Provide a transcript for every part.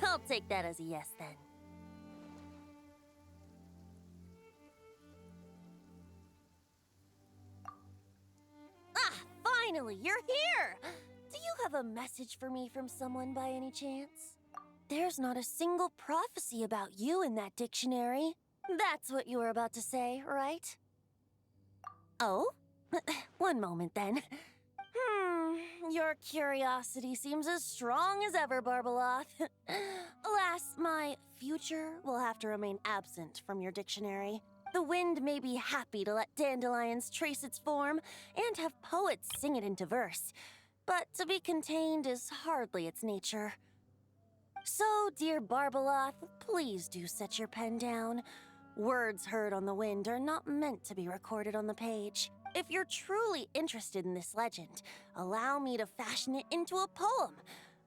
I'll take that as a yes then. Ah, finally, you're here! Do you have a message for me from someone by any chance? There's not a single prophecy about you in that dictionary. That's what you were about to say, right? Oh? One moment then. Your curiosity seems as strong as ever, Barbeloth. Alas, my future will have to remain absent from your dictionary. The wind may be happy to let dandelions trace its form and have poets sing it into verse, but to be contained is hardly its nature. So, dear Barbeloth, please do set your pen down. Words heard on the wind are not meant to be recorded on the page. If you're truly interested in this legend, allow me to fashion it into a poem.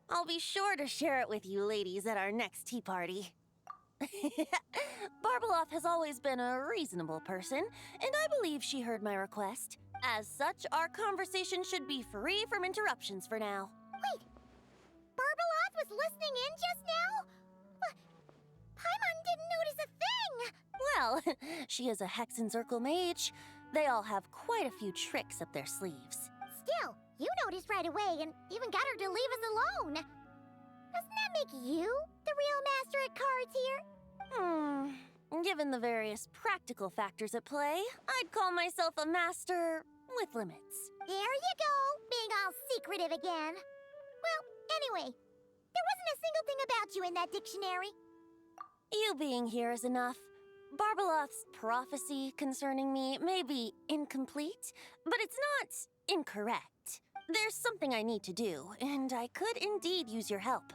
I'll be sure to share it with you ladies at our next tea party. Barbeloth has always been a reasonable person, and I believe she heard my request. As such, our conversation should be free from interruptions for now. Wait, Barbeloth was listening in just now? Paimon didn't notice a thing! Well, she is a Hexencircle mage. They all have quite a few tricks up their sleeves. Still, you noticed right away and even got her to leave us alone. Doesn't that make you the real master at cards here? Given the various practical factors at play, I'd call myself a master with limits. There you go, being all secretive again. Well, anyway, there wasn't a single thing about you in that dictionary. You being here is enough. Barbeloth's prophecy concerning me may be incomplete, but it's not incorrect. There's something I need to do, and I could indeed use your help.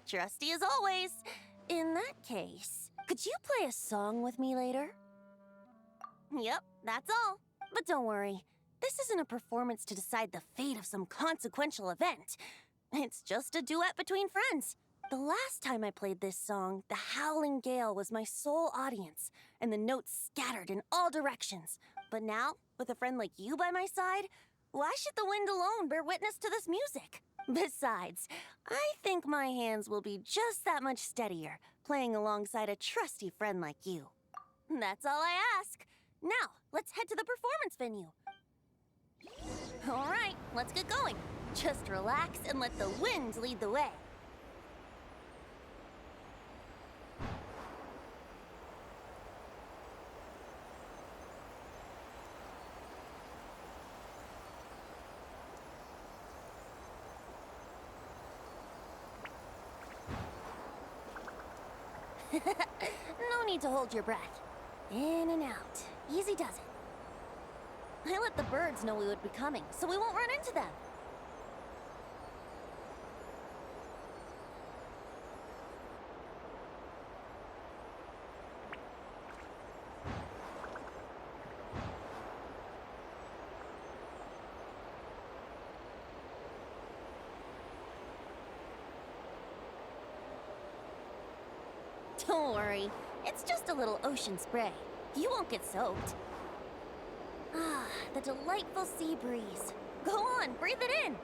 Trusty as always. In that case, could you play a song with me later? Yep, that's all. But don't worry, this isn't a performance to decide the fate of some consequential event. It's just a duet between friends. The last time I played this song, the howling gale was my sole audience, and the notes scattered in all directions. But now, with a friend like you by my side, why should the wind alone bear witness to this music? Besides, I think my hands will be just that much steadier, playing alongside a trusty friend like you. That's all I ask. Now, let's head to the performance venue. All right, let's get going. Just relax and let the wind lead the way. No need to hold your breath. In and out. Easy does it. I let the birds know we would be coming, so we won't run into them. Don't worry, it's just a little ocean spray. You won't get soaked. Ah, the delightful sea breeze. Go on, breathe it in.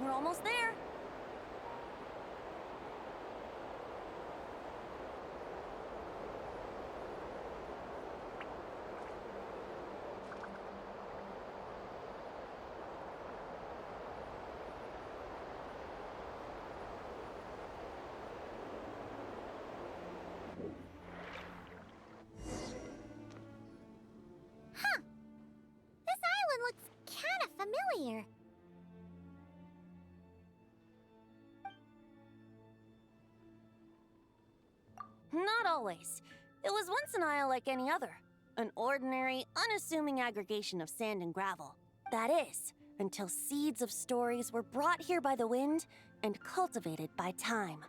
We're almost there. Familiar. Not always. It was once an isle like any other. An ordinary, unassuming aggregation of sand and gravel. That is, until seeds of stories were brought here by the wind and cultivated by time.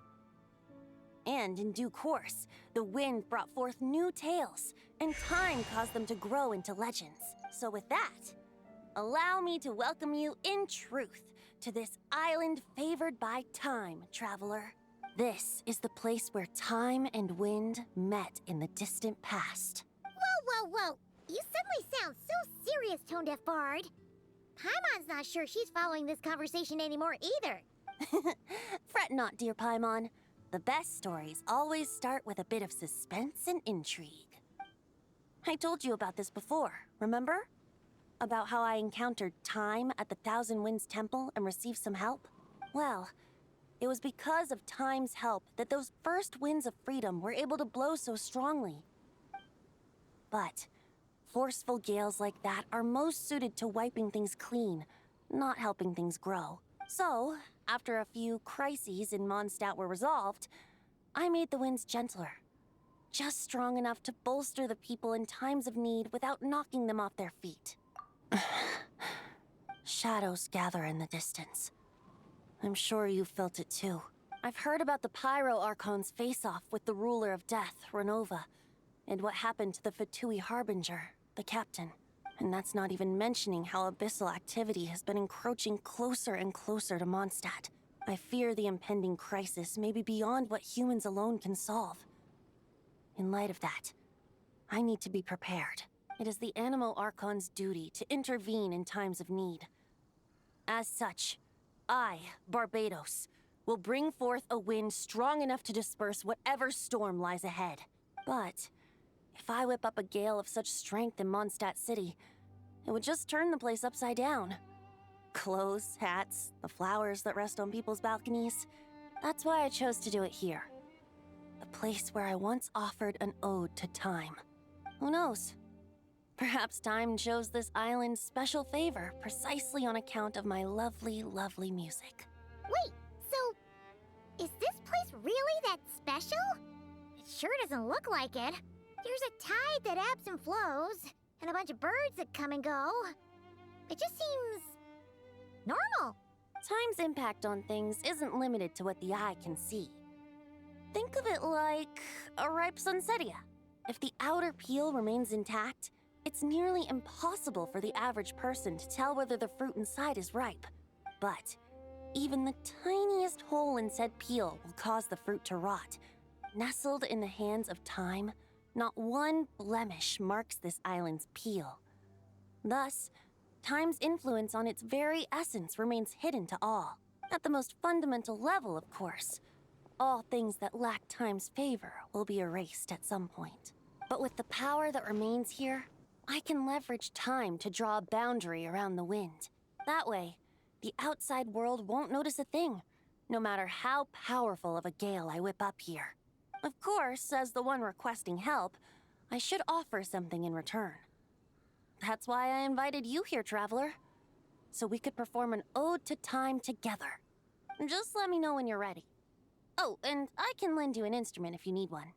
And in due course, the wind brought forth new tales, and time caused them to grow into legends. So with that, allow me to welcome you in truth to this island favored by time, traveler. This is the place where time and wind met in the distant past. Whoa, whoa, whoa! You suddenly sound so serious, Tone Deaf Bard. Paimon's not sure she's following this conversation anymore either. Fret not, dear Paimon. The best stories always start with a bit of suspense and intrigue. I told you about this before, remember? About how I encountered Time at the Thousand Winds Temple and received some help? Well, it was because of Time's help that those first winds of freedom were able to blow so strongly. But forceful gales like that are most suited to wiping things clean, not helping things grow. So, after a few crises in Mondstadt were resolved, I made the winds gentler. Just strong enough to bolster the people in times of need without knocking them off their feet. Shadows gather in the distance. I'm sure you felt it too. I've heard about the Pyro Archon's face-off with the ruler of death, Renova, and what happened to the Fatui Harbinger, the captain. And that's not even mentioning how abyssal activity has been encroaching closer and closer to Mondstadt. I fear the impending crisis may be beyond what humans alone can solve. In light of that, I need to be prepared. It is the Animo Archon's duty to intervene in times of need. As such, I, Barbados, will bring forth a wind strong enough to disperse whatever storm lies ahead. But if I whip up a gale of such strength in Mondstadt City, it would just turn the place upside down. Clothes, hats, the flowers that rest on people's balconies. That's why I chose to do it here. The place where I once offered an ode to time. Who knows? Perhaps time shows this island special favor precisely on account of my lovely, lovely music. Wait, so is this place really that special? It sure doesn't look like it. There's a tide that ebbs and flows, and a bunch of birds that come and go. It just seems normal. Time's impact on things isn't limited to what the eye can see. Think of it like a ripe sunsetia. If the outer peel remains intact, it's nearly impossible for the average person to tell whether the fruit inside is ripe. But even the tiniest hole in said peel will cause the fruit to rot. Nestled in the hands of time, not one blemish marks this island's peel. Thus, time's influence on its very essence remains hidden to all. At the most fundamental level, of course. All things that lack time's favor will be erased at some point. But with the power that remains here, I can leverage time to draw a boundary around the wind. That way, the outside world won't notice a thing, no matter how powerful of a gale I whip up here. Of course, as the one requesting help, I should offer something in return. That's why I invited you here, Traveler. So we could perform an ode to time together. Just let me know when you're ready. Oh, and I can lend you an instrument if you need one.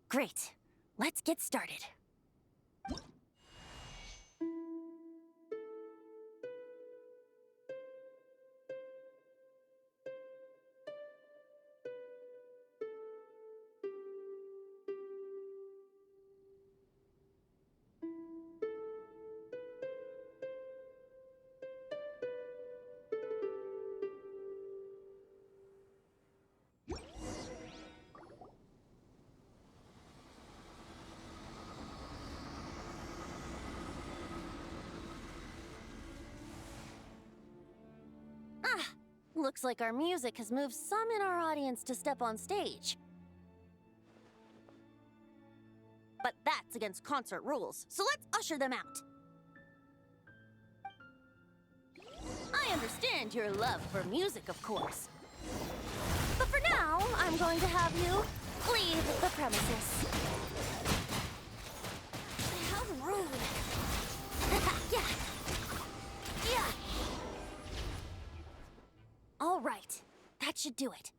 Great. Let's get started. Looks like our music has moved some in our audience to step on stage. But that's against concert rules, so let's usher them out. I understand your love for music, of course. But for now, I'm going to have you leave the premises. How rude. Yeah. Yeah. All right, that should do it.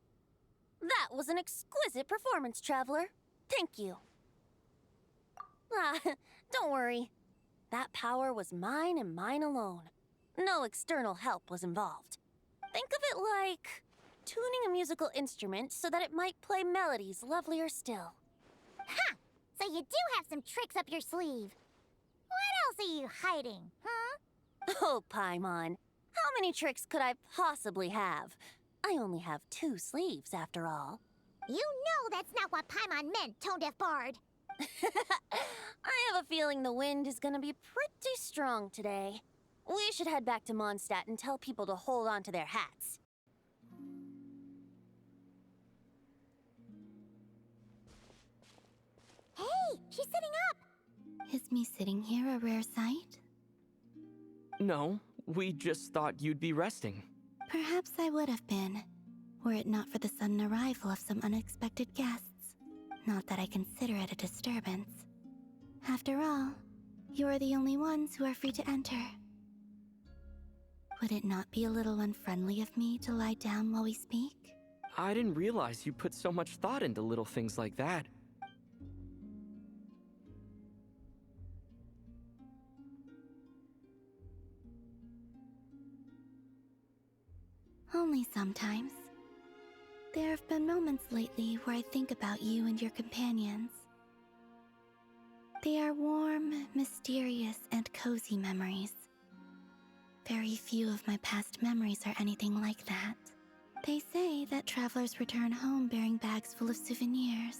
That was an exquisite performance, Traveler. Thank you. Don't worry. That power was mine and mine alone. No external help was involved. Think of it like tuning a musical instrument so that it might play melodies lovelier still. Ha! So you do have some tricks up your sleeve. What else are you hiding, huh? Oh, Paimon. How many tricks could I possibly have? I only have 2 sleeves, after all. You know that's not what Paimon meant, Tone Deaf Bard. I have a feeling the wind is gonna be pretty strong today. We should head back to Mondstadt and tell people to hold on to their hats. Hey, she's sitting up! Is me sitting here a rare sight? No, we just thought you'd be resting. Perhaps I would have been, were it not for the sudden arrival of some unexpected guests. Not that I consider it a disturbance. After all, you are the only ones who are free to enter. Would it not be a little unfriendly of me to lie down while we speak? I didn't realize you put so much thought into little things like that. Only sometimes. There have been moments lately where I think about you and your companions. They are warm, mysterious, and cozy memories. Very few of my past memories are anything like that. They say that travelers return home bearing bags full of souvenirs.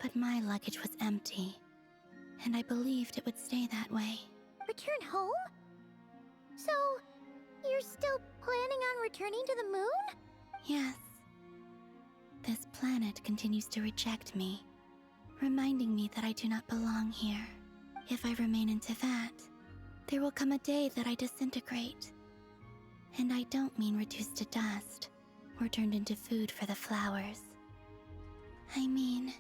But my luggage was empty, and I believed it would stay that way. Return home? So, you're still planning on returning to the moon? Yes. This planet continues to reject me, reminding me that I do not belong here. If I remain in Teyvat, there will come a day that I disintegrate. And I don't mean reduced to dust, or turned into food for the flowers. I mean,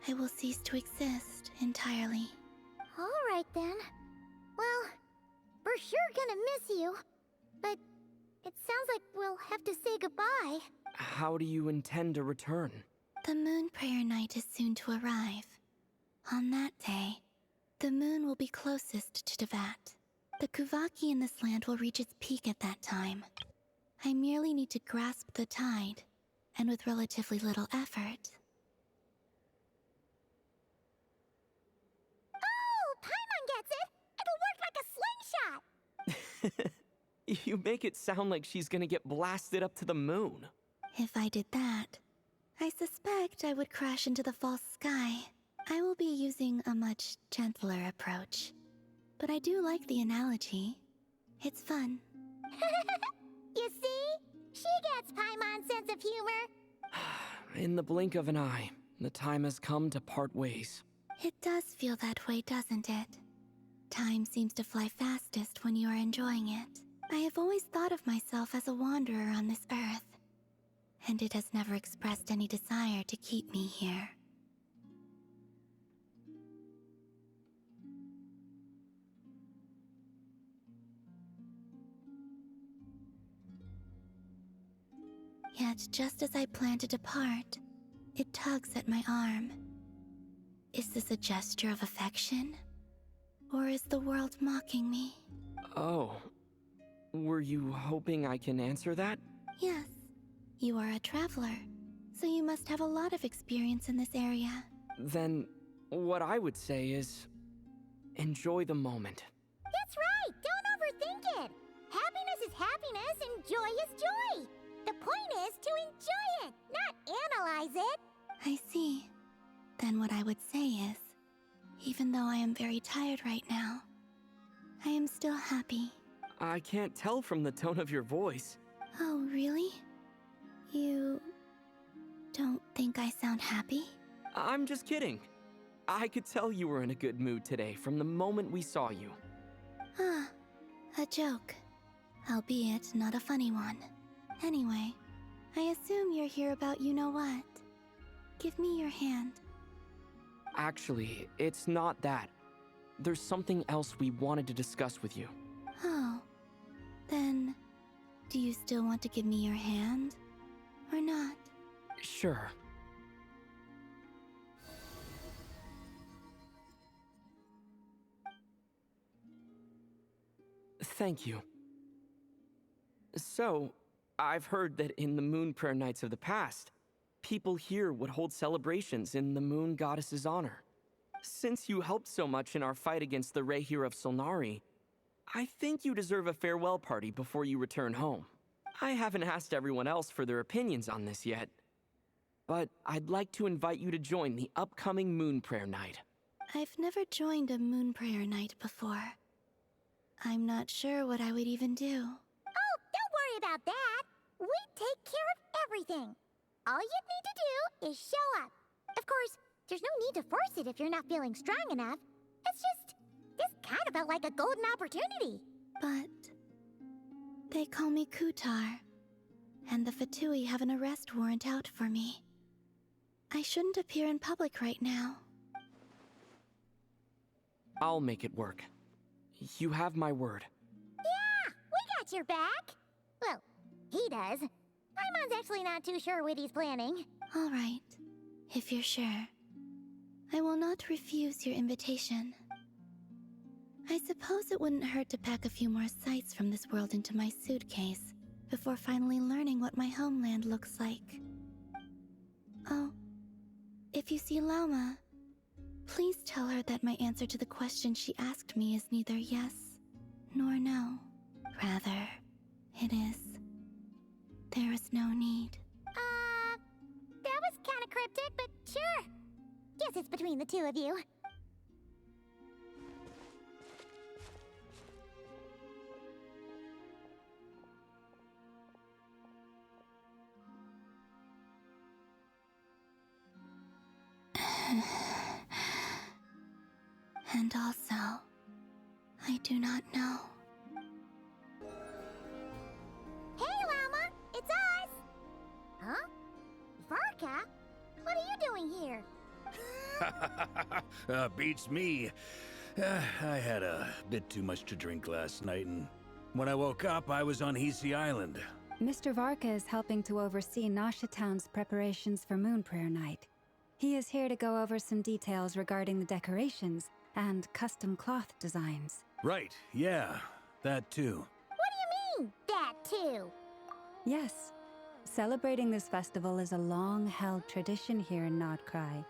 I will cease to exist entirely. Alright then. Well, we're sure gonna miss you. But it sounds like we'll have to say goodbye. How do you intend to return? The moon prayer night is soon to arrive. On that day, the moon will be closest to Teyvat. The Kuvaki in this land will reach its peak at that time. I merely need to grasp the tide, and with relatively little effort. Oh, Paimon gets it! It'll work like a slingshot! You make it sound like she's gonna get blasted up to the moon. If I did that, I suspect I would crash into the false sky. I will be using a much gentler approach. But I do like the analogy. It's fun. You see? She gets Paimon's sense of humor. In the blink of an eye, the time has come to part ways. It does feel that way, doesn't it? Time seems to fly fastest when you are enjoying it. I have always thought of myself as a wanderer on this earth, and it has never expressed any desire to keep me here. Yet, just as I plan to depart, it tugs at my arm. Is this a gesture of affection? Or is the world mocking me? Oh. Were you hoping I can answer that? Yes. You are a traveler, so you must have a lot of experience in this area. Then, what I would say is, enjoy the moment. That's right! Don't overthink it! Happiness is happiness and joy is joy! The point is to enjoy it, not analyze it! I see. Then what I would say is, even though I am very tired right now, I am still happy. I can't tell from the tone of your voice. Oh, really? You don't think I sound happy? I'm just kidding. I could tell you were in a good mood today from the moment we saw you. Ah, a joke. Albeit not a funny one. Anyway, I assume you're here about you-know-what. Give me your hand. Actually, it's not that. There's something else we wanted to discuss with you. Oh. Then, do you still want to give me your hand? Or not? Sure. Thank you. So, I've heard that in the moon prayer nights of the past, people here would hold celebrations in the moon goddess's honor. Since you helped so much in our fight against the Rehir of Solnari, I think you deserve a farewell party before you return home. I haven't asked everyone else for their opinions on this yet. but I'd like to invite you to join the upcoming Moon Prayer Night. I've never joined a moon prayer night before. I'm not sure what I would even do. Oh, don't worry about that. We take care of everything. All you need to do is show up. Of course, there's no need to force it if you're not feeling strong enough. It's just, this kind of felt like a golden opportunity. But they call me Kutar, and the Fatui have an arrest warrant out for me. I shouldn't appear in public right now. I'll make it work. You have my word. Yeah, we got your back. Well, he does. Paimon's actually not too sure what he's planning. All right, if you're sure. I will not refuse your invitation. I suppose it wouldn't hurt to pack a few more sights from this world into my suitcase before finally learning what my homeland looks like. Oh, if you see Lauma, please tell her that my answer to the question she asked me is neither yes nor no. Rather, it is, there is no need. That was kind of cryptic, but sure. Guess it's between the two of you. And also, I do not know. Hey, Llama! It's us! Huh? Varka? What are you doing here? Beats me. I had a bit too much to drink last night, and when I woke up, I was on Hisi Island. Mr. Varka is helping to oversee Nasha Town's preparations for Moon Prayer Night. He is here to go over some details regarding the decorations and custom cloth designs. Right, yeah, that too. What do you mean, that too? Yes, celebrating this festival is a long-held tradition here in Nodcry.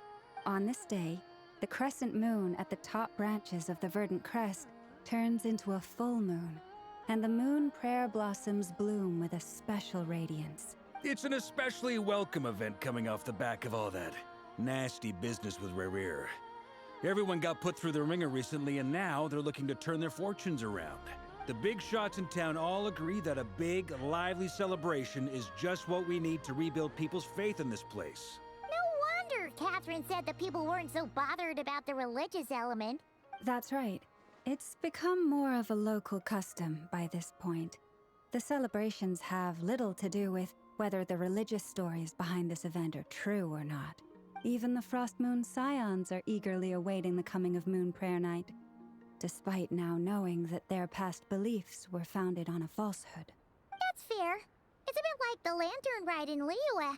On this day, the crescent moon at the top branches of the verdant crest turns into a full moon, and the moon prayer blossoms bloom with a special radiance. It's an especially welcome event coming off the back of all that nasty business with Rare. Everyone got put through the ringer recently, and now they're looking to turn their fortunes around. The big shots in town all agree that a big, lively celebration is just what we need to rebuild people's faith in this place. No wonder Catherine said that people weren't so bothered about the religious element. That's right. It's become more of a local custom by this point. The celebrations have little to do with whether the religious stories behind this event are true or not. Even the Frost Moon Scions are eagerly awaiting the coming of Moon Prayer Night, despite now knowing that their past beliefs were founded on a falsehood. That's fair. It's a bit like the Lantern Ride in Liyue.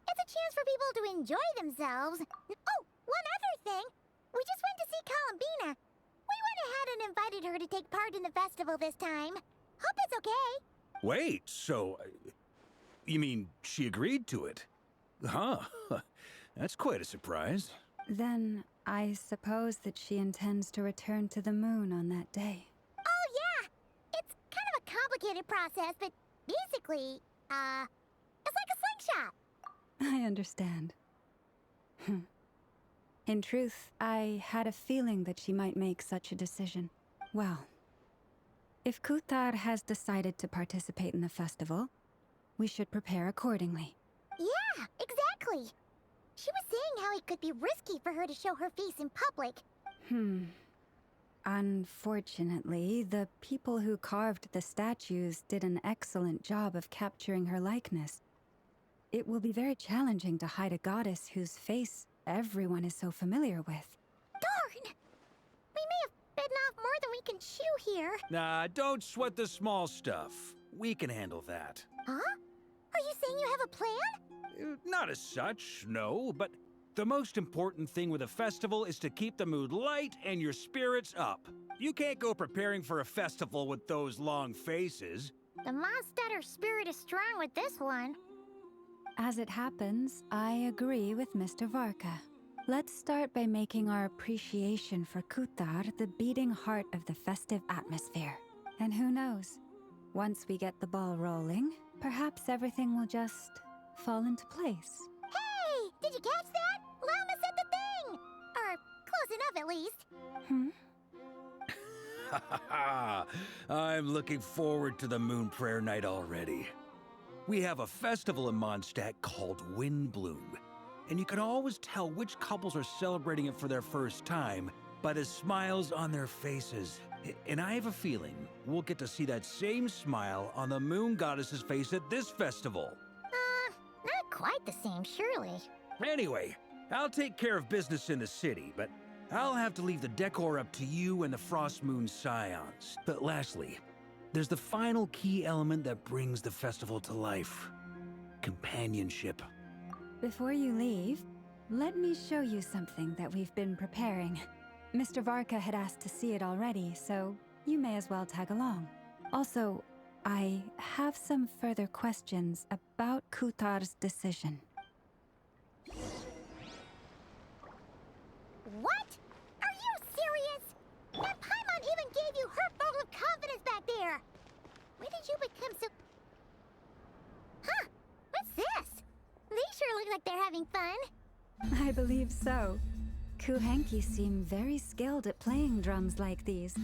It's a chance for people to enjoy themselves. Oh, one other thing. We just went to see Columbina. We went ahead and invited her to take part in the festival this time. Hope it's okay. Wait, so... you mean she agreed to it? Huh. That's quite a surprise. Then, I suppose that she intends to return to the moon on that day. Oh, yeah. It's kind of a complicated process, but basically, it's like a slingshot. I understand. In truth, I had a feeling that she might make such a decision. Well, if Kutar has decided to participate in the festival, we should prepare accordingly. Yeah, exactly. She was saying how it could be risky for her to show her face in public. Unfortunately, the people who carved the statues did an excellent job of capturing her likeness. It will be very challenging to hide a goddess whose face everyone is so familiar with. Darn! We may have bitten off more than we can chew here. Nah, don't sweat the small stuff. We can handle that. Huh? Are you saying you have a plan? Not as such, no, but the most important thing with a festival is to keep the mood light and your spirits up. You can't go preparing for a festival with those long faces. The Mondstatter spirit is strong with this one. As it happens, I agree with Mr. Varka. Let's start by making our appreciation for Kutar the beating heart of the festive atmosphere. And who knows, once we get the ball rolling, perhaps everything will just fall into place. Hey! Did you catch that? Llama said the thing! Or close enough, at least. I'm looking forward to the Moon Prayer Night already. We have a festival in Mondstadt called Windbloom, and you can always tell which couples are celebrating it for their first time by the smiles on their faces. And I have a feeling we'll get to see that same smile on the Moon Goddess's face at this festival. Not quite the same, surely. Anyway, I'll take care of business in the city, but I'll have to leave the decor up to you and the Frost Moon Scions. But lastly, there's the final key element that brings the festival to life. Companionship. Before you leave, let me show you something that we've been preparing. Mr. Varka had asked to see it already, so you may as well tag along. Also, I have some further questions about Kutar's decision. What? Are you serious? That Paimon even gave you her vote of confidence back there! When did you become so... Huh? What's this? They sure look like they're having fun. I believe so. Kuhenki seem very skilled at playing drums like these,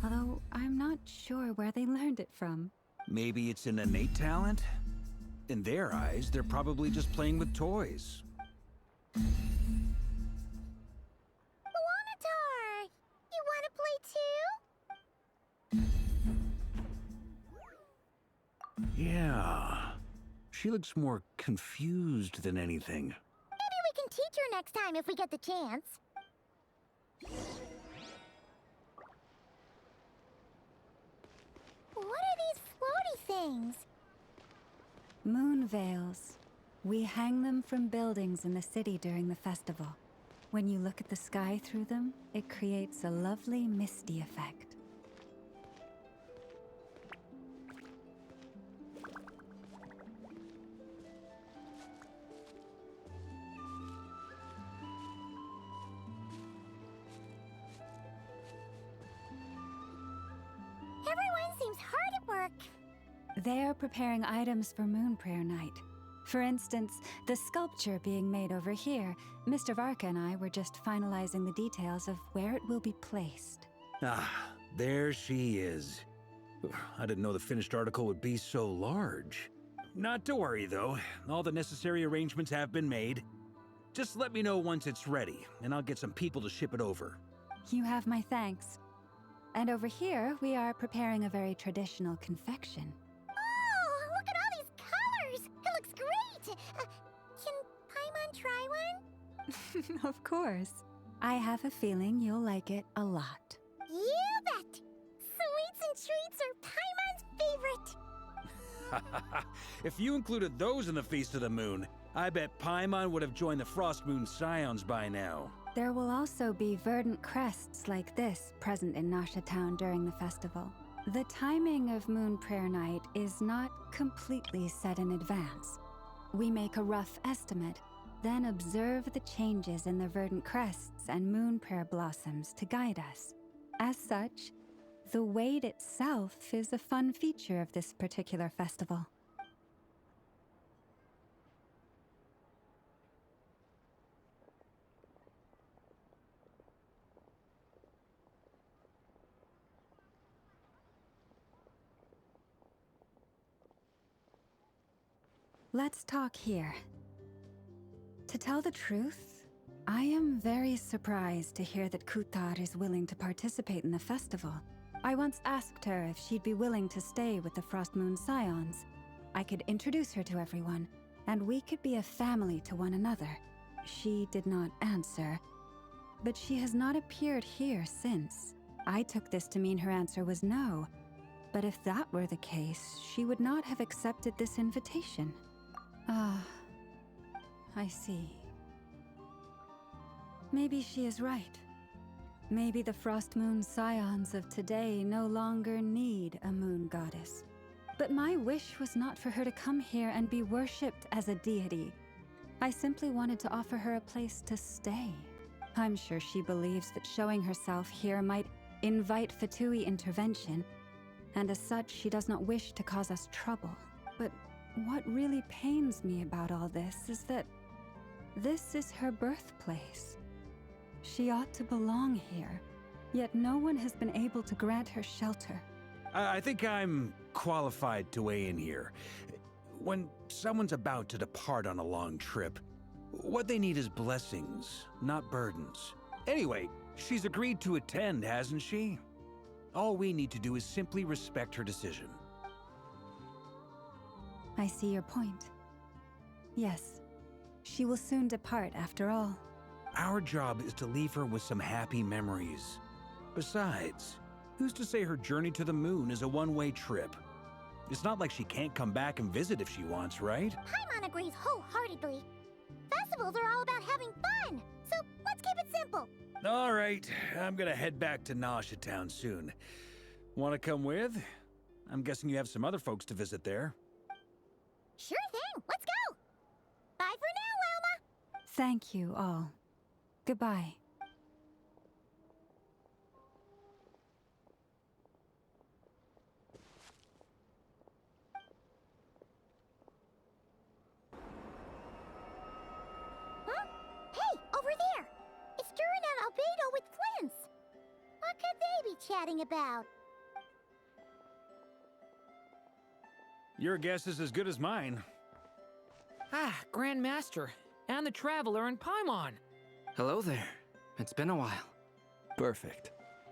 although I'm not sure where they learned it from. Maybe it's an innate talent? In their eyes, they're probably just playing with toys. Wanatar! You want to play too? Yeah. She looks more confused than anything. Maybe we can teach her next time if we get the chance. What are these floaty things? Moon veils. We hang them from buildings in the city during the festival. When you look at the sky through them, it creates a lovely misty effect. Everyone seems hard at work. They're preparing items for Moon Prayer Night. For instance, the sculpture being made over here, Mr. Varka and I were just finalizing the details of where it will be placed. Ah, there she is. I didn't know the finished article would be so large. Not to worry, though. All the necessary arrangements have been made. Just let me know once it's ready, and I'll get some people to ship it over. You have my thanks. And over here, we are preparing a very traditional confection. Oh, look at all these colors! It looks great! Can Paimon try one? Of course. I have a feeling you'll like it a lot. You bet! Sweets and treats are Paimon's favorite. If you included those in the Feast of the Moon, I bet Paimon would have joined the Frost Moon Scions by now. There will also be verdant crests like this present in Nasha Town during the festival. The timing of Moon Prayer Night is not completely set in advance. We make a rough estimate, then observe the changes in the verdant crests and moon prayer blossoms to guide us. As such, the wait itself is a fun feature of this particular festival. Let's talk here. To tell the truth, I am very surprised to hear that Kutar is willing to participate in the festival. I once asked her if she'd be willing to stay with the Frost Moon Scions. I could introduce her to everyone, and we could be a family to one another. She did not answer, but she has not appeared here since. I took this to mean her answer was no, but if that were the case, she would not have accepted this invitation. Ah, I see. Maybe she is right. Maybe the Frost Moon Scions of today no longer need a moon goddess. But my wish was not for her to come here and be worshipped as a deity. I simply wanted to offer her a place to stay. I'm sure she believes that showing herself here might invite Fatui intervention, and as such, she does not wish to cause us trouble. But what really pains me about all this is that This is her birthplace. She ought to belong here, yet no one has been able to grant her shelter. I think I'm qualified to weigh in here. When someone's about to depart on a long trip, what they need is blessings, not burdens. Anyway, she's agreed to attend, hasn't she? All we need to do is simply respect her decision. I see your point. Yes, she will soon depart after all. Our job is to leave her with some happy memories. Besides, who's to say her journey to the moon is a one-way trip? It's not like she can't come back and visit if she wants, right? Paimon agrees wholeheartedly. Festivals are all about having fun, so let's keep it simple. All right, I'm gonna head back to Nausea Town soon. Want to come with? I'm guessing you have some other folks to visit there. Sure thing, let's go! Bye for now, Wilma! Thank you all. Goodbye. Huh? Hey, over there! It's Durin and Albedo with Flints! What could they be chatting about? Your guess is as good as mine. Ah, Grand Master, and the Traveler and Paimon. Hello there. It's been a while. Perfect.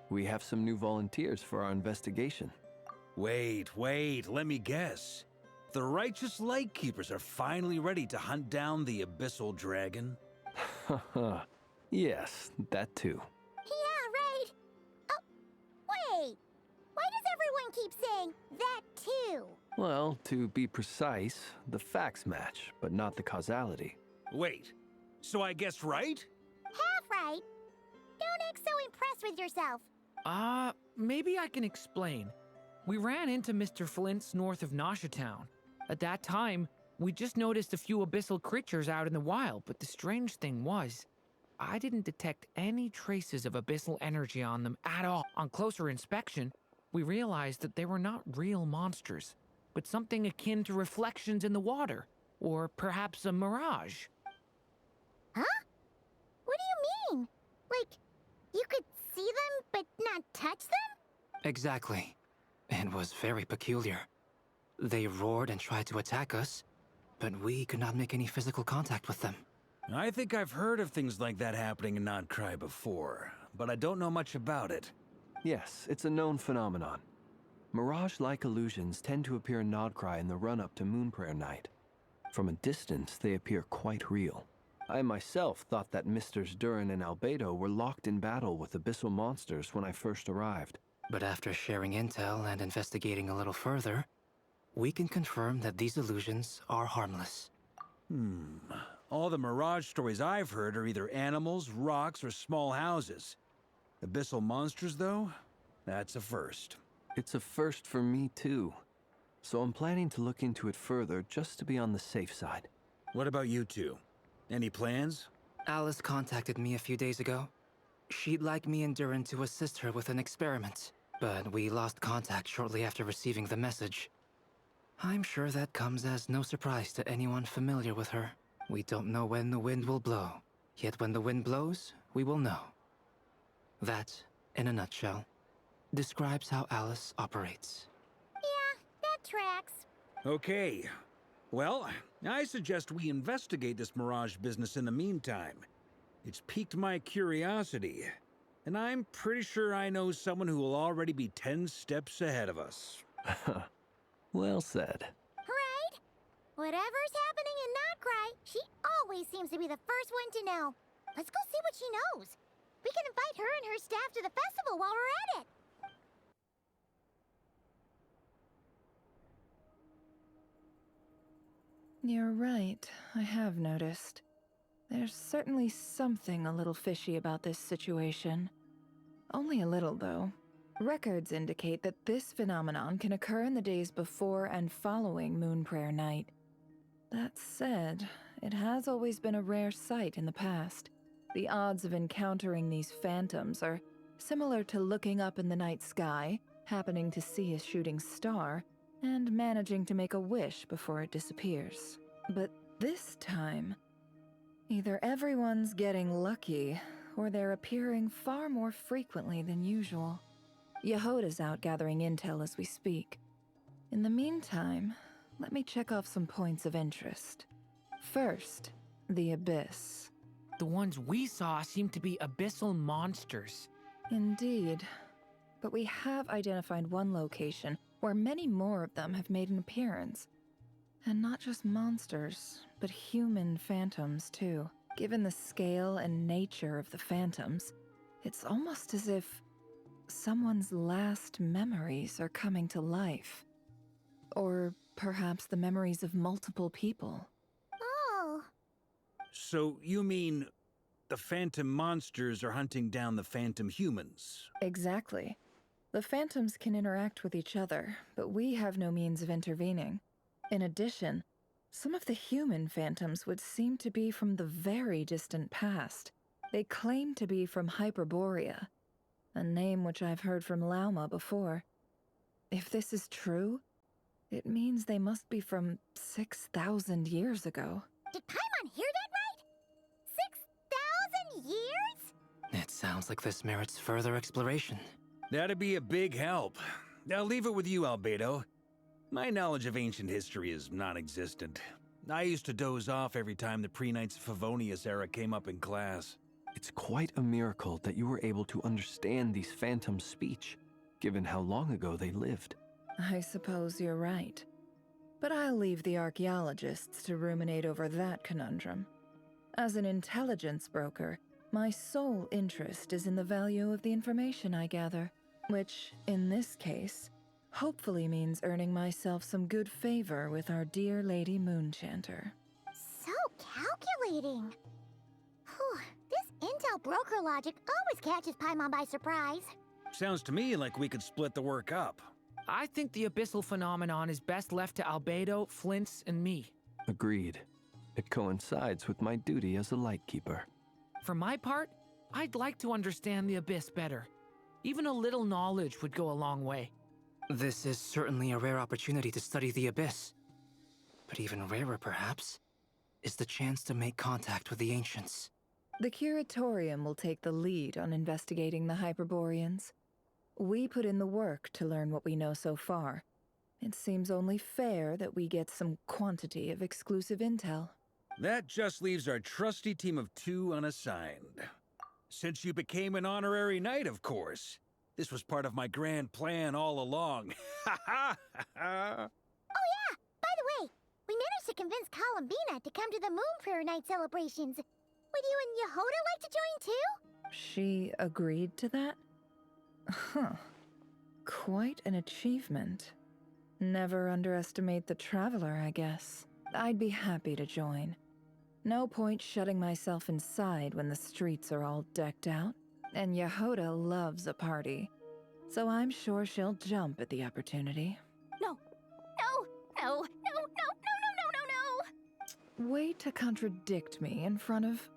We have some new volunteers for our investigation. Wait, let me guess. The righteous Lightkeepers are finally ready to hunt down the Abyssal Dragon? Haha. Yes, that too. Yeah, right! Oh, wait! Why does everyone keep saying that too? Well, to be precise, the facts match, but not the causality. Wait, so I guessed right? Half right. Don't act so impressed with yourself. Maybe I can explain. We ran into Mr. Flint's north of Nausea Town. At that time, we just noticed a few abyssal creatures out in the wild, but the strange thing was, I didn't detect any traces of abyssal energy on them at all. On closer inspection, we realized that they were not real monsters, but something akin to reflections in the water, or perhaps a mirage. Huh? What do you mean? Like, you could see them but not touch them? Exactly. It was very peculiar. They roared and tried to attack us, but we could not make any physical contact with them. I think I've heard of things like that happening in Nocturne before, but I don't know much about it. Yes, it's a known phenomenon. Mirage-like illusions tend to appear in Nodcry in the run-up to Moonprayer Night. From a distance, they appear quite real. I myself thought that Misters Durin and Albedo were locked in battle with abyssal monsters when I first arrived. But after sharing intel and investigating a little further, we can confirm that these illusions are harmless. All the Mirage stories I've heard are either animals, rocks, or small houses. Abyssal monsters, though? That's a first. It's a first for me, too. So I'm planning to look into it further just to be on the safe side. What about you two? Any plans? Alice contacted me a few days ago. She'd like me and Durin to assist her with an experiment, but we lost contact shortly after receiving the message. I'm sure that comes as no surprise to anyone familiar with her. We don't know when the wind will blow, yet when the wind blows, we will know. That, in a nutshell, describes how Alice operates. Yeah, that tracks. Okay. Well, I suggest we investigate this Mirage business in the meantime. It's piqued my curiosity, and I'm pretty sure I know someone who will already be 10 steps ahead of us. Well said. Right? Whatever's happening in Nocturne, she always seems to be the first one to know. Let's go see what she knows. We can invite her and her staff to the festival while we're at it. You're right, I have noticed. There's certainly something a little fishy about this situation. Only a little, though. Records indicate that this phenomenon can occur in the days before and following Moonprayer Night. That said, it has always been a rare sight in the past. The odds of encountering these phantoms are similar to looking up in the night sky, happening to see a shooting star, and managing to make a wish before it disappears. But this time, Either everyone's getting lucky, or they're appearing far more frequently than usual. Yehoda's out gathering intel as we speak. In the meantime, let me check off some points of interest. First, the Abyss. The ones we saw seem to be abyssal monsters. Indeed. But we have identified one location where many more of them have made an appearance. And not just monsters, but human phantoms too. Given the scale and nature of the phantoms, it's almost as if someone's last memories are coming to life. Or perhaps the memories of multiple people. Oh, So you mean the phantom monsters are hunting down the phantom humans? Exactly. The phantoms can interact with each other, but we have no means of intervening. In addition, some of the human phantoms would seem to be from the very distant past. They claim to be from Hyperborea, a name which I've heard from Lauma before. If this is true, it means they must be from 6,000 years ago. did Paimon hear that right? 6,000 years? It sounds like this merits further exploration. That'd be a big help. I'll leave it with you, Albedo. My knowledge of ancient history is non-existent. I used to doze off every time the pre-Knights of Favonius era came up in class. It's quite a miracle that you were able to understand these phantoms' speech, given how long ago they lived. I suppose you're right. But I'll leave the archaeologists to ruminate over that conundrum. As an intelligence broker, my sole interest is in the value of the information I gather, which, in this case, hopefully means earning myself some good favor with our dear Lady Moonchanter. So calculating. Whew, this intel broker logic always catches Paimon by surprise. Sounds to me like we could split the work up. I think the abyssal phenomenon is best left to Albedo, Flints, and me. Agreed. It coincides with my duty as a lightkeeper. For my part, I'd like to understand the abyss better. Even a little knowledge would go a long way. This is certainly a rare opportunity to study the Abyss. But even rarer, perhaps, is the chance to make contact with the Ancients. The Curatorium will take the lead on investigating the Hyperboreans. We put in the work to learn what we know so far. It seems only fair that we get some quantity of exclusive intel. That just leaves our trusty team of 2 unassigned. Since you became an honorary knight, of course. This was part of my grand plan all along. Ha ha ha! Oh yeah, by the way, we managed to convince Columbina to come to the Moonlight Night celebrations. Would you and Yehoda like to join too? She agreed to that? Huh. Quite an achievement. Never underestimate the traveler, I guess. I'd be happy to join. No point shutting myself inside when the streets are all decked out. And Yehoda loves a party, so I'm sure she'll jump at the opportunity. No, no, no, no, no, no, no, no, no, no! Way to contradict me in front of...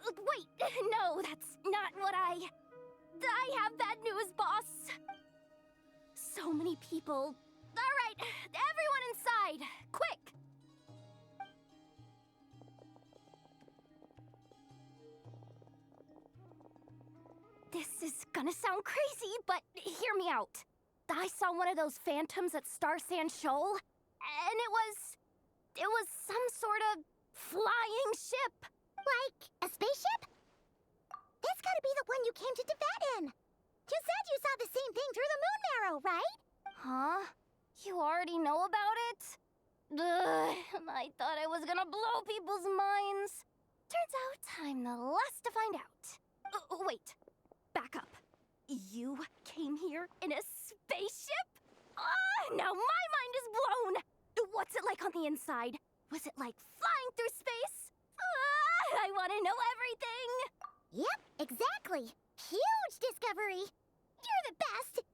Wait, no, that's not what I have bad news, boss. So many people. All right, everyone inside, quick! This is gonna sound crazy, but hear me out. I saw one of those phantoms at Star Sand Shoal, and it was some sort of flying ship. Like a spaceship? That's gotta be the one you came to Tibet in. You said you saw the same thing through the moon marrow, right? Huh? You already know about it? Ugh, I thought I was gonna blow people's minds. Turns out I'm the last to find out. Wait. Back up. You came here in a spaceship? Now my mind is blown! What's it like on the inside? Was it like flying through space? I want to know everything! Yep, exactly. Huge discovery. You're the best.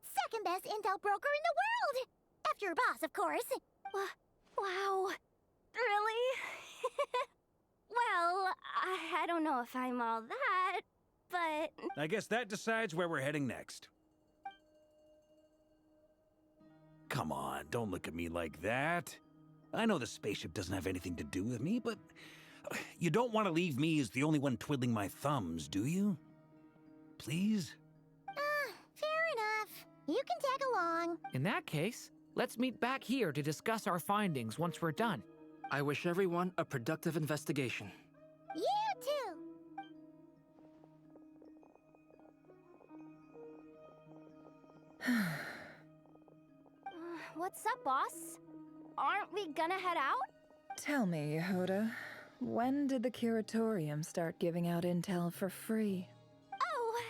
Second best intel broker in the world. After your boss, of course. Wow. Really? Well, I don't know if I'm all that, but... I guess that decides where we're heading next. Come on, don't look at me like that. I know the spaceship doesn't have anything to do with me, but You don't want to leave me as the only one twiddling my thumbs, do you? Please? Fair enough. You can tag along. In that case, let's meet back here to discuss our findings once we're done. I wish everyone a productive investigation. You too. What's up, boss? Aren't we gonna head out? Tell me, Yehuda, when did the Curatorium start giving out intel for free? Oh,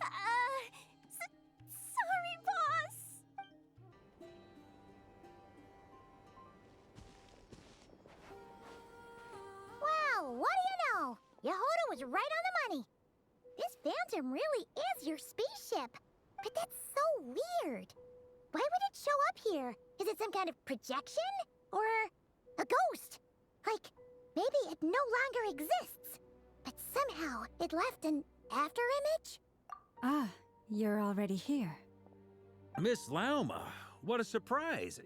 sorry, boss. Wow, what do you know? Yehuda was right on the money. This Phantom really is your spaceship. But that's so weird. Why would it show up here? Is it some kind of projection? Or a ghost? Like, maybe it no longer exists. But somehow it left an afterimage? Ah, you're already here. Miss Lauma, what a surprise.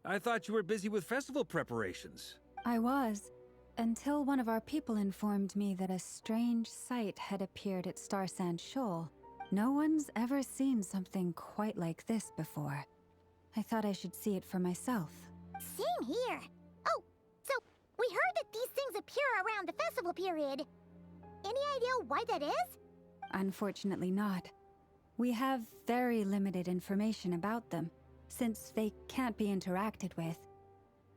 I thought you were busy with festival preparations. I was, until one of our people informed me that a strange sight had appeared at Star Sand Shoal. No one's ever seen something quite like this before. I thought I should see it for myself. Same here. Oh, so we heard that these things appear around the festival period. Any idea why that is? Unfortunately not. We have very limited information about them, since they can't be interacted with.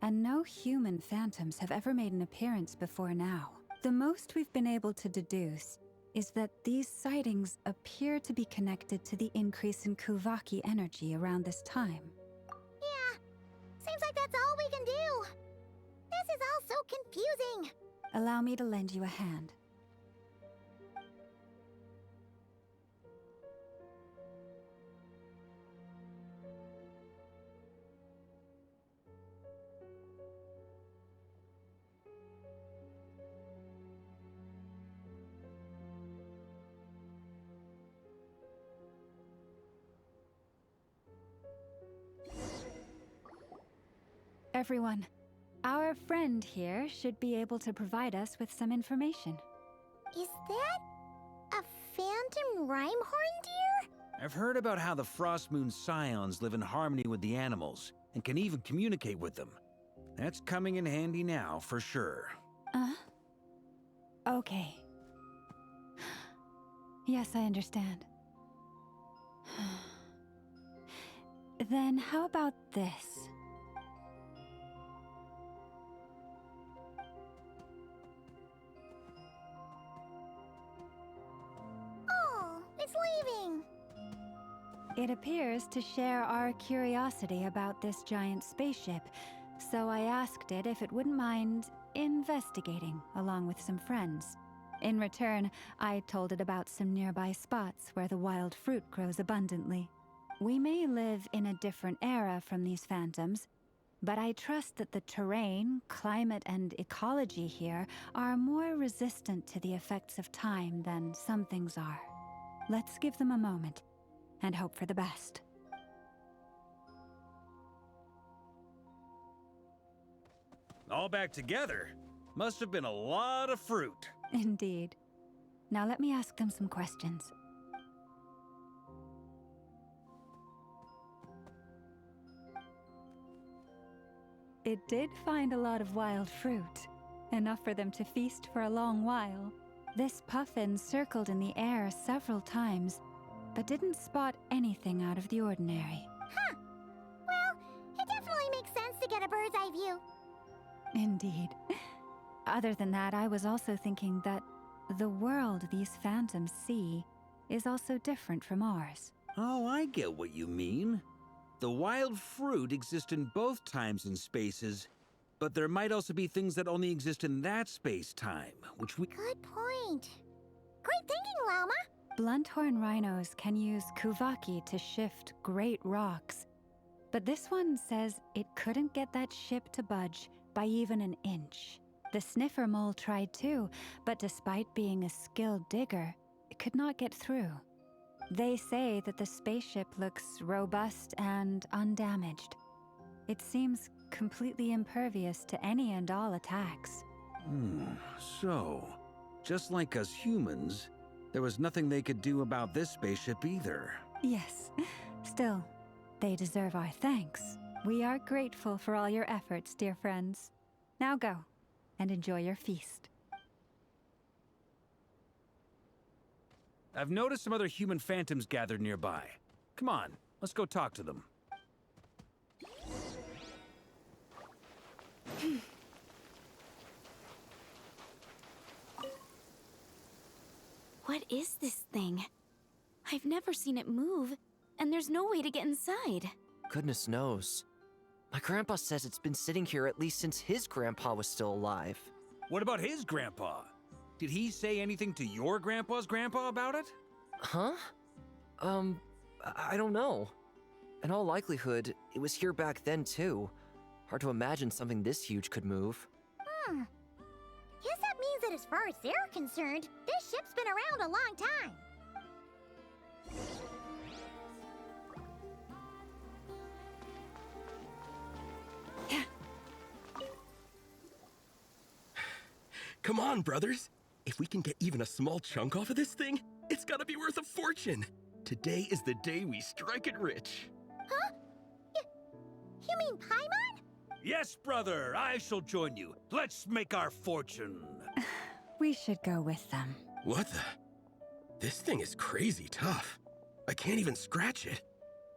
And no human phantoms have ever made an appearance before now. The most we've been able to deduce is that these sightings appear to be connected to the increase in Kuvaki energy around this time. Yeah, seems like that's all we can do. This is all so confusing. Allow me to lend you a hand. Everyone, our friend here should be able to provide us with some information. Is that a phantom Rhymehorn deer? I've heard about how the Frost Moon Scions live in harmony with the animals and can even communicate with them. That's coming in handy now, for sure. Okay. Yes, I understand. Then how about this? Oh, it's leaving. It appears to share our curiosity about this giant spaceship, so I asked it if it wouldn't mind investigating along with some friends. In return, I told it about some nearby spots where the wild fruit grows abundantly. We may live in a different era from these phantoms, but I trust that the terrain, climate, and ecology here are more resistant to the effects of time than some things are. Let's give them a moment and hope for the best. All back together? Must have been a lot of fruit. Indeed. Now let me ask them some questions. It did find a lot of wild fruit, enough for them to feast for a long while. This puffin circled in the air several times, but didn't spot anything out of the ordinary. Huh. Well, it definitely makes sense to get a bird's eye view. Indeed. Other than that, I was also thinking that the world these phantoms see is also different from ours. Oh, I get what you mean. The wild fruit exist in both times and spaces, but there might also be things that only exist in that space-time, which we... Good point. Great thinking, Lauma. Blunthorn rhinos can use Kuvaki to shift great rocks, but this one says it couldn't get that ship to budge by even an inch. The sniffer mole tried too, but despite being a skilled digger, it could not get through. They say that the spaceship looks robust and undamaged. It seems completely impervious to any and all attacks. So, just like us humans, there was nothing they could do about this spaceship either. Yes. Still, they deserve our thanks. We are grateful for all your efforts, dear friends. Now go, and enjoy your feast. I've noticed some other human phantoms gathered nearby. Come on, let's go talk to them. What is this thing? I've never seen it move, and there's no way to get inside. Goodness knows. My grandpa says it's been sitting here at least since his grandpa was still alive. What about his grandpa? Did he say anything to your grandpa's grandpa about it? Huh? I don't know. In all likelihood, it was here back then too. Hard to imagine something this huge could move. Guess that means that as far as they're concerned, this ship's been around a long time. Come on, brothers. If we can get even a small chunk off of this thing, it's gotta be worth a fortune. Today is the day we strike it rich. Huh? You mean Paimon? Yes, brother, I shall join you. Let's make our fortune. We should go with them. What the? This thing is crazy tough. I can't even scratch it.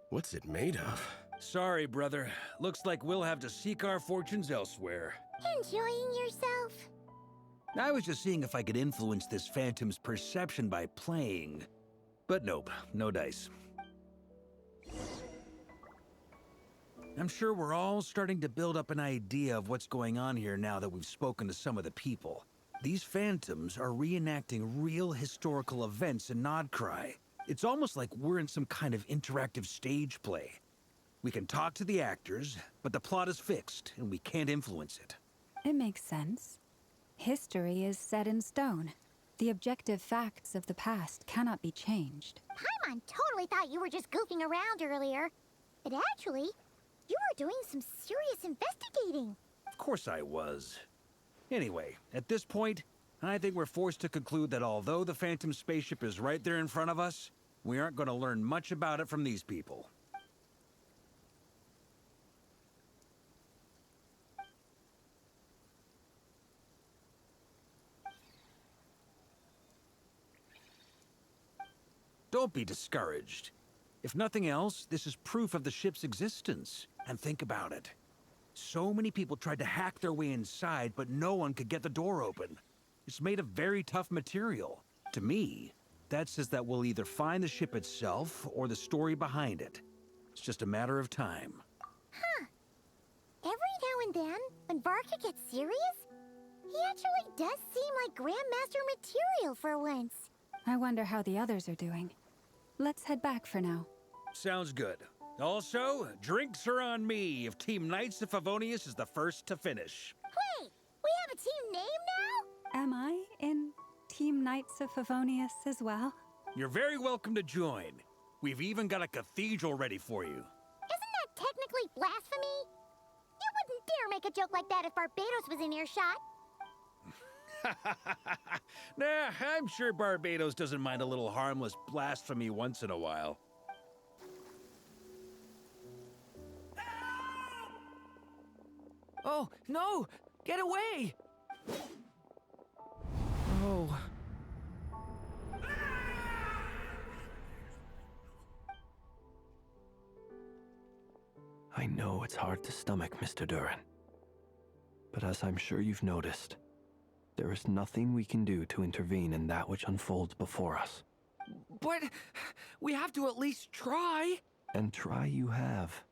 What's it made of? Sorry, brother. Looks like we'll have to seek our fortunes elsewhere. Enjoying yourself? I was just seeing if I could influence this phantom's perception by playing. But nope, no dice. I'm sure we're all starting to build up an idea of what's going on here now that we've spoken to some of the people. These phantoms are reenacting real historical events in Nodcry. It's almost like we're in some kind of interactive stage play. We can talk to the actors, but the plot is fixed, and we can't influence it. It makes sense. History is set in stone. The objective facts of the past cannot be changed. Paimon totally thought you were just goofing around earlier. But actually, you were doing some serious investigating. Of course I was. Anyway, at this point, I think we're forced to conclude that although the Phantom spaceship is right there in front of us, we aren't going to learn much about it from these people. Don't be discouraged. If nothing else, this is proof of the ship's existence. And think about it. So many people tried to hack their way inside, but no one could get the door open. It's made of very tough material. To me, that says that we'll either find the ship itself or the story behind it. It's just a matter of time. Huh. Every now and then, when Varka gets serious, he actually does seem like Grandmaster material for once. I wonder how the others are doing. Let's head back for now. Sounds good. Also, drinks are on me if Team Knights of Favonius is the first to finish. Wait, we have a team name now? Am I in Team Knights of Favonius as well? You're very welcome to join. We've even got a cathedral ready for you. Isn't that technically blasphemy? You wouldn't dare make a joke like that if Barbados was in earshot. Nah, I'm sure Barbados doesn't mind a little harmless blasphemy once in a while. Oh, no! Get away! Oh. I know it's hard to stomach, Mr. Duran. But as I'm sure you've noticed, there is nothing we can do to intervene in that which unfolds before us. But we have to at least try. And try you have.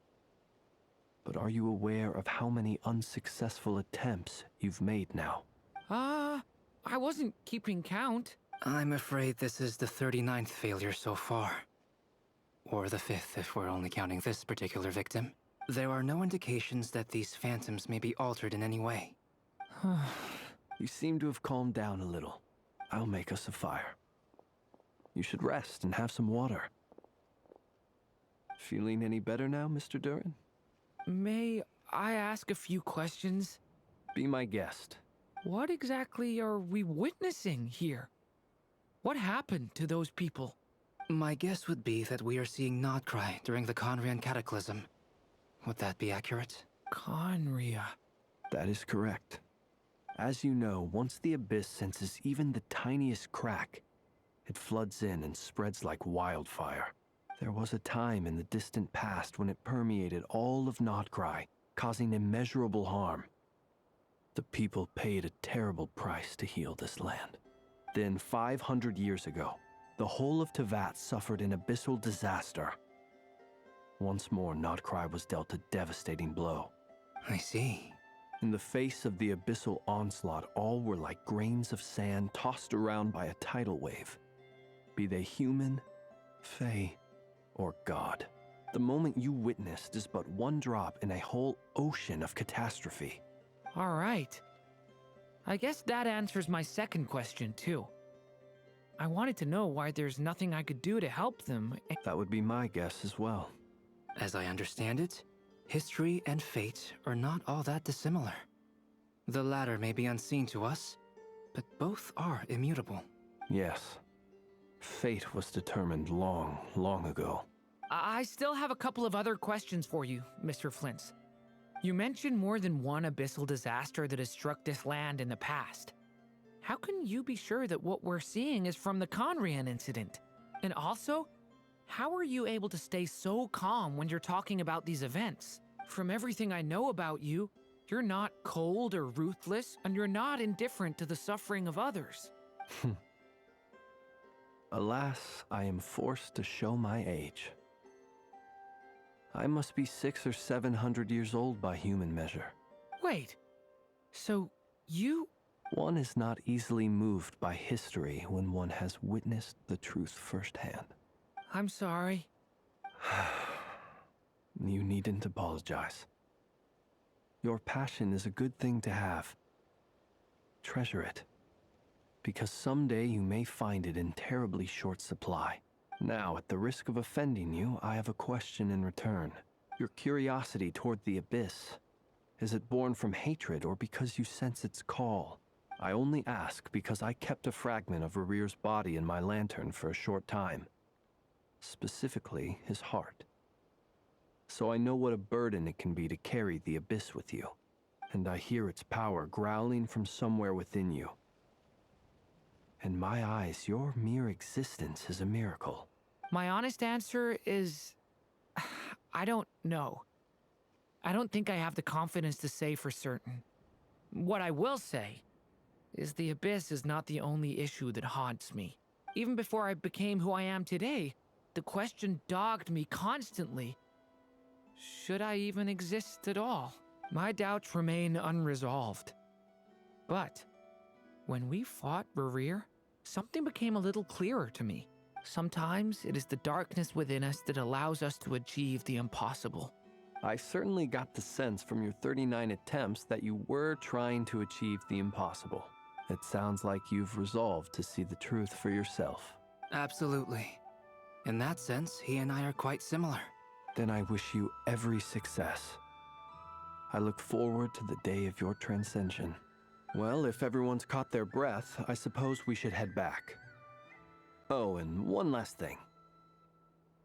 But are you aware of how many unsuccessful attempts you've made now? I wasn't keeping count. I'm afraid this is the 39th failure so far. Or the 5th if we're only counting this particular victim. There are no indications that these phantoms may be altered in any way. You seem to have calmed down a little. I'll make us a fire. You should rest and have some water. Feeling any better now, Mr. Duran? May I ask a few questions? Be my guest. What exactly are we witnessing here? What happened to those people? My guess would be that we are seeing Nodcry during the Conrian Cataclysm. Would that be accurate? Conria. That is correct. As you know, once the Abyss senses even the tiniest crack, it floods in and spreads like wildfire. There was a time in the distant past when it permeated all of Nodcry, causing immeasurable harm. The people paid a terrible price to heal this land. Then, 500 years ago, the whole of Tevat suffered an abyssal disaster. Once more, Nodcry was dealt a devastating blow. I see. In the face of the abyssal onslaught, all were like grains of sand tossed around by a tidal wave. Be they human, fae, or god. The moment you witnessed is but one drop in a whole ocean of catastrophe. All right. I guess that answers my second question, too. I wanted to know why there's nothing I could do to help them. That would be my guess as well. As I understand it, history and fate are not all that dissimilar. The latter may be unseen to us, but both are immutable. Yes. Fate was determined long, long ago. I still have a couple of other questions for you, Mr. Flint. You mentioned more than one abyssal disaster that has struck this land in the past. How can you be sure that what we're seeing is from the Conrian incident? And also, how are you able to stay so calm when you're talking about these events? From everything I know about you, you're not cold or ruthless, and you're not indifferent to the suffering of others. Alas, I am forced to show my age. I must be 600 or 700 years old by human measure. Wait, so you... One is not easily moved by history when one has witnessed the truth firsthand. I'm sorry. You needn't apologize. Your passion is a good thing to have. Treasure it, because someday you may find it in terribly short supply. Now, at the risk of offending you, I have a question in return. Your curiosity toward the Abyss, is it born from hatred or because you sense its call? I only ask because I kept a fragment of Rarir's body in my lantern for a short time. Specifically, his heart. So I know what a burden it can be to carry the Abyss with you. And I hear its power growling from somewhere within you. In my eyes, your mere existence is a miracle. My honest answer is... I don't know. I don't think I have the confidence to say for certain. What I will say is the Abyss is not the only issue that haunts me. Even before I became who I am today, the question dogged me constantly. Should I even exist at all? My doubts remain unresolved. But when we fought Rarir, something became a little clearer to me. Sometimes it is the darkness within us that allows us to achieve the impossible. I certainly got the sense from your 39 attempts that you were trying to achieve the impossible. It sounds like you've resolved to see the truth for yourself. Absolutely. In that sense, he and I are quite similar. Then I wish you every success. I look forward to the day of your transcension. Well, if everyone's caught their breath, I suppose we should head back. Oh, and one last thing.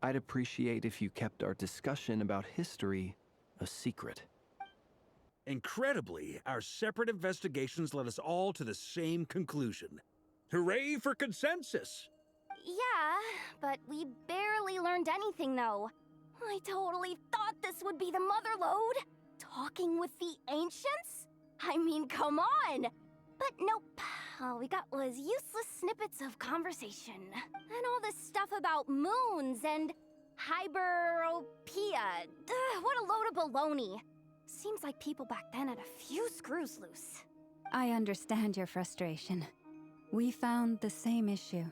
I'd appreciate if you kept our discussion about history a secret. Incredibly, our separate investigations led us all to the same conclusion. Hooray for consensus! Yeah, but we barely learned anything, though. I totally thought this would be the mother lode. Talking with the ancients? I mean, come on! But nope. All we got was useless snippets of conversation. And all this stuff about moons and hyperopia. What a load of baloney. Seems like people back then had a few screws loose. I understand your frustration. We found the same issue.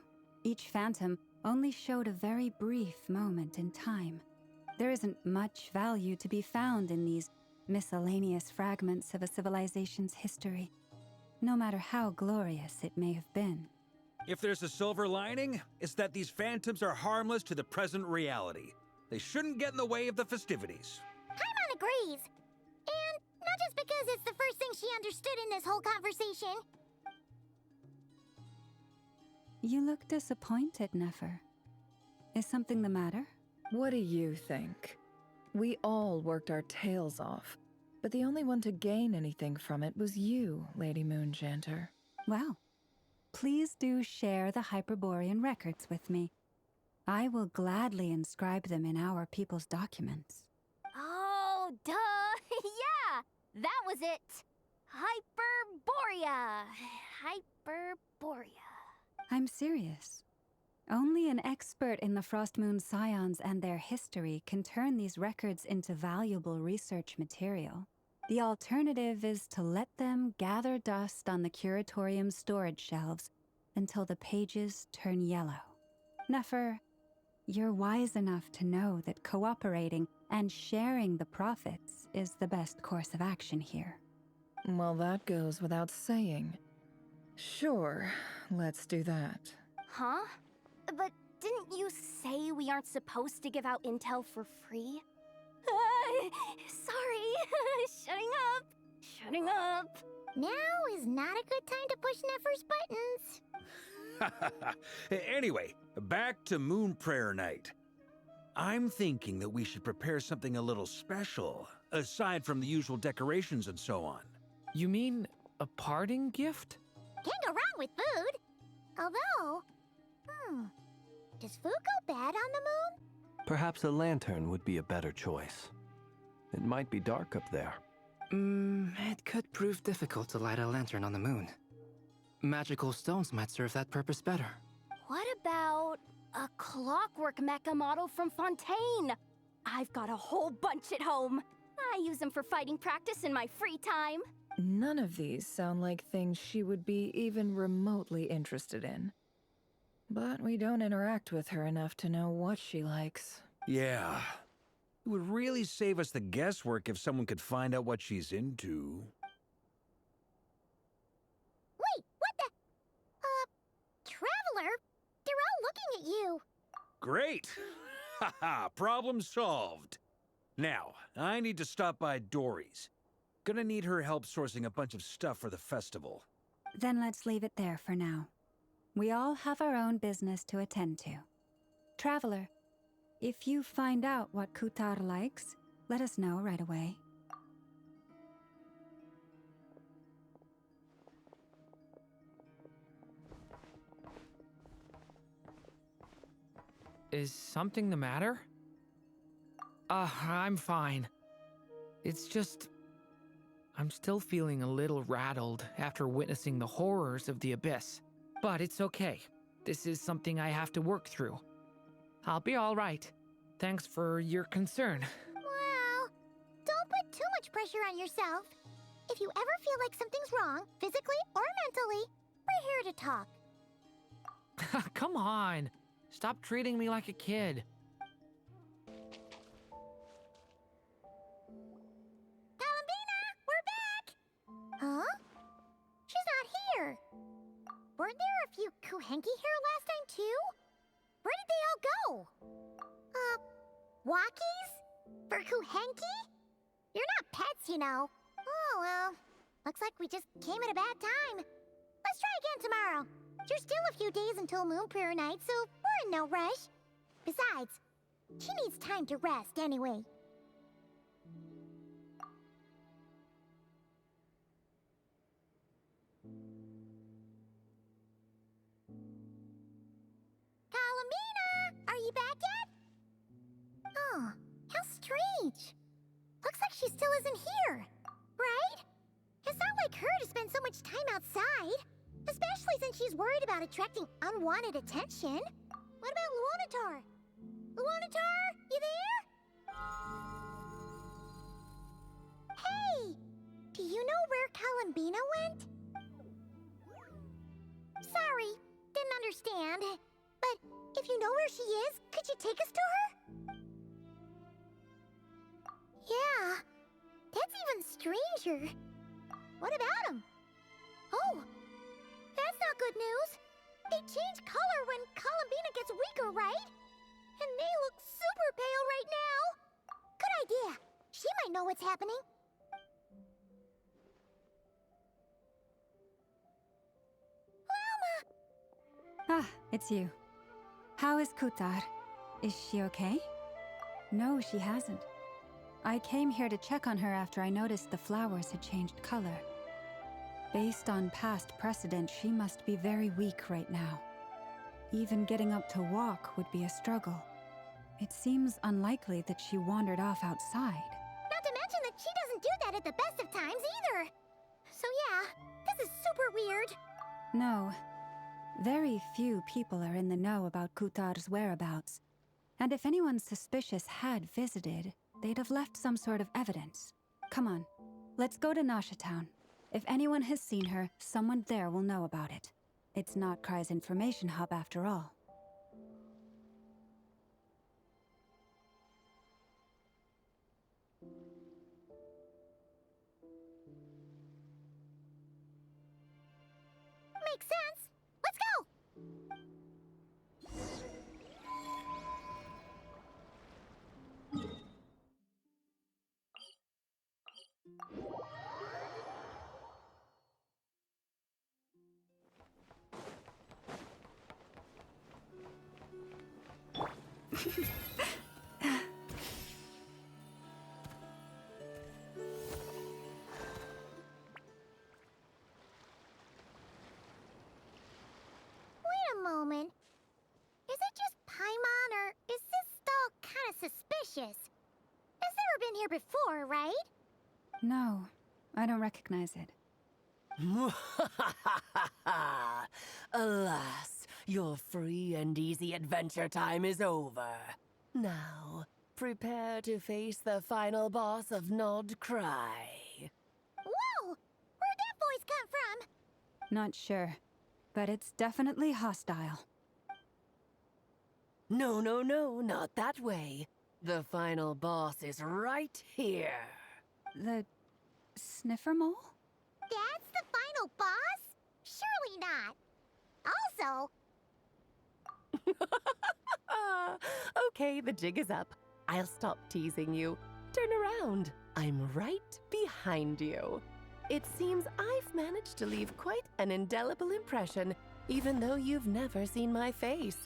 Each phantom only showed a very brief moment in time. There isn't much value to be found in these miscellaneous fragments of a civilization's history, no matter how glorious it may have been. If there's a silver lining, it's that these phantoms are harmless to the present reality. They shouldn't get in the way of the festivities. Paimon agrees. And not just because Because it's the first thing she understood in this whole conversation. You look disappointed, Nefer. Is something the matter? What do you think? We all worked our tails off, but the only one to gain anything from it was you, Lady Moonjanter. Well, please do share the Hyperborean records with me. I will gladly inscribe them in our people's documents. Oh, duh! Yeah! That was it! Hyperborea! Hyperborea. I'm serious. Only an expert in the Frostmoon Scions and their history can turn these records into valuable research material. The alternative is to let them gather dust on the Curatorium's storage shelves until the pages turn yellow. Nefer, you're wise enough to know that cooperating and sharing the profits is the best course of action here. Well, that goes without saying. Sure, let's do that. Huh? But didn't you say we aren't supposed to give out intel for free? Sorry. Shutting up. Now is not a good time to push Nefer's buttons. Anyway, back to Moon Prayer Night. I'm thinking that we should prepare something a little special, aside from the usual decorations and so on. You mean a parting gift? Can't go wrong with food. Although, does food go bad on the moon? Perhaps a lantern would be a better choice. It might be dark up there. It could prove difficult to light a lantern on the moon. Magical stones might serve that purpose better. What about a clockwork mecha model from Fontaine? I've got a whole bunch at home. I use them for fighting practice in my free time. None of these sound like things she would be even remotely interested in. But we don't interact with her enough to know what she likes. Yeah. It would really save us the guesswork if someone could find out what she's into. Wait, what the? Traveler? They're all looking at you. Great! Haha, problem solved. Now, I need to stop by Dory's. Gonna need her help sourcing a bunch of stuff for the festival. Then let's leave it there for now. We all have our own business to attend to. Traveler, if you find out what Kutar likes, let us know right away. Is something the matter? I'm fine. It's just... I'm still feeling a little rattled after witnessing the horrors of the Abyss. But it's okay. This is something I have to work through. I'll be all right. Thanks for your concern. Well, don't put too much pressure on yourself. If you ever feel like something's wrong, physically or mentally, we're here to talk. Come on. Stop treating me like a kid. Columbina, we're back! Huh? She's not here. Weren't there a few Kuhenki here last time, too? Where did they all go? Walkies? For Kuhenki? You're not pets, you know. Oh, well. Looks like we just came at a bad time. Let's try again tomorrow. There's still a few days until Moon Prayer Night, so we're in no rush. Besides, she needs time to rest anyway. Columbina! Are you back yet? Oh, how strange. Looks like she still isn't here, right? It's not like her to spend so much time outside. Especially since she's worried about attracting unwanted attention. What about Luonatar? Luonatar, you there? Hey! Do you know where Columbina went? Sorry, didn't understand. But if you know where she is, could you take us to her? Yeah, that's even stranger. What about him? Oh! That's not good news. They change color when Columbina gets weaker, right? And they look super pale right now. Good idea. She might know what's happening. Ah, it's you. How is Kutar? Is she okay? No, she hasn't. I came here to check on her after I noticed the flowers had changed color. Based on past precedent, she must be very weak right now. Even getting up to walk would be a struggle. It seems unlikely that she wandered off outside. Not to mention that she doesn't do that at the best of times either. So yeah, this is super weird. No. Very few people are in the know about Kutar's whereabouts. And if anyone suspicious had visited, they'd have left some sort of evidence. Come on, let's go to Nasha Town. If anyone has seen her, someone there will know about it. It's Nocturne's information hub after all. Makes sense. Let's go! Wait a moment. Is it just Paimon, or is this stall kind of suspicious? It's never been here before, right? No, I don't recognize it. Alas, your free and easy adventure time is over. Now, prepare to face the final boss of Nod Cry. Whoa! Where'd that voice come from? Not sure, but it's definitely hostile. No, no, no, not that way. The final boss is right here. The sniffer mole? That's the final boss? Surely not. Also, Okay, the jig is up. I'll stop teasing you. Turn around. I'm right behind you. It seems I've managed to leave quite an indelible impression, even though you've never seen my face.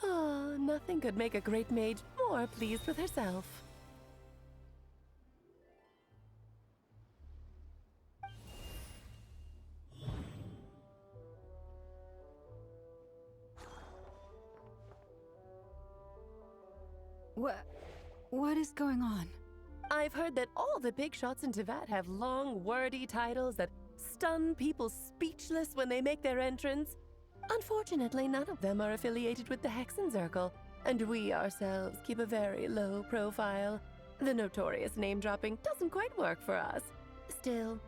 Ah, nothing could make a great mage more pleased with herself. What is going on? I've heard that all the big shots in Tevat have long, wordy titles that stun people speechless when they make their entrance. Unfortunately, none of them are affiliated with the Hexenzirkel, and we ourselves keep a very low profile. The notorious name-dropping doesn't quite work for us. Still,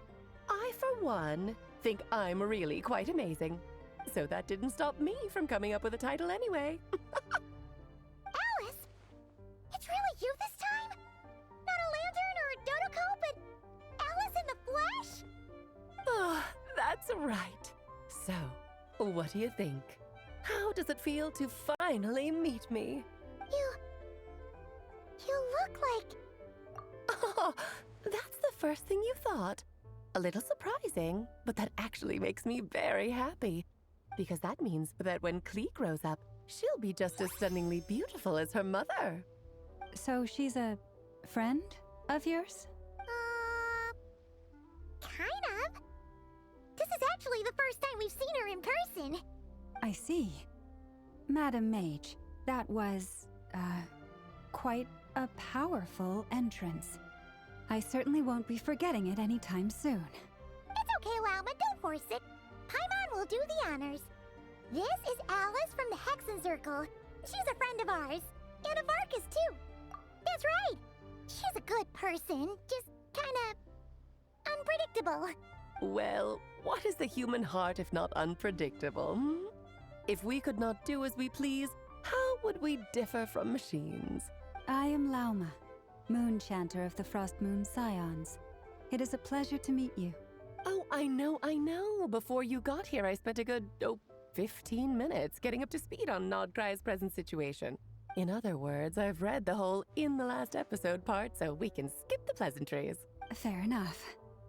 I, for one, think I'm really quite amazing. So that didn't stop me from coming up with a title anyway. Alice? It's really you this time? Not a lantern or a Dodoko, but Alice in the flesh? Oh, that's right. So, what do you think? How does it feel to finally meet me? You look like... Oh, that's the first thing you thought. A little surprising, but that actually makes me very happy. Because that means that when Klee grows up, she'll be just as stunningly beautiful as her mother. So she's a friend of yours? Kind of. This is actually the first time we've seen her in person. I see. Madam Mage, that was, quite a powerful entrance. I certainly won't be forgetting it anytime soon. It's okay, Lauma, don't force it. Paimon will do the honors. This is Alice from the Hexenzirkel. She's a friend of ours. And of Arcus, too. That's right. She's a good person, just kinda... unpredictable. Well, what is the human heart if not unpredictable? Hmm? If we could not do as we please, how would we differ from machines? I am Lauma, Moon Chanter of the Frost Moon Scions. It is a pleasure to meet you. Oh, I know. Before you got here, I spent a good, 15 minutes getting up to speed on Nodcry's present situation. In other words, I've read the whole in the last episode part, so we can skip the pleasantries. Fair enough.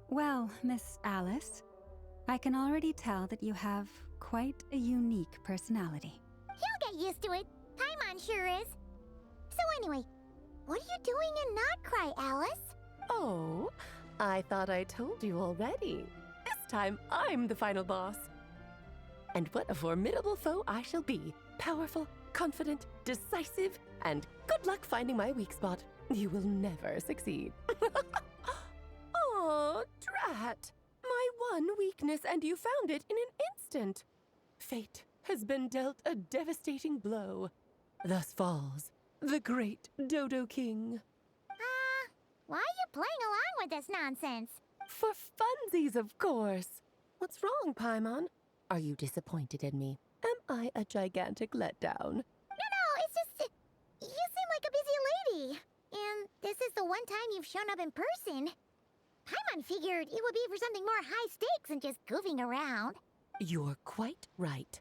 Well, Miss Alice, I can already tell that you have quite a unique personality. He'll get used to it. Paimon sure is. So anyway, what are you doing in Notcry, Alice? Oh, I thought I told you already. This time, I'm the final boss. And what a formidable foe I shall be. Powerful, confident, decisive, and good luck finding my weak spot. You will never succeed. Oh, drat. My one weakness, and you found it in an instant. Fate has been dealt a devastating blow. Thus falls the great Dodo King. Why are you playing along with this nonsense? For funsies, of course. What's wrong, Paimon? Are you disappointed in me? Am I a gigantic letdown? No, it's just... You seem like a busy lady. And this is the one time you've shown up in person. Paimon figured it would be for something more high stakes than just goofing around. You're quite right.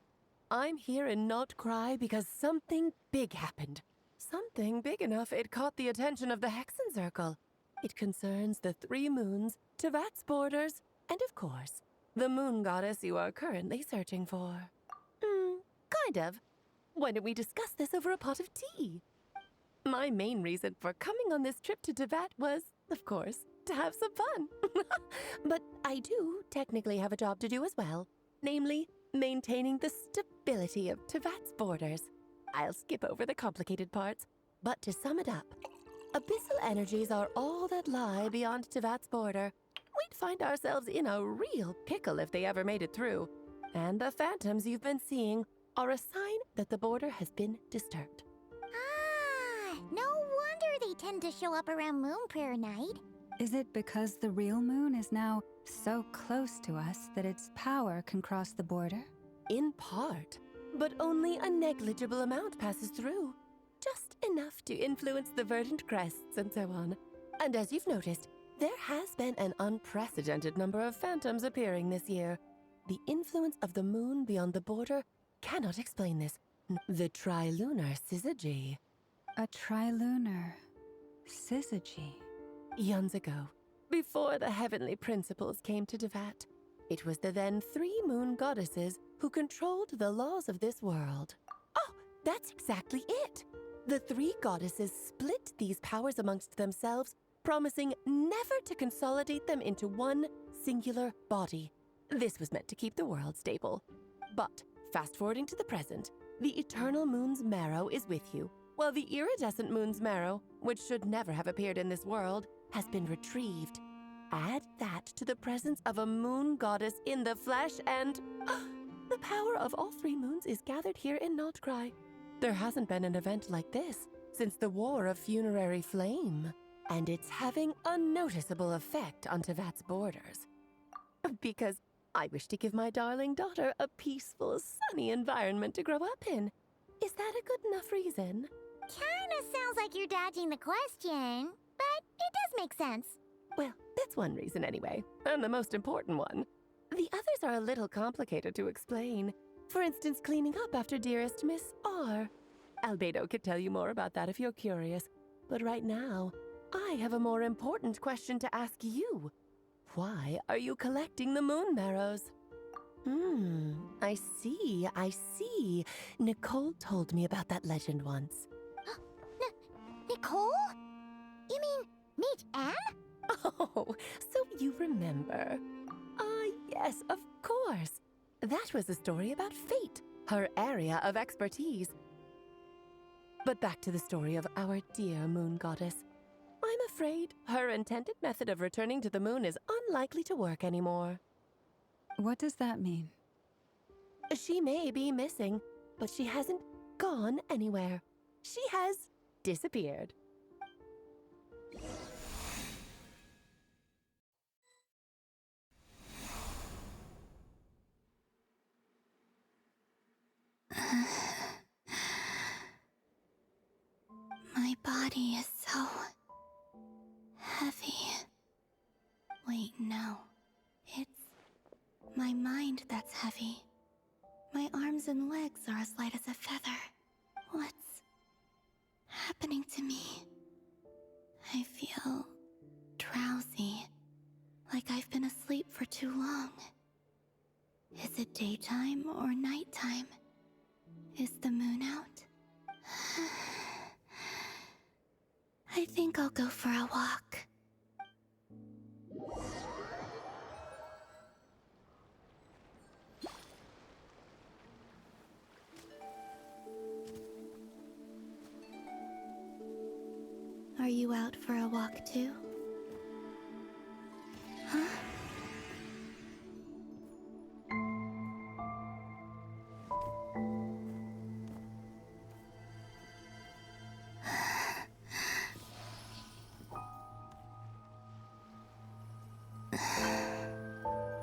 I'm here in Notcry because something big happened. Something big enough it caught the attention of the Hexen Circle. It concerns the 3 moons, Tevat's borders, and of course, the moon goddess you are currently searching for. Kind of. Why don't we discuss this over a pot of tea? My main reason for coming on this trip to Tevat was, of course, to have some fun. But I do technically have a job to do as well, namely, maintaining the stability of Tevat's borders. I'll skip over the complicated parts, but to sum it up, abyssal energies are all that lie beyond Tevat's border. We'd find ourselves in a real pickle if they ever made it through. And the phantoms you've been seeing are a sign that the border has been disturbed. No wonder they tend to show up around Moon Prayer Night. Is it because the real moon is now so close to us that its power can cross the border? In part, but only a negligible amount passes through. Just enough to influence the verdant crests and so on. And as you've noticed, there has been an unprecedented number of phantoms appearing this year. The influence of the moon beyond the border cannot explain this. The trilunar syzygy. A trilunar syzygy. Eons ago, before the heavenly principles came to Tevat, it was the then 3 moon goddesses who controlled the laws of this world. Oh, that's exactly it! The 3 goddesses split these powers amongst themselves, promising never to consolidate them into one singular body. This was meant to keep the world stable. But, fast-forwarding to the present, the eternal moon's marrow is with you, while the iridescent moon's marrow, which should never have appeared in this world, has been retrieved. Add that to the presence of a moon goddess in the flesh and... the power of all 3 moons is gathered here in Notcry. There hasn't been an event like this since the War of Funerary Flame, and it's having a noticeable effect on Tevat's borders. Because I wish to give my darling daughter a peaceful, sunny environment to grow up in. Is that a good enough reason? Kinda sounds like you're dodging the question, but it does make sense. Well, that's one reason anyway, and the most important one. The others are a little complicated to explain. For instance, cleaning up after dearest Miss R. Albedo could tell you more about that if you're curious. But right now, I have a more important question to ask you. Why are you collecting the moon marrows? I see. Nicole told me about that legend once. Nicole? You mean meet Anne? Oh, so you remember. Yes, of course. That was a story about fate, her area of expertise. But back to the story of our dear moon goddess. I'm afraid her intended method of returning to the moon is unlikely to work anymore. What does that mean? She may be missing, but she hasn't gone anywhere. She has disappeared. My body is so heavy. Wait, no. It's my mind that's heavy. My arms and legs are as light as a feather. What's happening to me? I feel drowsy, like I've been asleep for too long. Is it daytime or nighttime? Is the moon out? I think I'll go for a walk. Are you out for a walk too? Huh?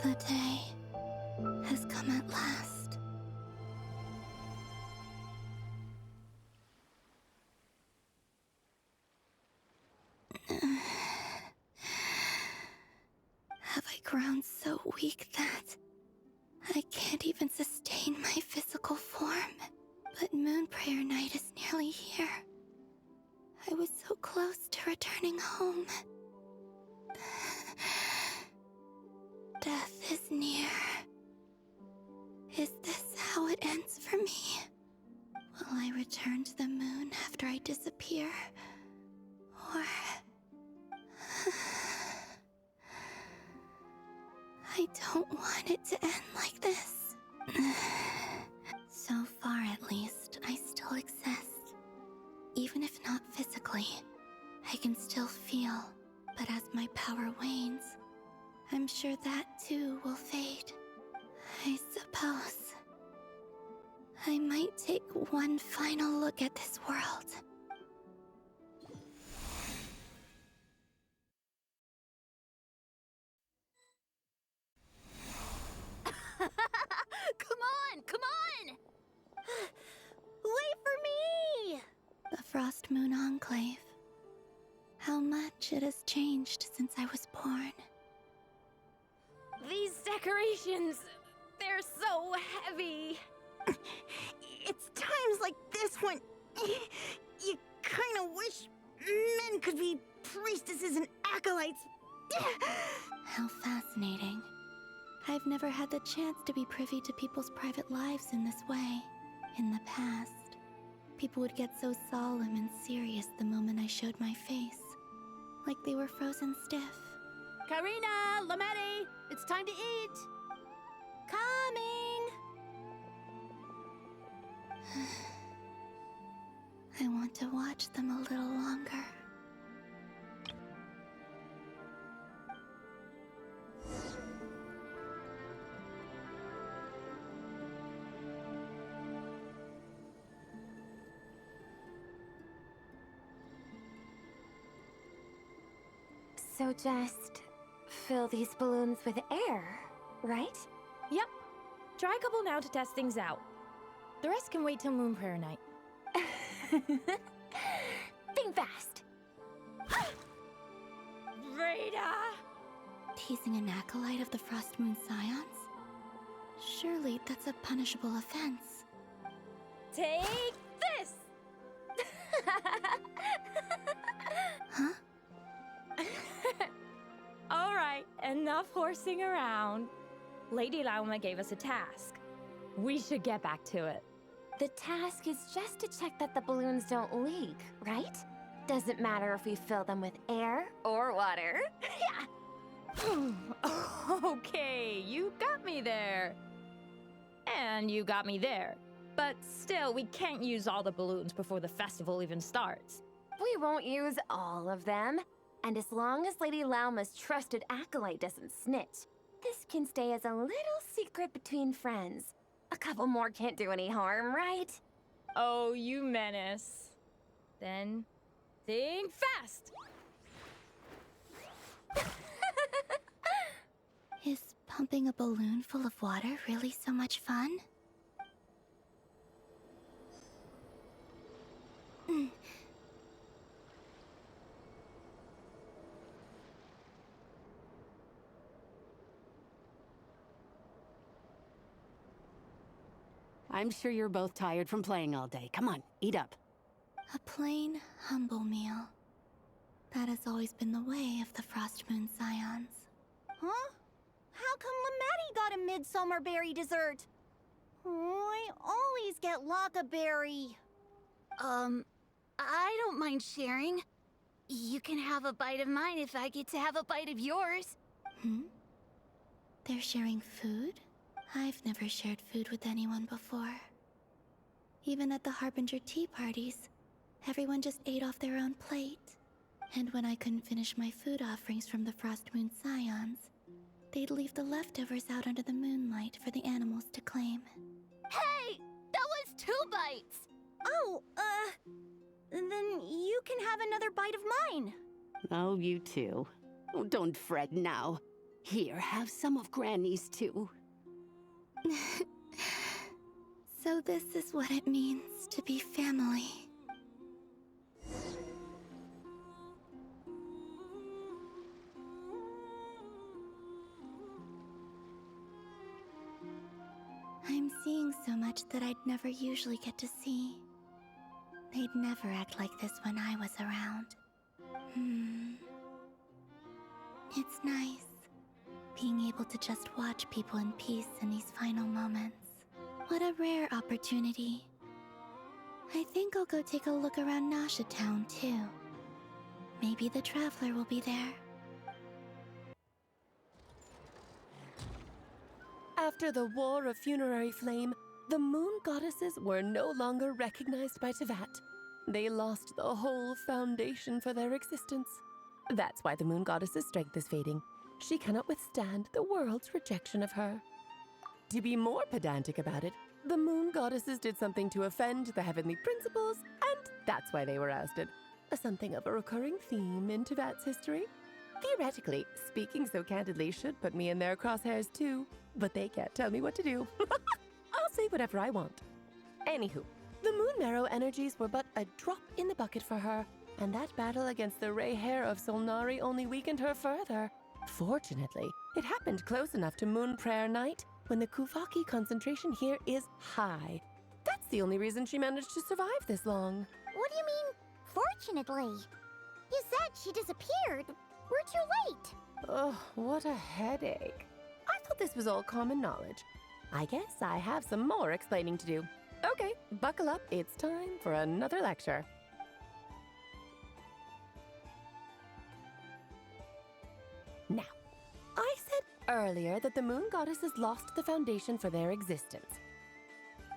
The day has come at last. Have I grown so weak that I can't even sustain my physical form? But Moon Prayer Night is nearly here. I was so close to returning home. Death is near. Is this how it ends for me? Will I return to the moon after I disappear? Or... I don't want it to end like this. So far, at least, I still exist. Even if not physically, I can still feel. But as my power wanes, I'm sure that too will fade. I suppose I might take one final look at this world. Come on, come on! Wait for me! The Frost Moon Enclave. How much it has changed since I was born. These decorations, they're so heavy. It's times like this when you kind of wish men could be priestesses and acolytes. How fascinating. I've never had the chance to be privy to people's private lives in this way. In the past, people would get so solemn and serious the moment I showed my face. Like they were frozen stiff. Karina, Lametti, it's time to eat. Coming. I want to watch them a little longer. So just fill these balloons with air, right? Yep. Try a couple now to test things out. The rest can wait till Moon Prayer Night. Think fast. Rita! Teasing an acolyte of the Frost Moon Scions? Surely that's a punishable offense. Take this! Huh? Alright, enough horsing around. Lady Lauma gave us a task. We should get back to it. The task is just to check that the balloons don't leak, right? Doesn't matter if we fill them with air or water. Okay, you got me there. And you got me there. But still, we can't use all the balloons before the festival even starts. We won't use all of them. And as long as Lady Lauma's trusted acolyte doesn't snitch, this can stay as a little secret between friends. A couple more can't do any harm, right? Oh, you menace. Then, think fast! Is pumping a balloon full of water really so much fun? I'm sure you're both tired from playing all day. Come on, eat up. A plain, humble meal. That has always been the way of the Frost Moon Scions. Huh? How come Lametti got a midsummer berry dessert? I always get Lockaberry. I don't mind sharing. You can have a bite of mine if I get to have a bite of yours. They're sharing food? I've never shared food with anyone before. Even at the Harbinger tea parties, everyone just ate off their own plate. And when I couldn't finish my food offerings from the Frost Moon Scions, they'd leave the leftovers out under the moonlight for the animals to claim. Hey! That was 2 bites! Oh, then you can have another bite of mine. Oh, you too. Oh, don't fret now. Here, have some of Granny's too. So this is what it means to be family. I'm seeing so much that I'd never usually get to see. They'd never act like this when I was around. It's nice, being able to just watch people in peace in these final moments. What a rare opportunity. I think I'll go take a look around Nasha Town, too. Maybe the Traveler will be there. After the War of Funerary Flame, the Moon Goddesses were no longer recognized by Teyvat. They lost the whole foundation for their existence. That's why the Moon Goddess's strength is fading. She cannot withstand the world's rejection of her. To be more pedantic about it, the Moon Goddesses did something to offend the heavenly principles, and that's why they were ousted. Something of a recurring theme in Teyvat's history. Theoretically, speaking so candidly should put me in their crosshairs too, but they can't tell me what to do. I'll say whatever I want. Anywho, the Moon Marrow energies were but a drop in the bucket for her, and that battle against the Ray Hair of Solnari only weakened her further. Fortunately, it happened close enough to Moon Prayer Night when the Kuvaki concentration here is high. That's the only reason she managed to survive this long. What do you mean, fortunately? You said she disappeared. We're too late. Oh, what a headache. I thought this was all common knowledge. I guess I have some more explaining to do. Okay, buckle up. It's time for another lecture. Now, I said earlier that the Moon Goddesses lost the foundation for their existence.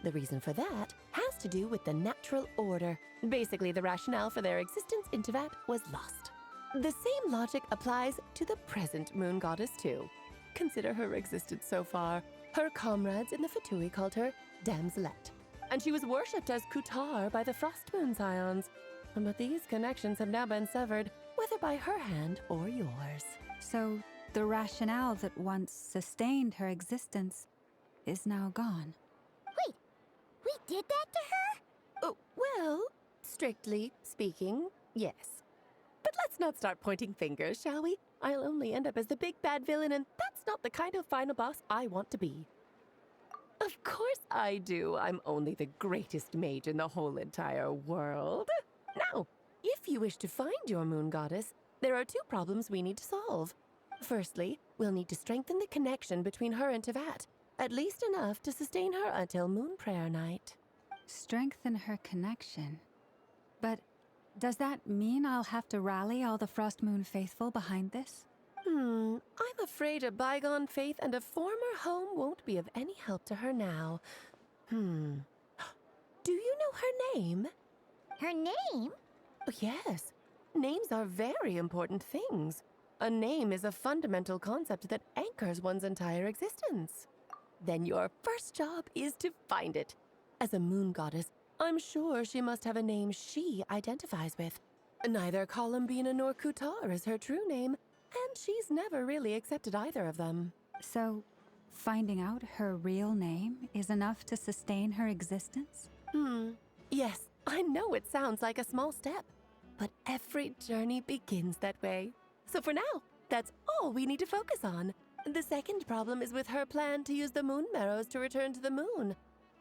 The reason for that has to do with the natural order. Basically, the rationale for their existence in Teyvat was lost. The same logic applies to the present Moon Goddess, too. Consider her existence so far. Her comrades in the Fatui called her Damselette, and she was worshipped as Kutar by the Frost Moon Scions. But these connections have now been severed, whether by her hand or yours. So, the rationale that once sustained her existence is now gone. Wait, we did that to her? Oh, well, strictly speaking, yes. But let's not start pointing fingers, shall we? I'll only end up as the big bad villain, and that's not the kind of final boss I want to be. Of course I do. I'm only the greatest mage in the whole entire world. Now, if you wish to find your Moon Goddess, there are 2 problems we need to solve. Firstly, we'll need to strengthen the connection between her and Teyvat, at least enough to sustain her until Moon Prayer Night. Strengthen her connection? But does that mean I'll have to rally all the Frost Moon faithful behind this? I'm afraid a bygone faith and a former home won't be of any help to her now. Do you know her name? Her name? Oh, yes. Names are very important things. A name is a fundamental concept that anchors one's entire existence. Then your first job is to find it. As a Moon Goddess, I'm sure she must have a name she identifies with. Neither Columbina nor Kutar is her true name, and she's never really accepted either of them. So, finding out her real name is enough to sustain her existence? Yes, I know it sounds like a small step, but every journey begins that way. So for now, that's all we need to focus on. The second problem is with her plan to use the Moon Marrows to return to the moon.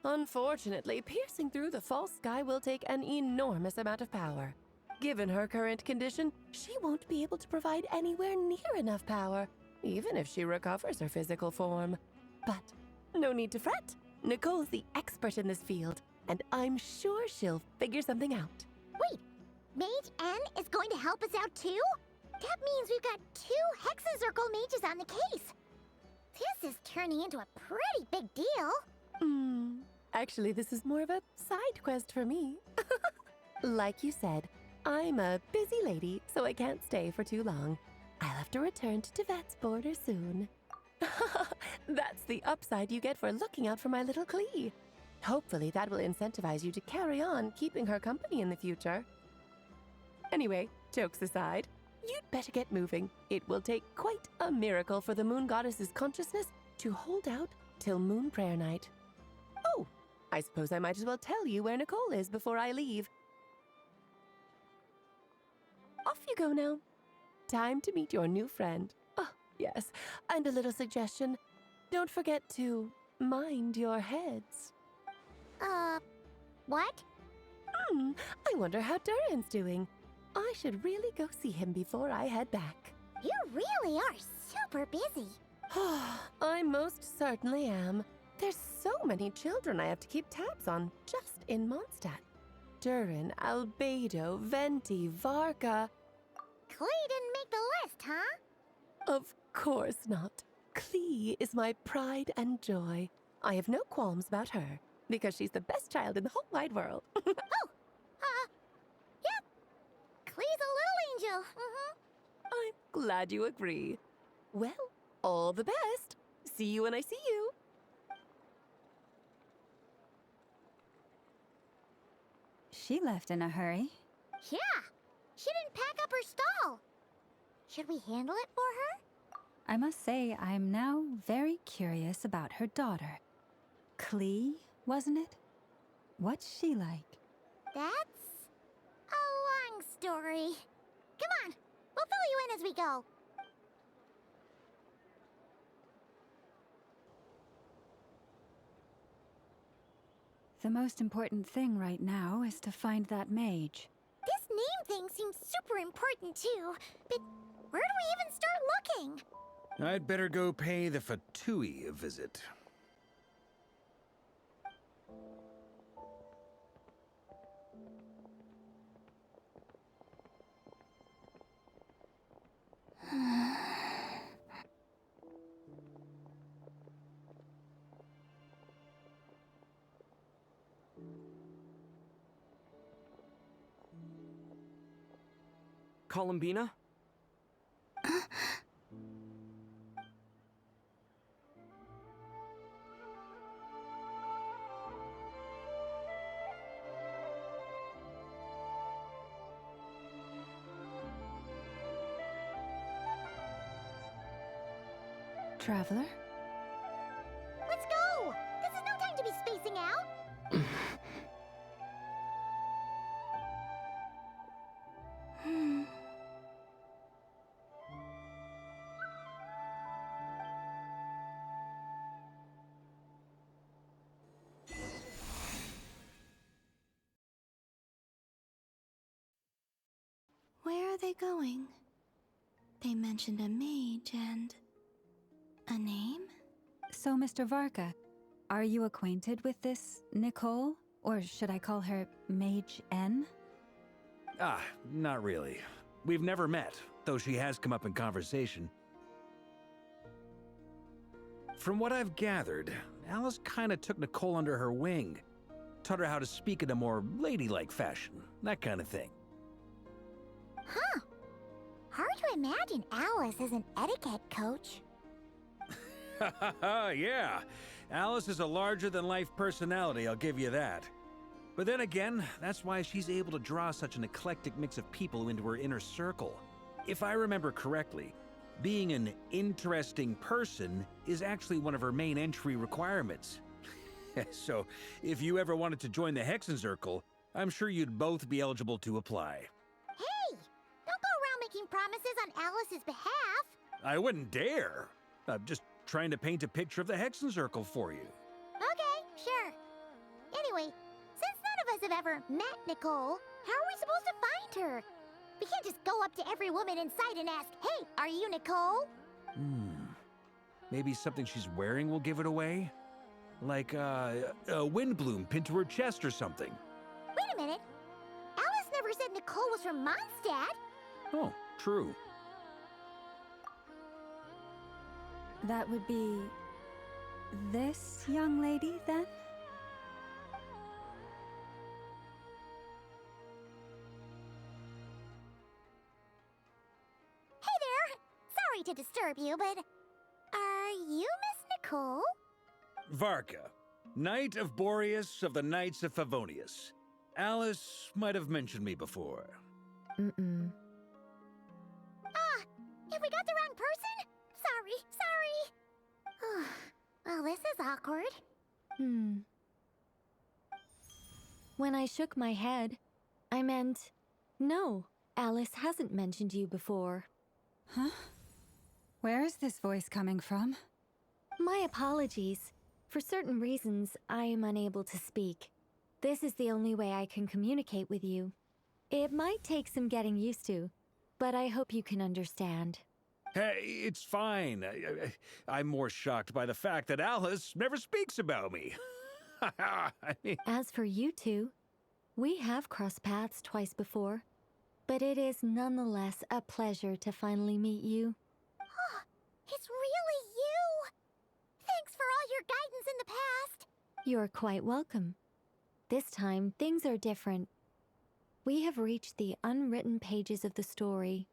Unfortunately, piercing through the false sky will take an enormous amount of power. Given her current condition, she won't be able to provide anywhere near enough power. even if she recovers her physical form. But no need to fret. Nicole's the expert in this field, and I'm sure she'll figure something out. Wait, Mage N is going to help us out too? That means we've got 2 Hexencircle mages on the case. This is turning into a pretty big deal. Actually, this is more of a side quest for me. Like you said, I'm a busy lady, so I can't stay for too long. I'll have to return to Tevet's border soon. That's the upside you get for looking out for my little Klee. Hopefully that will incentivize you to carry on keeping her company in the future. Anyway, jokes aside, you'd better get moving. It will take quite a miracle for the Moon Goddess's consciousness to hold out till Moon Prayer Night. Oh, I suppose I might as well tell you where Nicole is before I leave. Off you go now. Time to meet your new friend. Oh, yes, and a little suggestion. Don't forget to mind your heads. What? I wonder how Durin's doing. I should really go see him before I head back. You really are super busy. I most certainly am. There's so many children I have to keep tabs on just in Mondstadt. Durin, Albedo, Venti, Varka. Klee didn't make the list, huh? Of course not. Klee is my pride and joy. I have no qualms about her, because she's the best child in the whole wide world. Yep. Klee's a little angel. I'm glad you agree. Well, all the best. See you when I see you. She left in a hurry. Yeah, she didn't pack up her stall. Should we handle it for her? I must say, I'm now very curious about her daughter. Klee, wasn't it? What's she like? That's a long story. Come on, we'll fill you in as we go. The most important thing right now is to find that mage. This name thing seems super important too, but where do we even start looking? I'd better go pay the Fatui a visit. Columbina? Traveler? Let's go! This is no time to be spacing out! Where are they going? They mentioned a mage and... a name? So, Mr. Varka, are you acquainted with this Nicole? Or should I call her Mage N? Ah, not really. We've never met, though she has come up in conversation. From what I've gathered, Alice kinda took Nicole under her wing. Taught her how to speak in a more ladylike fashion, that kind of thing. Huh. Hard to imagine Alice as an etiquette coach. Yeah, Alice is a larger-than-life personality, I'll give you that. But then again, that's why she's able to draw such an eclectic mix of people into her inner circle. If I remember correctly, being an interesting person is actually one of her main entry requirements. So, if you ever wanted to join the Hexencircle, I'm sure you'd both be eligible to apply. Hey! Don't go around making promises on Alice's behalf! I wouldn't dare. I'm just trying to paint a picture of the Hexencircle for you. Okay, sure. Anyway, since none of us have ever met Nicole, how are we supposed to find her? We can't just go up to every woman in sight and ask, "Hey, are you Nicole?" Maybe something she's wearing will give it away? Like, a wind bloom pinned to her chest or something. Wait a minute. Alice never said Nicole was from Mondstadt. Oh, true. That would be this young lady, then? Hey there! Sorry to disturb you, but are you Miss Nicole? Varka, Knight of Boreas of the Knights of Favonius. Alice might have mentioned me before. Mm-mm. Ah, have we got the wrong person? Sorry. Well, this is awkward. When I shook my head, I meant, no, Alice hasn't mentioned you before. Huh? Where is this voice coming from? My apologies. For certain reasons, I am unable to speak. This is the only way I can communicate with you. It might take some getting used to, but I hope you can understand. Hey, it's fine. I'm more shocked by the fact that Alice never speaks about me. As for you two, we have crossed paths twice before, but it is nonetheless a pleasure to finally meet you. It's really you! Thanks for all your guidance in the past! You're quite welcome. This time, things are different. We have reached the unwritten pages of the story.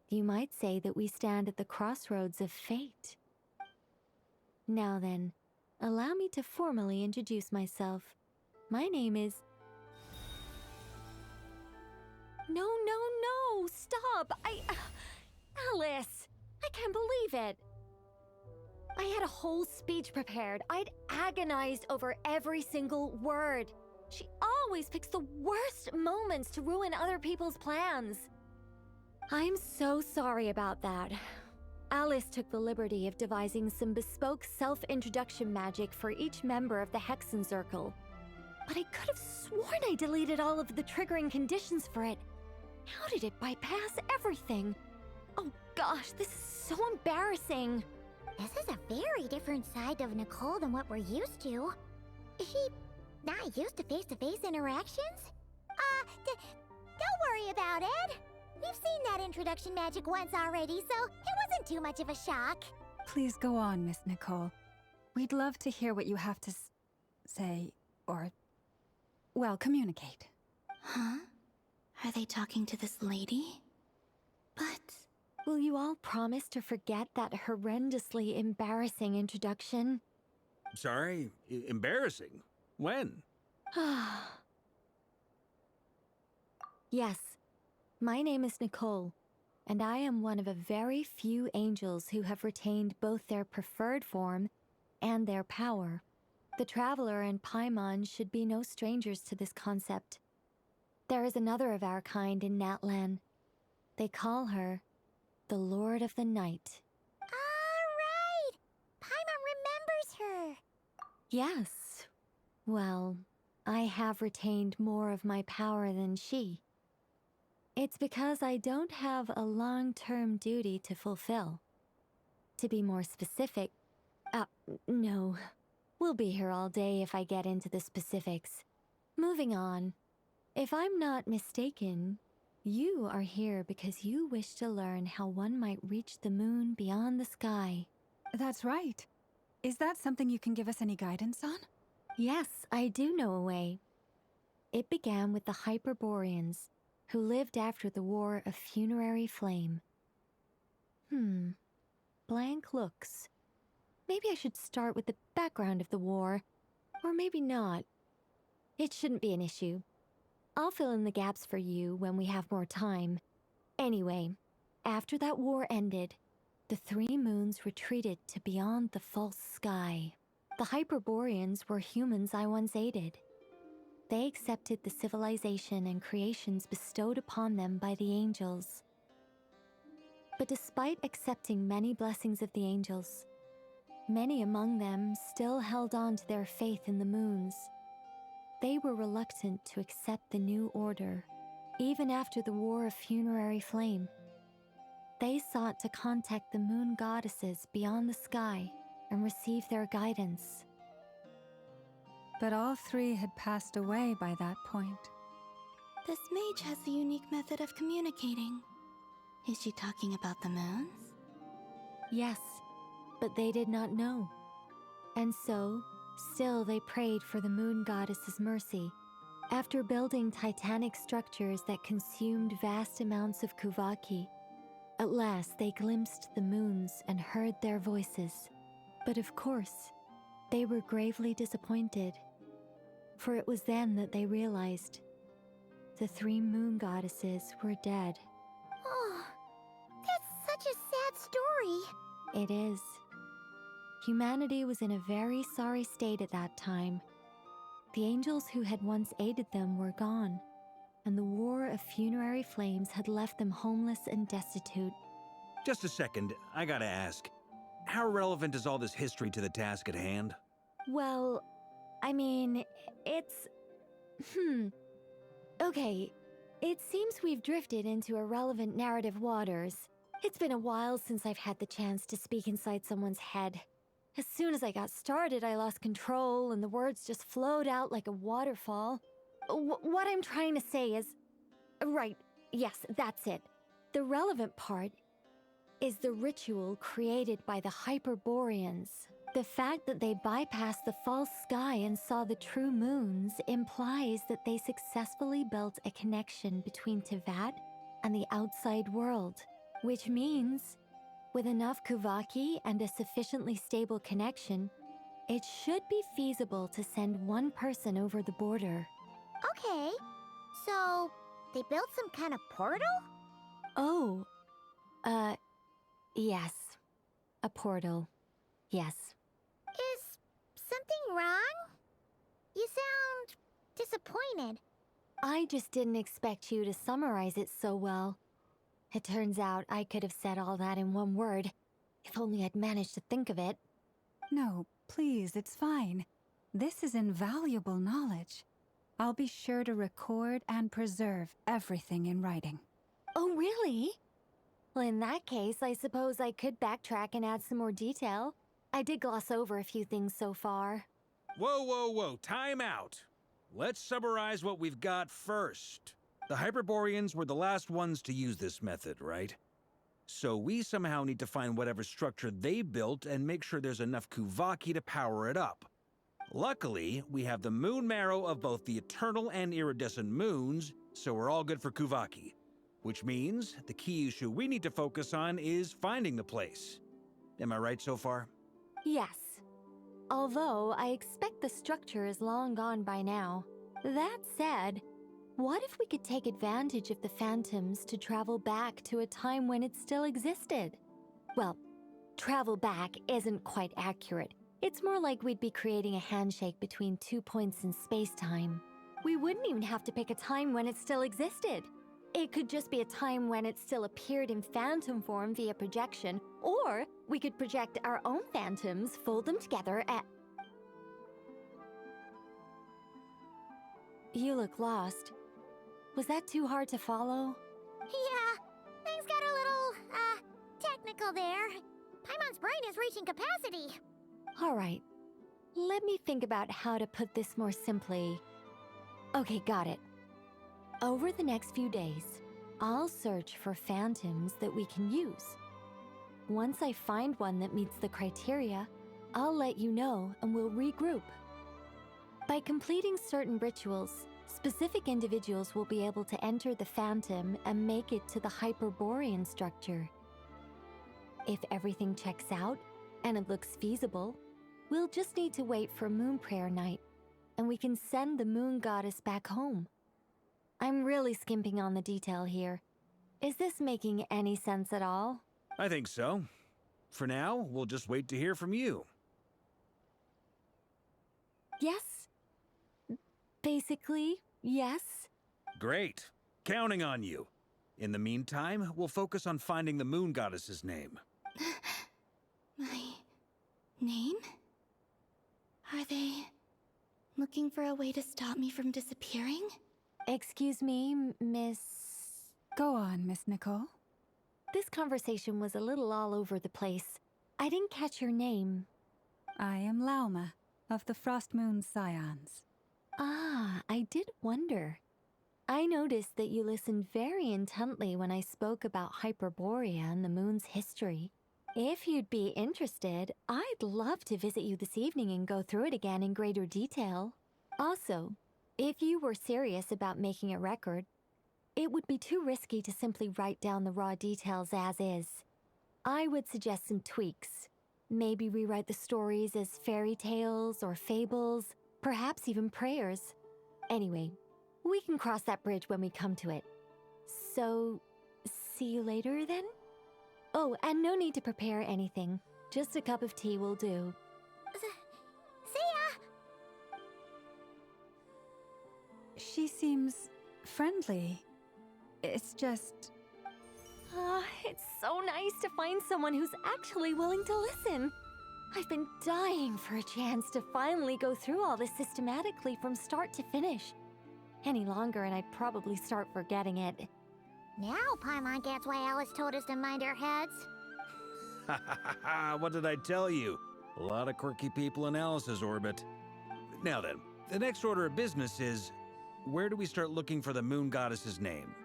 You might say that we stand at the crossroads of fate. Now then, allow me to formally introduce myself. My name is... No, stop! Alice! I can't believe it! I had a whole speech prepared. I'd agonized over every single word. She always picks the worst moments to ruin other people's plans. I'm so sorry about that. Alice took the liberty of devising some bespoke self-introduction magic for each member of the Hexen Circle. But I could have sworn I deleted all of the triggering conditions for it. How did it bypass everything? Oh gosh, this is so embarrassing. This is a very different side of Nicole than what we're used to. Is she not used to face-to-face interactions? Don't worry about it. We've seen that introduction magic once already, so it wasn't too much of a shock. Please go on, Miss Nicole. We'd love to hear what you have to say, or, well, communicate. Huh? Are they talking to this lady? But... Will you all promise to forget that horrendously embarrassing introduction? Sorry? Embarrassing? When? Yes. My name is Nicole, and I am one of a very few angels who have retained both their preferred form and their power. The Traveler and Paimon should be no strangers to this concept. There is another of our kind in Natlan. They call her the Lord of the Night. Right! Paimon remembers her. Yes. Well, I have retained more of my power than she. It's because I don't have a long-term duty to fulfill. To be more specific, no. We'll be here all day if I get into the specifics. Moving on. If I'm not mistaken, you are here because you wish to learn how one might reach the moon beyond the sky. That's right. Is that something you can give us any guidance on? Yes, I do know a way. It began with the Hyperboreans, who lived after the War of Funerary Flame. Blank looks. Maybe I should start with the background of the war, or maybe not. It shouldn't be an issue. I'll fill in the gaps for you when we have more time. Anyway, after that war ended, the three moons retreated to beyond the false sky. The Hyperboreans were humans I once aided. They accepted the civilization and creations bestowed upon them by the angels. But despite accepting many blessings of the angels, many among them still held on to their faith in the moons. They were reluctant to accept the new order, even after the War of Funerary Flame. They sought to contact the moon goddesses beyond the sky and receive their guidance. But all three had passed away by that point. This mage has a unique method of communicating. Is she talking about the moons? Yes, but they did not know. And so, still they prayed for the moon goddess's mercy. After building titanic structures that consumed vast amounts of Kuvaki, at last they glimpsed the moons and heard their voices. But of course, they were gravely disappointed. For it was then that they realized the three moon goddesses were dead. Oh, that's such a sad story. It is. Humanity was in a very sorry state at that time. The angels who had once aided them were gone, and the war of funerary flames had left them homeless and destitute. Just a second, I gotta ask. How relevant is all this history to the task at hand? Well, I mean, it's... Okay, it seems we've drifted into irrelevant narrative waters. It's been a while since I've had the chance to speak inside someone's head. As soon as I got started, I lost control and the words just flowed out like a waterfall. What I'm trying to say is... Right, yes, that's it. The relevant part is the ritual created by the Hyperboreans. The fact that they bypassed the false sky and saw the true moons implies that they successfully built a connection between Teyvat and the outside world, which means, with enough Kuvaki and a sufficiently stable connection, it should be feasible to send one person over the border. Okay, so they built some kind of portal? Oh, yes. A portal. Yes. Is something wrong? You sound disappointed. I just didn't expect you to summarize it so well. It turns out I could have said all that in one word, if only I'd managed to think of it. No, please, it's fine. This is invaluable knowledge. I'll be sure to record and preserve everything in writing. Oh, really? Well, in that case, I suppose I could backtrack and add some more detail. I did gloss over a few things so far. Whoa, time out. Let's summarize what we've got first. The Hyperboreans were the last ones to use this method, right? So we somehow need to find whatever structure they built and make sure there's enough Kuvaki to power it up. Luckily, we have the moon marrow of both the eternal and iridescent moons, so we're all good for Kuvaki. Which means the key issue we need to focus on is finding the place. Am I right so far? Yes. Although I expect the structure is long gone by now. That said, what if we could take advantage of the phantoms to travel back to a time when it still existed? Well, travel back isn't quite accurate. It's more like we'd be creating a handshake between 2 points in space-time. We wouldn't even have to pick a time when it still existed. It could just be a time when it still appeared in phantom form via projection, or we could project our own phantoms, fold them together, and... You look lost. Was that too hard to follow? Yeah, things got a little, technical there. Paimon's brain is reaching capacity. All right. Let me think about how to put this more simply. Okay, got it. Over the next few days, I'll search for phantoms that we can use. Once I find one that meets the criteria, I'll let you know and we'll regroup. By completing certain rituals, specific individuals will be able to enter the phantom and make it to the Hyperborean structure. If everything checks out and it looks feasible, we'll just need to wait for Moon Prayer Night, and we can send the moon goddess back home. I'm really skimping on the detail here. Is this making any sense at all? I think so. For now, we'll just wait to hear from you. Yes. Basically, yes. Great. Counting on you. In the meantime, we'll focus on finding the moon goddess's name. My name? Are they looking for a way to stop me from disappearing? Excuse me, Miss... Go on, Miss Nicole. This conversation was a little all over the place. I didn't catch your name. I am Lauma, of the Frost Moon Scions. Ah, I did wonder. I noticed that you listened very intently when I spoke about Hyperborea and the moon's history. If you'd be interested, I'd love to visit you this evening and go through it again in greater detail. Also, if you were serious about making a record, it would be too risky to simply write down the raw details as is. I would suggest some tweaks. Maybe rewrite the stories as fairy tales or fables, perhaps even prayers. Anyway, we can cross that bridge when we come to it. So, see you later then? Oh, and no need to prepare anything. Just a cup of tea will do. See ya! She seems friendly. It's just... It's so nice to find someone who's actually willing to listen. I've been dying for a chance to finally go through all this systematically from start to finish. Any longer and I'd probably start forgetting it. Now Paimon gets why Alice told us to mind our heads. Ha ha ha ha! What did I tell you? A lot of quirky people in Alice's orbit. Now then, the next order of business is, where do we start looking for the moon goddess's name?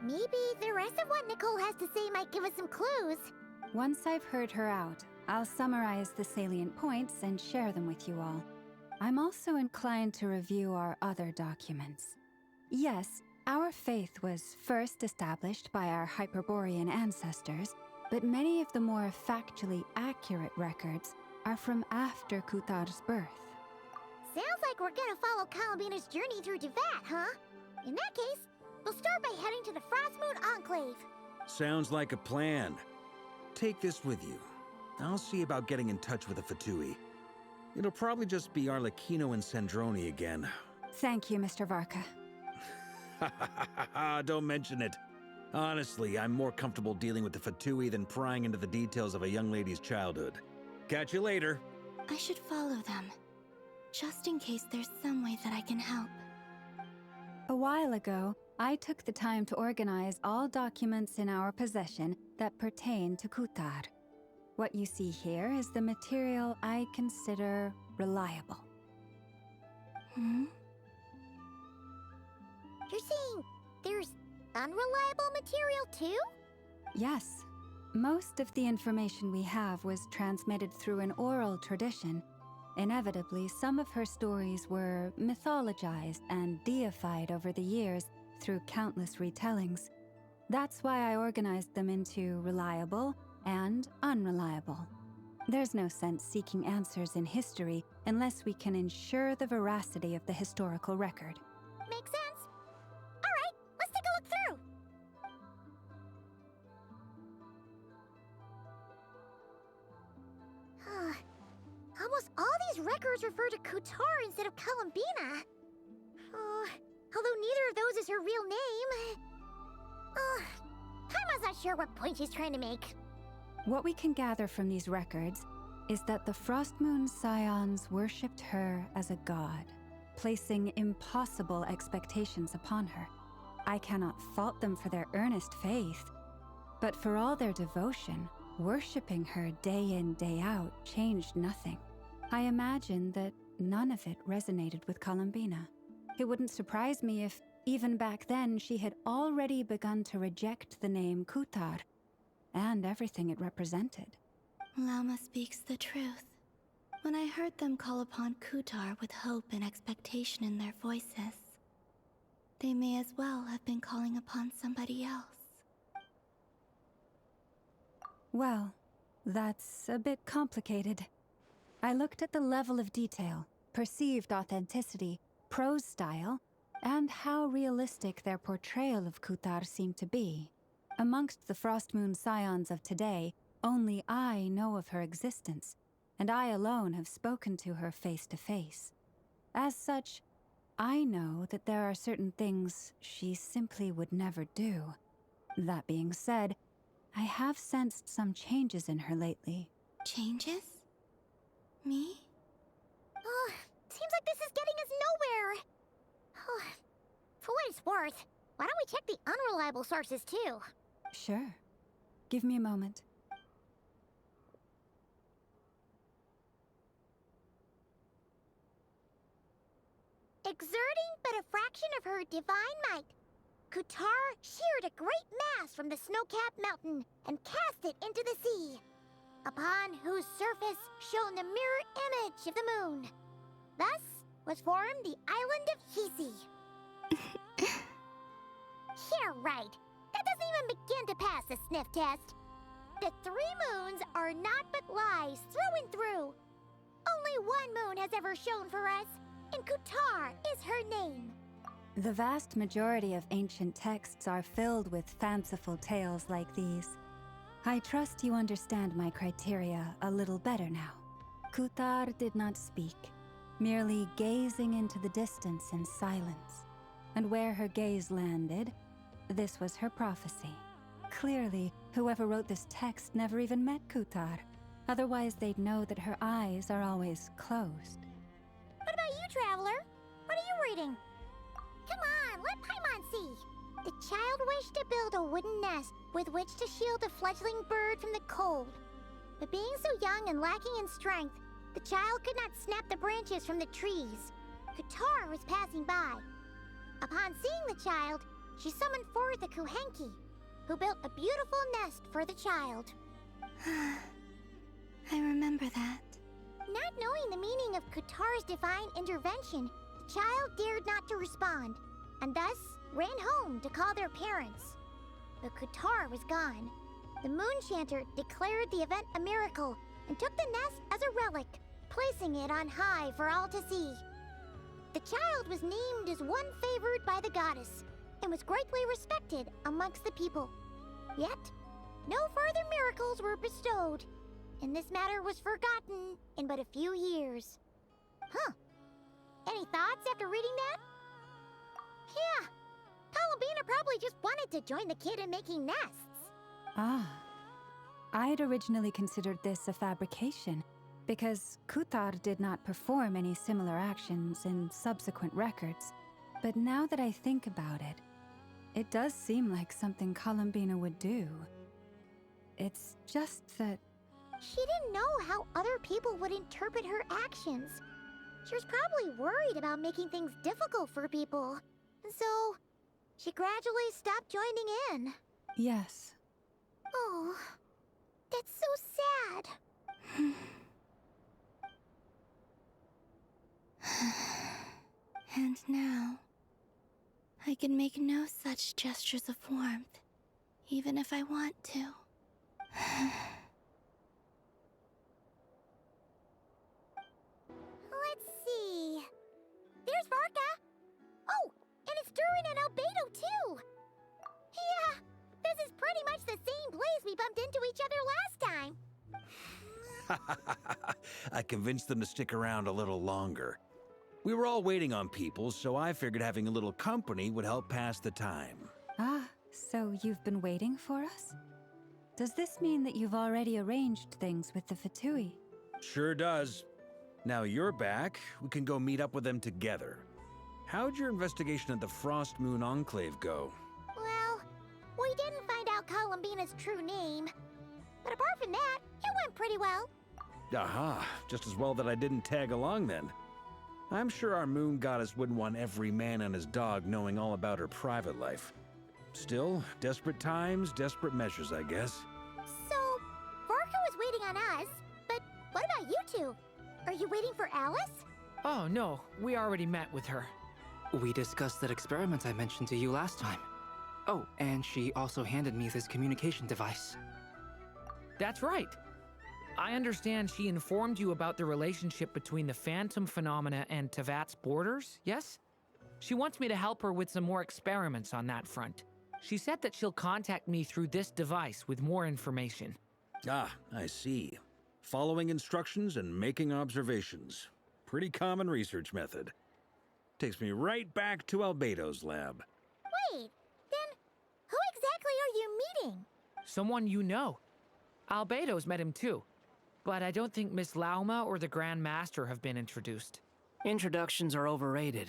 Maybe the rest of what Nicole has to say might give us some clues. Once I've heard her out, I'll summarize the salient points and share them with you all. I'm also inclined to review our other documents. Yes, our faith was first established by our Hyperborean ancestors, but many of the more factually accurate records are from after Kutar's birth. Sounds like we're gonna follow Columbina's journey through Devat, huh? In that case, we'll start by heading to the Frostmoon Enclave. Sounds like a plan. Take this with you. I'll see about getting in touch with the Fatui. It'll probably just be Arlecchino and Sandroni again. Thank you, Mr. Varka. Don't mention it. Honestly, I'm more comfortable dealing with the Fatui than prying into the details of a young lady's childhood. Catch you later. I should follow them, just in case there's some way that I can help. A while ago, I took the time to organize all documents in our possession that pertain to Kutar. What you see here is the material I consider reliable. You're saying there's unreliable material too? Yes. Most of the information we have was transmitted through an oral tradition. Inevitably, some of her stories were mythologized and deified over the years through countless retellings. That's why I organized them into reliable and unreliable. There's no sense seeking answers in history unless we can ensure the veracity of the historical record. Makes sense. All right, let's take a look through. Almost all these records refer to Kutar instead of Columbina. Although neither of those is her real name. Paimon's not sure what point she's trying to make. What we can gather from these records is that the Frostmoon Scions worshipped her as a god, placing impossible expectations upon her. I cannot fault them for their earnest faith, but for all their devotion, worshipping her day in, day out changed nothing. I imagine that none of it resonated with Columbina. It wouldn't surprise me if, even back then, she had already begun to reject the name Kutar and everything it represented. Lauma speaks the truth. When I heard them call upon Kutar with hope and expectation in their voices, they may as well have been calling upon somebody else. Well, that's a bit complicated. I looked at the level of detail, perceived authenticity, prose style, and how realistic their portrayal of Kutar seemed to be. Amongst the Frostmoon Scions of today, only I know of her existence, and I alone have spoken to her face to face. As such, I know that there are certain things she simply would never do. That being said, I have sensed some changes in her lately. Changes? Me? Seems like this is getting us nowhere. For what it's worth, Why don't we check the unreliable sources too? Sure. Give me a moment. Exerting but a fraction of her divine might, Kutar sheared a great mass from the snow-capped mountain and cast it into the sea, upon whose surface shone the mirror image of the moon. Thus was formed the island of Hisi. Yeah, right. That doesn't even begin to pass the sniff test. The 3 moons are naught but lies through and through. Only one moon has ever shone for us, and Kutar is her name. The vast majority of ancient texts are filled with fanciful tales like these. I trust you understand my criteria a little better now. Kutar did not speak, merely gazing into the distance in silence. And where her gaze landed, this was her prophecy. Clearly, whoever wrote this text never even met Kutar. Otherwise, they'd know that her eyes are always closed. What about you, Traveler? What are you reading? Come on, let Paimon see. The child wished to build a wooden nest with which to shield a fledgling bird from the cold. But being so young and lacking in strength, the child could not snap the branches from the trees. Kutar was passing by. Upon seeing the child, she summoned forth a Kuhenki, who built a beautiful nest for the child. I remember that. Not knowing the meaning of Kutar's divine intervention, the child dared not to respond, and thus ran home to call their parents. But Kutar was gone. The moon chanter declared the event a miracle and took the nest as a relic, placing it on high for all to see. The child was named as one favored by the goddess and was greatly respected amongst the people. Yet, no further miracles were bestowed, and this matter was forgotten in but a few years. Huh. Any thoughts after reading that? Yeah. Columbina probably just wanted to join the kid in making nests. Ah. I'd originally considered this a fabrication, because Kutar did not perform any similar actions in subsequent records. But now that I think about it, it does seem like something Columbina would do. It's just that... She didn't know how other people would interpret her actions. She was probably worried about making things difficult for people. And so, she gradually stopped joining in. Yes. Oh, that's so sad. And now, I can make no such gestures of warmth, even if I want to. Let's see. There's Varka. Oh, and it's Durin and Albedo too. Yeah, this is pretty much the same place we bumped into each other last time. I convinced them to stick around a little longer. We were all waiting on people, so I figured having a little company would help pass the time. Ah, so you've been waiting for us? Does this mean that you've already arranged things with the Fatui? Sure does. Now you're back, we can go meet up with them together. How'd your investigation at the Frost Moon Enclave go? Well, we didn't find out Columbina's true name. But apart from that, it went pretty well. Aha, just as well that I didn't tag along then. I'm sure our moon goddess wouldn't want every man and his dog knowing all about her private life. Still, desperate times, desperate measures, I guess. So, Varka was waiting on us, but what about you two? Are you waiting for Alice? Oh, no. We already met with her. We discussed that experiment I mentioned to you last time. Oh, and she also handed me this communication device. That's right. I understand she informed you about the relationship between the phantom phenomena and Tevat's borders, yes? She wants me to help her with some more experiments on that front. She said that she'll contact me through this device with more information. Ah, I see. Following instructions and making observations. Pretty common research method. Takes me right back to Albedo's lab. Wait, then who exactly are you meeting? Someone you know. Albedo's met him too. But I don't think Miss Lauma or the Grand Master have been introduced. Introductions are overrated,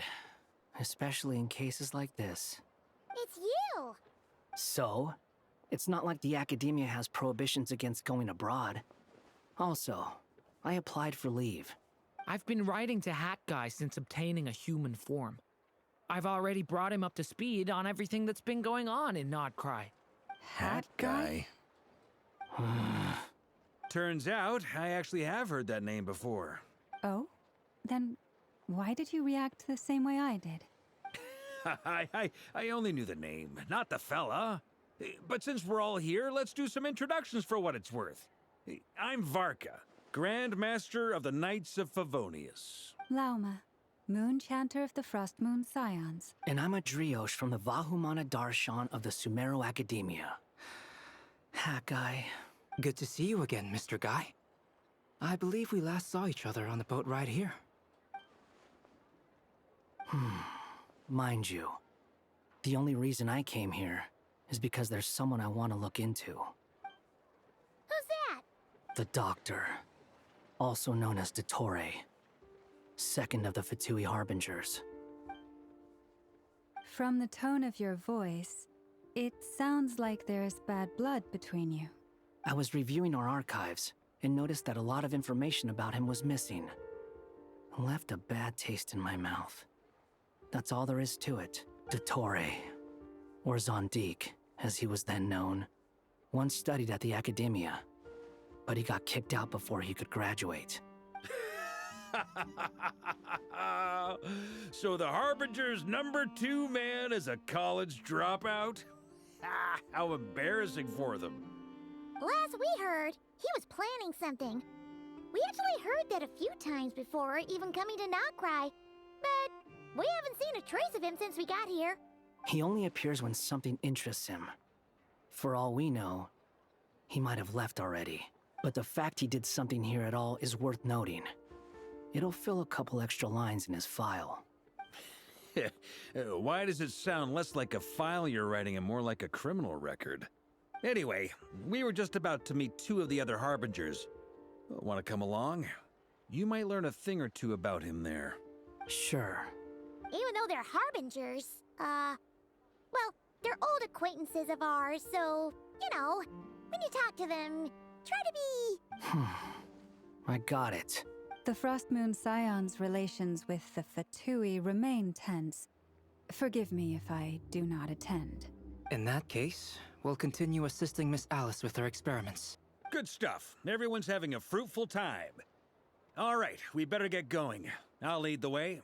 especially in cases like this. It's So? It's not like the academia has prohibitions against going abroad. Also, I applied for leave. I've been writing to Hat Guy since obtaining a human form. I've already brought him up to speed on everything that's been going on in Nodcry. Hat Guy? Turns out, I actually have heard that name before. Oh? Then why did you react the same way I did? I only knew the name, not the fella. But since we're all here, let's do some introductions for what it's worth. I'm Varka, Grand Master of the Knights of Favonius. Lauma, Moon Chanter of the Frost Moon Scions. And I'm a Driosh from the Vahumana Darshan of the Sumeru Academia. Hat Guy. Good to see you again, Mr. Guy. I believe we last saw each other on the boat ride here. Mind you, the only reason I came here is because there's someone I want to look into. Who's that? The Doctor, also known as Dottore, second of the Fatui Harbingers. From the tone of your voice, it sounds like there's bad blood between you. I was reviewing our archives and noticed that a lot of information about him was missing. Left a bad taste in my mouth. That's all there is to it. Dottore, or Zondique, as he was then known, once studied at the Academia, but he got kicked out before he could graduate. So the Harbinger's #2 man is a college dropout? How embarrassing for them. Last we heard, he was planning something. We actually heard that a few times before, even coming to Nocturne, but we haven't seen a trace of him since we got here. He only appears when something interests him. For all we know, he might have left already. But the fact he did something here at all is worth noting. It'll fill a couple extra lines in his file. Why does it sound less like a file you're writing and more like a criminal record? Anyway, we were just about to meet 2 of the other Harbingers. Want to come along? You might learn a thing or two about him there. Sure. Even though they're Harbingers, well, they're old acquaintances of ours, so, you know, when you talk to them, try to be... I got it. The Frost Moon Scions' relations with the Fatui remain tense. Forgive me if I do not attend. In that case, we'll continue assisting Miss Alice with her experiments. Good stuff. Everyone's having a fruitful time. All right, we better get going. I'll lead the way.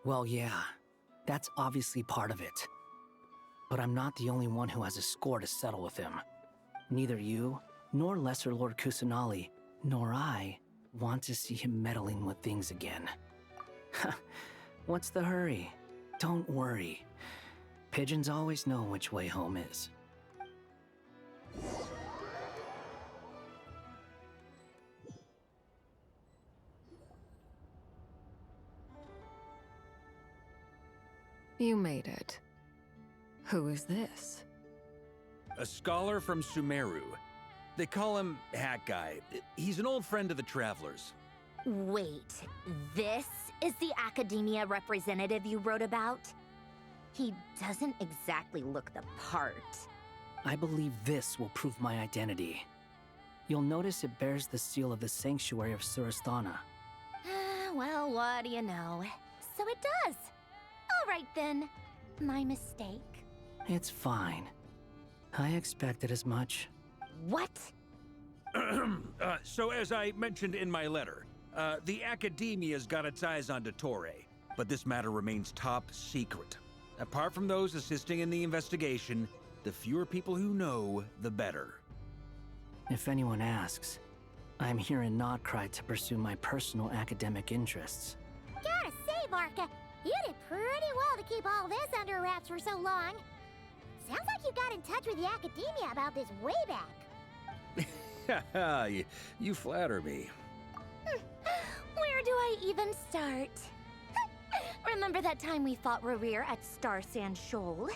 Well, yeah. That's obviously part of it. But I'm not the only one who has a score to settle with him. Neither you, nor Lesser Lord Kusanali, nor I want to see him meddling with things again. What's the hurry? Don't worry. Pigeons always know which way home is. You made it. Who is this? A scholar from Sumeru. They call him Hat Guy. He's an old friend of the Travelers. Wait, this is the Academia representative you wrote about? He doesn't exactly look the part. I believe this will prove my identity. You'll notice it bears the seal of the Sanctuary of Surasthana. Well, what do you know? So it does. All right then. My mistake. It's fine. I expected as much. What? So as I mentioned in my letter, the Academia's got its eyes on Dottore, but this matter remains top secret. Apart from those assisting in the investigation, the fewer people who know, the better. If anyone asks, I'm here in Nocturne to pursue my personal academic interests. Gotta say, Varka, you did pretty well to keep all this under wraps for so long. Sounds like you got in touch with the Academia about this way back. You flatter me. Where do I even start? Remember that time we fought Rerir at Star Sand Shoal?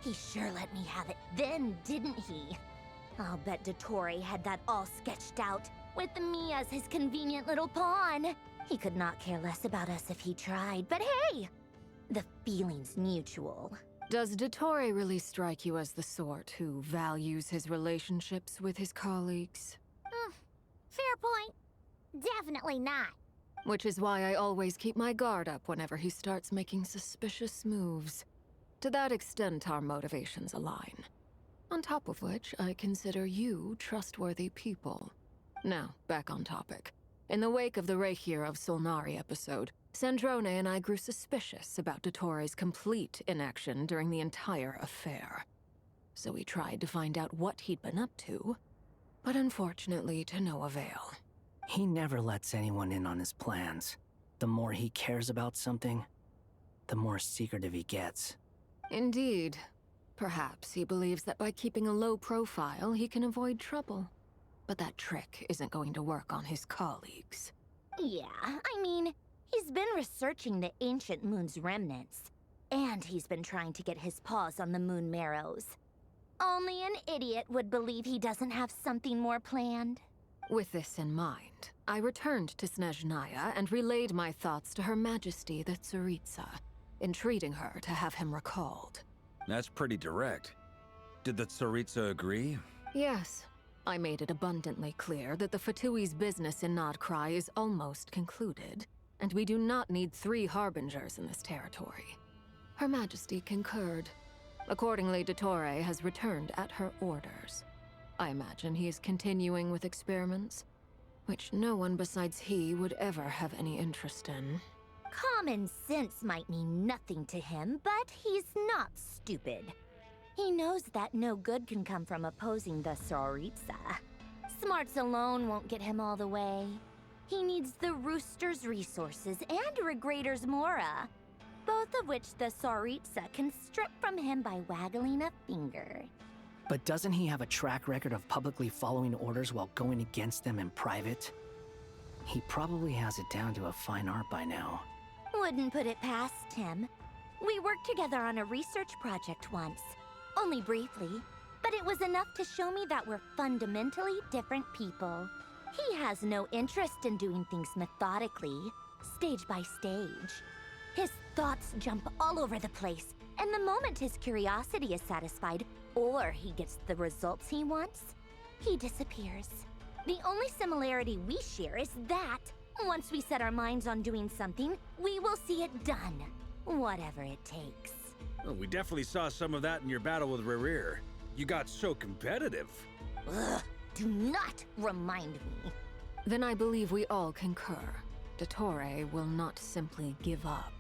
He sure let me have it then, didn't he? I'll bet Dottore had that all sketched out, with me as his convenient little pawn. He could not care less about us if he tried, but hey! The feeling's mutual. Does Dottore really strike you as the sort who values his relationships with his colleagues? Fair point. Definitely not. Which is why I always keep my guard up whenever he starts making suspicious moves. To that extent, our motivations align. On top of which, I consider you trustworthy people. Now, back on topic. In the wake of the Reikir of Solnari episode, Sandrone and I grew suspicious about Dottore's complete inaction during the entire affair. So we tried to find out what he'd been up to, but unfortunately to no avail. He never lets anyone in on his plans. The more he cares about something, the more secretive he gets. Indeed. Perhaps he believes that by keeping a low profile, he can avoid trouble. But that trick isn't going to work on his colleagues. Yeah, I mean, he's been researching the ancient moon's remnants. And he's been trying to get his paws on the moon marrows. Only an idiot would believe he doesn't have something more planned. With this in mind, I returned to Snezhnaya and relayed my thoughts to Her Majesty the Tsaritsa, entreating her to have him recalled. That's pretty direct. Did the Tsaritsa agree? Yes. I made it abundantly clear that the Fatui's business in Nodcry is almost concluded, and we do not need 3 harbingers in this territory. Her Majesty concurred. Accordingly, Dottore has returned at her orders. I imagine he is continuing with experiments, which no one besides he would ever have any interest in. Common sense might mean nothing to him, but he's not stupid. He knows that no good can come from opposing the Tsaritsa. Smarts alone won't get him all the way. He needs the Rooster's resources and Regrator's Mora, both of which the Tsaritsa can strip from him by waggling a finger. But doesn't he have a track record of publicly following orders while going against them in private? He probably has it down to a fine art by now. Wouldn't put it past him. We worked together on a research project once. Only briefly, but it was enough to show me that we're fundamentally different people. He has no interest in doing things methodically, stage by stage. His thoughts jump all over the place, and the moment his curiosity is satisfied, or he gets the results he wants, he disappears. The only similarity we share is that, once we set our minds on doing something, we will see it done, whatever it takes. Well, we definitely saw some of that in your battle with Rerir. You got so competitive. Ugh, do not remind me. Then I believe we all concur. Dottore will not simply give up.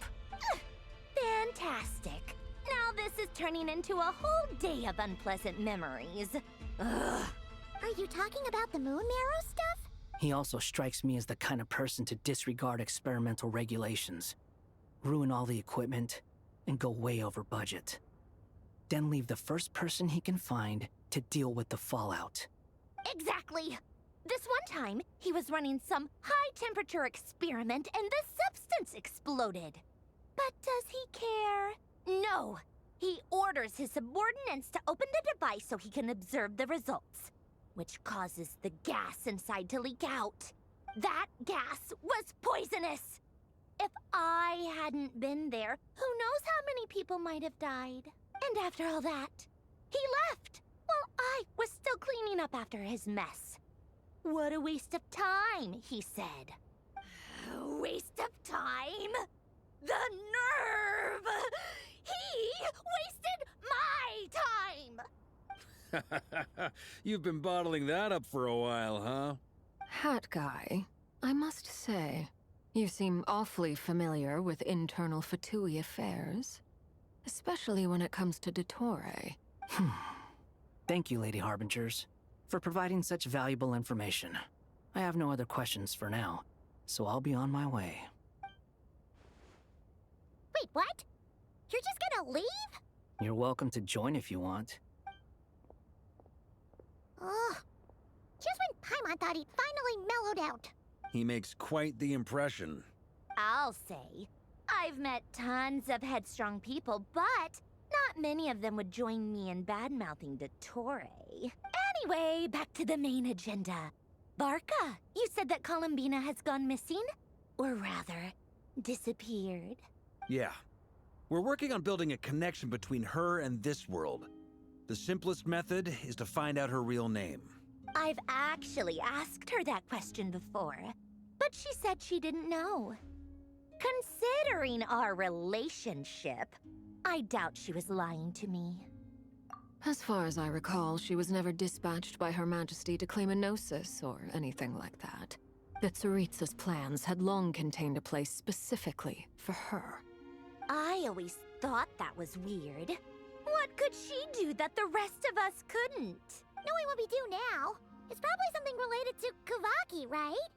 Fantastic. Now this is turning into a whole day of unpleasant memories. Ugh. Are you talking about the moon marrow stuff? He also strikes me as the kind of person to disregard experimental regulations, ruin all the equipment, and go way over budget. Then leave the first person he can find to deal with the fallout. Exactly. This one time, he was running some high-temperature experiment and the substance exploded. But does he care? No. He orders his subordinates to open the device so he can observe the results, which causes the gas inside to leak out. That gas was poisonous! If I hadn't been there, who knows how many people might have died? And after all that, he left, while I was still cleaning up after his mess. What a waste of time, he said. Waste of time? The nerve! He wasted my time! You've been bottling that up for a while, huh? Hat guy, I must say, you seem awfully familiar with internal Fatui affairs. Especially when it comes to Dottore. Thank you, Lady Harbingers, for providing such valuable information. I have no other questions for now, so I'll be on my way. Wait, what? You're just gonna leave? You're welcome to join if you want. Ugh. Just when Paimon thought he'd finally mellowed out. He makes quite the impression. I'll say. I've met tons of headstrong people, but not many of them would join me in bad-mouthing Dottore. Anyway, back to the main agenda. Barca, you said that Columbina has gone missing? Or rather, disappeared. Yeah. We're working on building a connection between her and this world. The simplest method is to find out her real name. I've actually asked her that question before, but she said she didn't know. Considering our relationship, I doubt she was lying to me. As far as I recall, she was never dispatched by Her Majesty to claim a gnosis or anything like that. The Tsaritsa's plans had long contained a place specifically for her. I always thought that was weird. What could she do that the rest of us couldn't? Knowing what we do now, it's probably something related to Kavaki, right?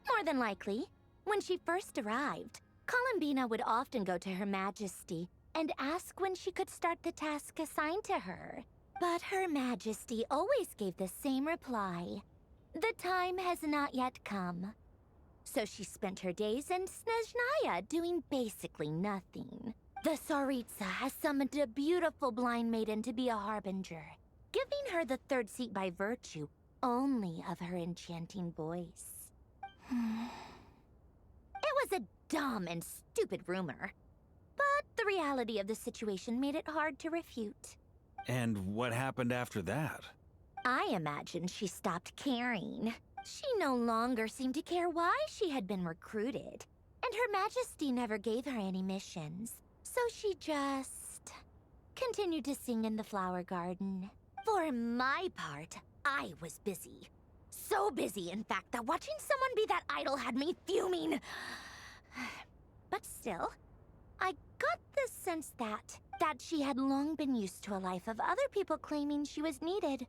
More than likely. When she first arrived, Columbina would often go to Her Majesty and ask when she could start the task assigned to her. But Her Majesty always gave the same reply. The time has not yet come. So she spent her days in Snezhnaya doing basically nothing. The Tsaritsa has summoned a beautiful blind maiden to be a harbinger, giving her the third seat by virtue only of her enchanting voice. It was a dumb and stupid rumor, but the reality of the situation made it hard to refute. And what happened after that? I imagine she stopped caring. She no longer seemed to care why she had been recruited, and Her Majesty never gave her any missions. So she just continued to sing in the flower garden. For my part, I was busy. So busy, in fact, that watching someone be that idol had me fuming. But still, I got the sense that she had long been used to a life of other people claiming she was needed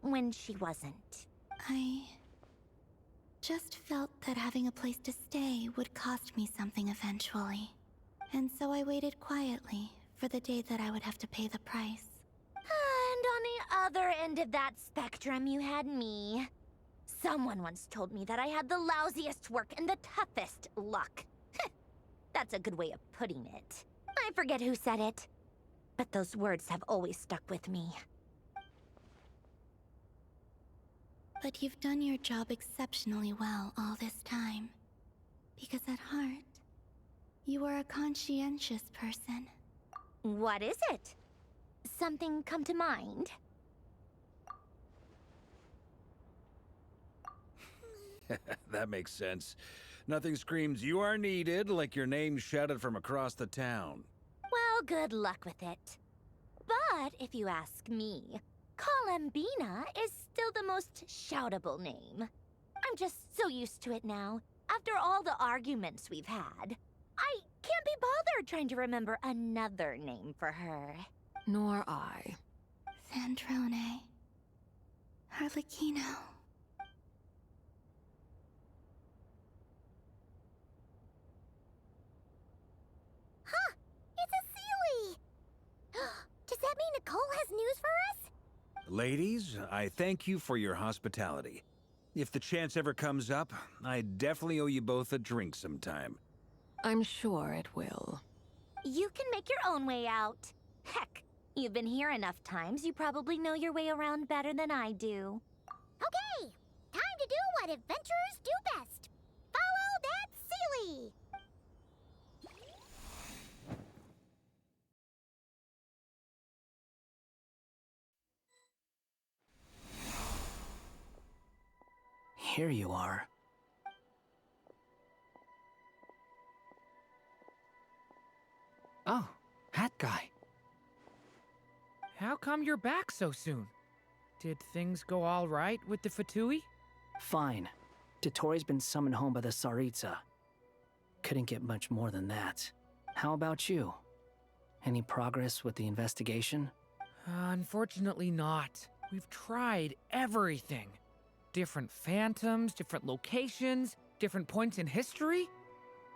when she wasn't. I just felt that having a place to stay would cost me something eventually. And so I waited quietly for the day that I would have to pay the price. And on the other end of that spectrum, you had me. Someone once told me that I had the lousiest work and the toughest luck. That's a good way of putting it. I forget who said it, but those words have always stuck with me. But you've done your job exceptionally well all this time. Because at heart, you are a conscientious person. What is it? Something come to mind? That makes sense. Nothing screams you are needed like your name shouted from across the town. Well, good luck with it. But if you ask me, Columbina is still the most shoutable name. I'm just so used to it now. After all the arguments we've had, I can't be bothered trying to remember another name for her. Nor I. Sandrone. Harlequino. Huh! It's a Sealy! Does that mean Nicole has news for us? Ladies, I thank you for your hospitality. If the chance ever comes up, I definitely owe you both a drink sometime. I'm sure it will. You can make your own way out. Heck, you've been here enough times, you probably know your way around better than I do. Okay, time to do what adventurers do best. Follow that Sealy! Here you are. Oh, hat guy. How come you're back so soon? Did things go all right with the Fatui? Fine. Dotori's been summoned home by the Tsaritsa. Couldn't get much more than that. How about you? Any progress with the investigation? Unfortunately not. We've tried everything. Different phantoms, different locations, different points in history.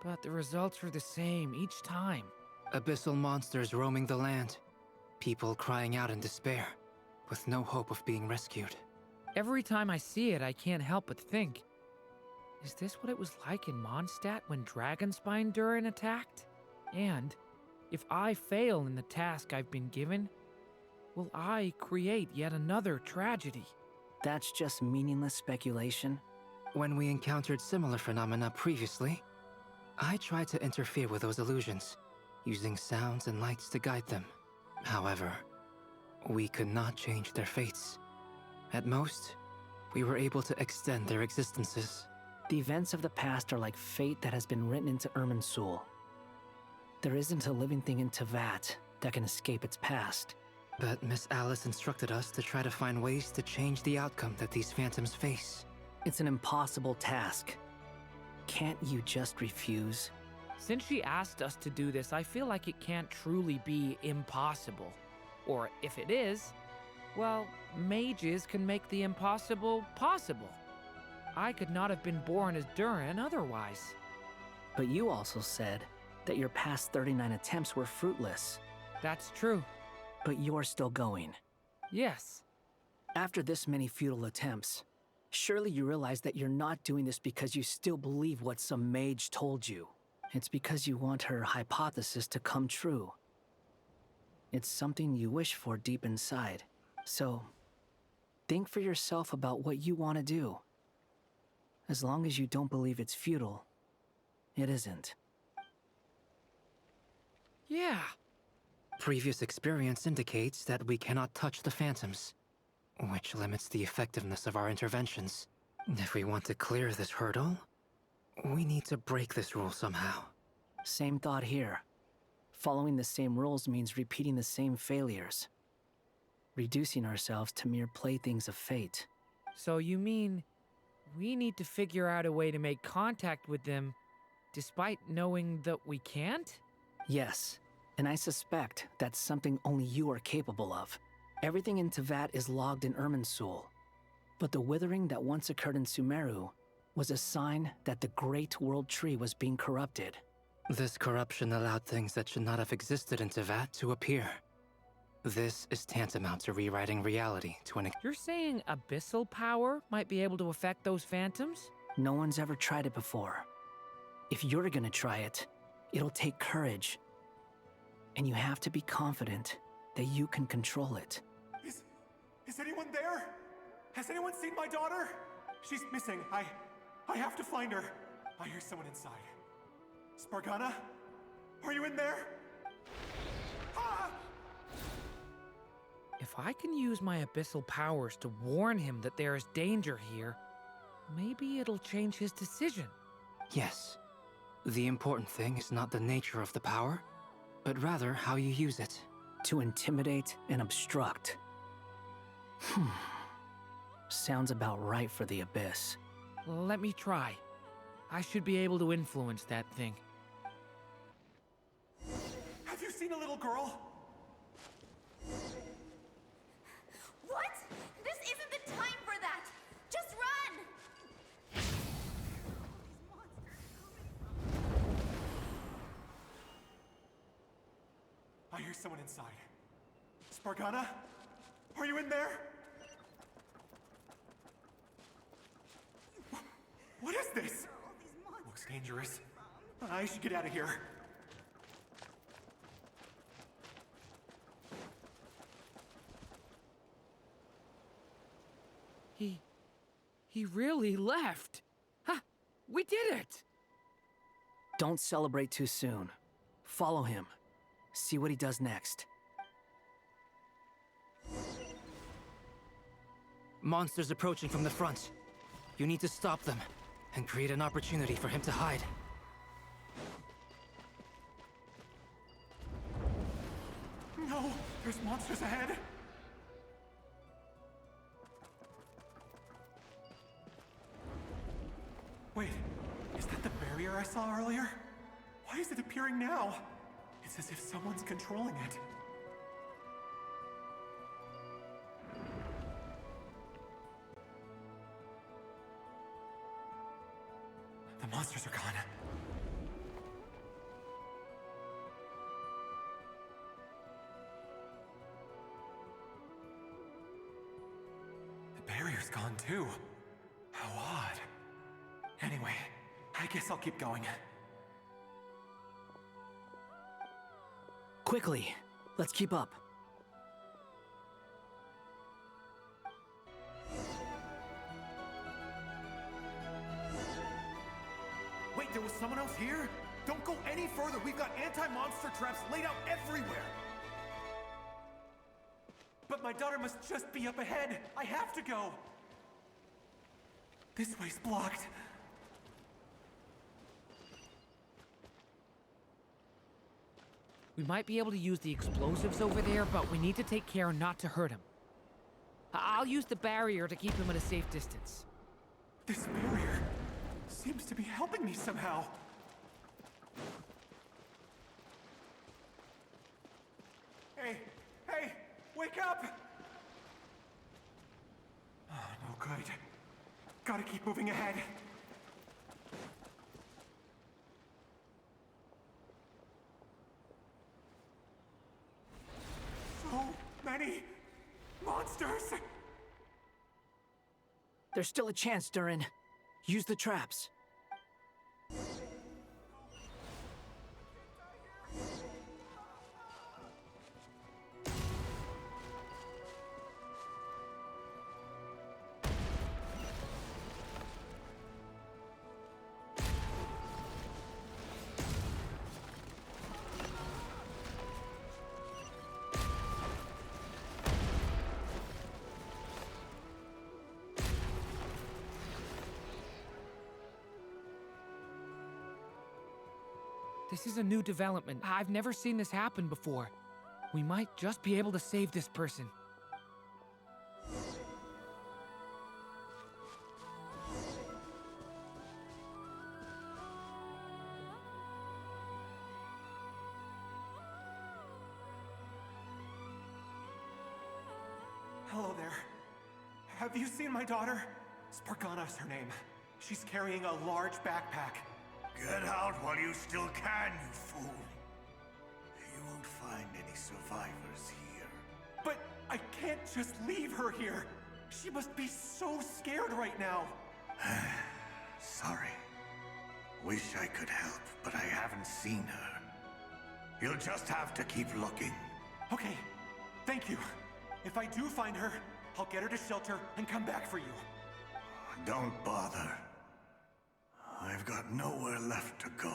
But the results are the same each time. Abyssal monsters roaming the land. People crying out in despair, with no hope of being rescued. Every time I see it, I can't help but think, is this what it was like in Mondstadt when Dragonspine Durin attacked? And if I fail in the task I've been given, will I create yet another tragedy? That's just meaningless speculation. When we encountered similar phenomena previously, I tried to interfere with those illusions, using sounds and lights to guide them. However, we could not change their fates. At most, we were able to extend their existences. The events of the past are like fate that has been written into Irminsul. There isn't a living thing in Tevat that can escape its past. But Miss Alice instructed us to try to find ways to change the outcome that these phantoms face. It's an impossible task. Can't you just refuse? Since she asked us to do this, I feel like it can't truly be impossible. Or if it is, well, mages can make the impossible possible. I could not have been born as Durin otherwise. But you also said that your past 39 attempts were fruitless. That's true. But you're still going. Yes. After this many futile attempts, surely you realize that you're not doing this because you still believe what some mage told you. It's because you want her hypothesis to come true. It's something you wish for deep inside. So, think for yourself about what you want to do. As long as you don't believe it's futile, it isn't. Yeah. Previous experience indicates that we cannot touch the phantoms, which limits the effectiveness of our interventions. If we want to clear this hurdle, we need to break this rule somehow. Same thought here. Following the same rules means repeating the same failures. Reducing ourselves to mere playthings of fate. So you mean we need to figure out a way to make contact with them despite knowing that we can't? Yes, and I suspect that's something only you are capable of. Everything in Tevat is logged in Irminsul, but the withering that once occurred in Sumeru was a sign that the Great World Tree was being corrupted. This corruption allowed things that should not have existed in Tevat to appear. This is tantamount to rewriting reality to an... You're saying abyssal power might be able to affect those phantoms? No one's ever tried it before. If you're gonna try it, it'll take courage. And you have to be confident that you can control it. Is anyone there? Has anyone seen my daughter? She's missing. I have to find her. I hear someone inside. Spargana? Are you in there? Ah! If I can use my abyssal powers to warn him that there is danger here, maybe it'll change his decision. Yes. The important thing is not the nature of the power, but rather how you use it. To intimidate and obstruct. Sounds about right for the Abyss. Let me try. I should be able to influence that thing. Have you seen a little girl? What? This isn't the time for that! Just run! I hear someone inside. Spargana? Are you in there? What is this? Looks dangerous. I should get out of here. He really left. Ha! We did it! Don't celebrate too soon. Follow him. See what he does next. Monsters approaching from the front. You need to stop them and create an opportunity for him to hide. No! There's monsters ahead! Wait, is that the barrier I saw earlier? Why is it appearing now? It's as if someone's controlling it. The monsters are gone. The barrier's gone too. How odd. Anyway, I guess I'll keep going. Quickly, let's keep up. there was someone else here? Don't go any further. We've got anti-monster traps laid out everywhere. But my daughter must just be up ahead. I have to go. This way's blocked. We might be able to use the explosives over there, but we need to take care not to hurt him. I'll use the barrier to keep him at a safe distance. This barrier seems to be helping me somehow. Hey, wake up! Oh, no good. Gotta keep moving ahead. So many monsters! There's still a chance, Durin. Use the traps. This is a new development. I've never seen this happen before. We might just be able to save this person. Hello there. Have you seen my daughter? Spargana's her name. She's carrying a large backpack. Get out while you still can, you fool. You won't find any survivors here. But I can't just leave her here. She must be so scared right now. Sorry. Wish I could help, but I haven't seen her. You'll just have to keep looking. Okay, thank you. If I do find her, I'll get her to shelter and come back for you. Don't bother. I've got nowhere left to go.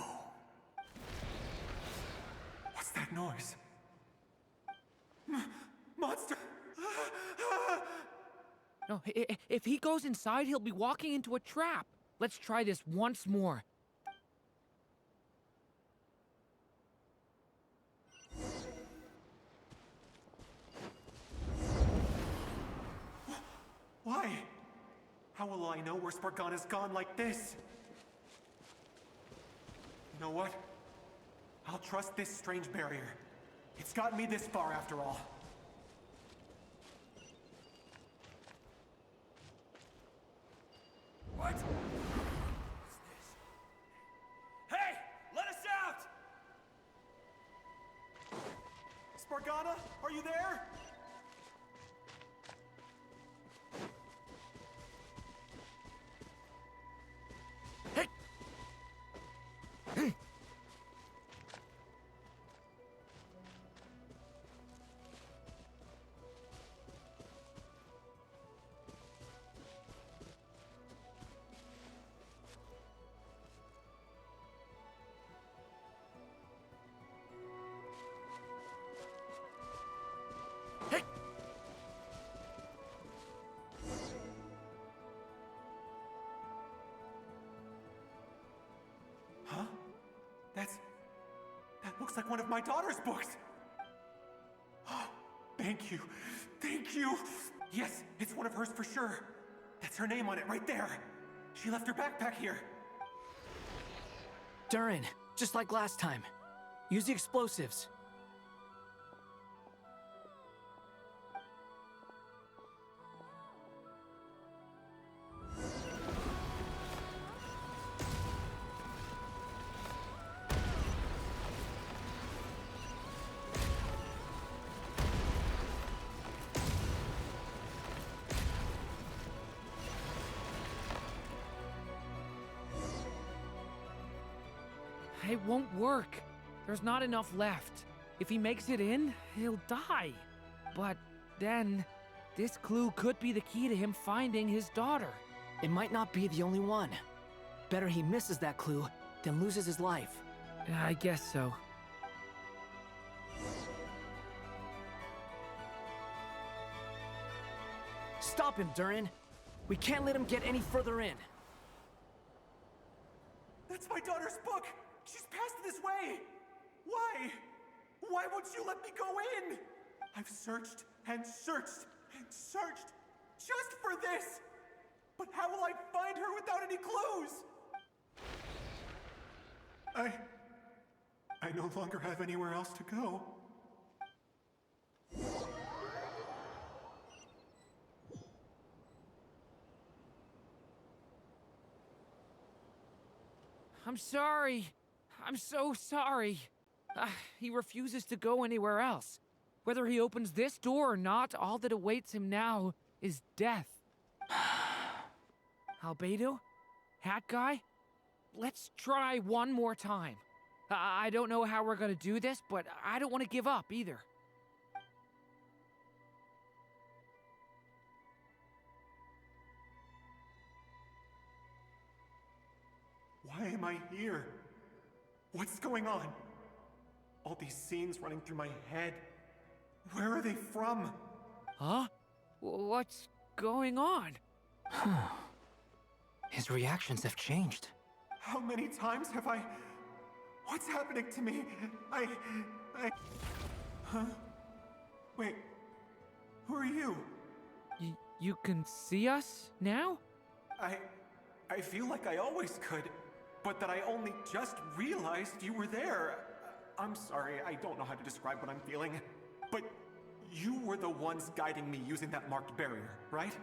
What's that noise? Monster! No, if he goes inside, he'll be walking into a trap. Let's try this once more. Why? How will I know where Spargana's gone like this? You know what? I'll trust this strange barrier. It's gotten me this far after all. What? What's this? Hey! Let us out! Spargana, are you there? Huh? That looks like one of my daughter's books. Oh, thank you. Thank you. Yes, it's one of hers for sure. That's her name on it right there. She left her backpack here. Durin, just like last time. Use the explosives. It won't work. There's not enough left. If he makes it in, he'll die. But then, this clue could be the key to him finding his daughter. It might not be the only one. Better he misses that clue then loses his life. I guess so. Stop him, Durin. We can't let him get any further in. That's my daughter's book! She's passed this way! Why? Why won't you let me go in? I've searched and searched and searched just for this! But how will I find her without any clues? I no longer have anywhere else to go. I'm sorry. I'm so sorry. He refuses to go anywhere else. Whether he opens this door or not, all that awaits him now is death. Albedo? Hat guy? Let's try one more time. I don't know how we're gonna do this, but I don't want to give up either. Why am I here? What's going on? All these scenes running through my head. Where are they from? Huh? What's going on? His reactions have changed. How many times have I... What's happening to me? Huh? Wait. Who are you? You can see us now? I feel like I always could, but that I only just realized you were there. I'm sorry, I don't know how to describe what I'm feeling. But you were the ones guiding me using that marked barrier, right?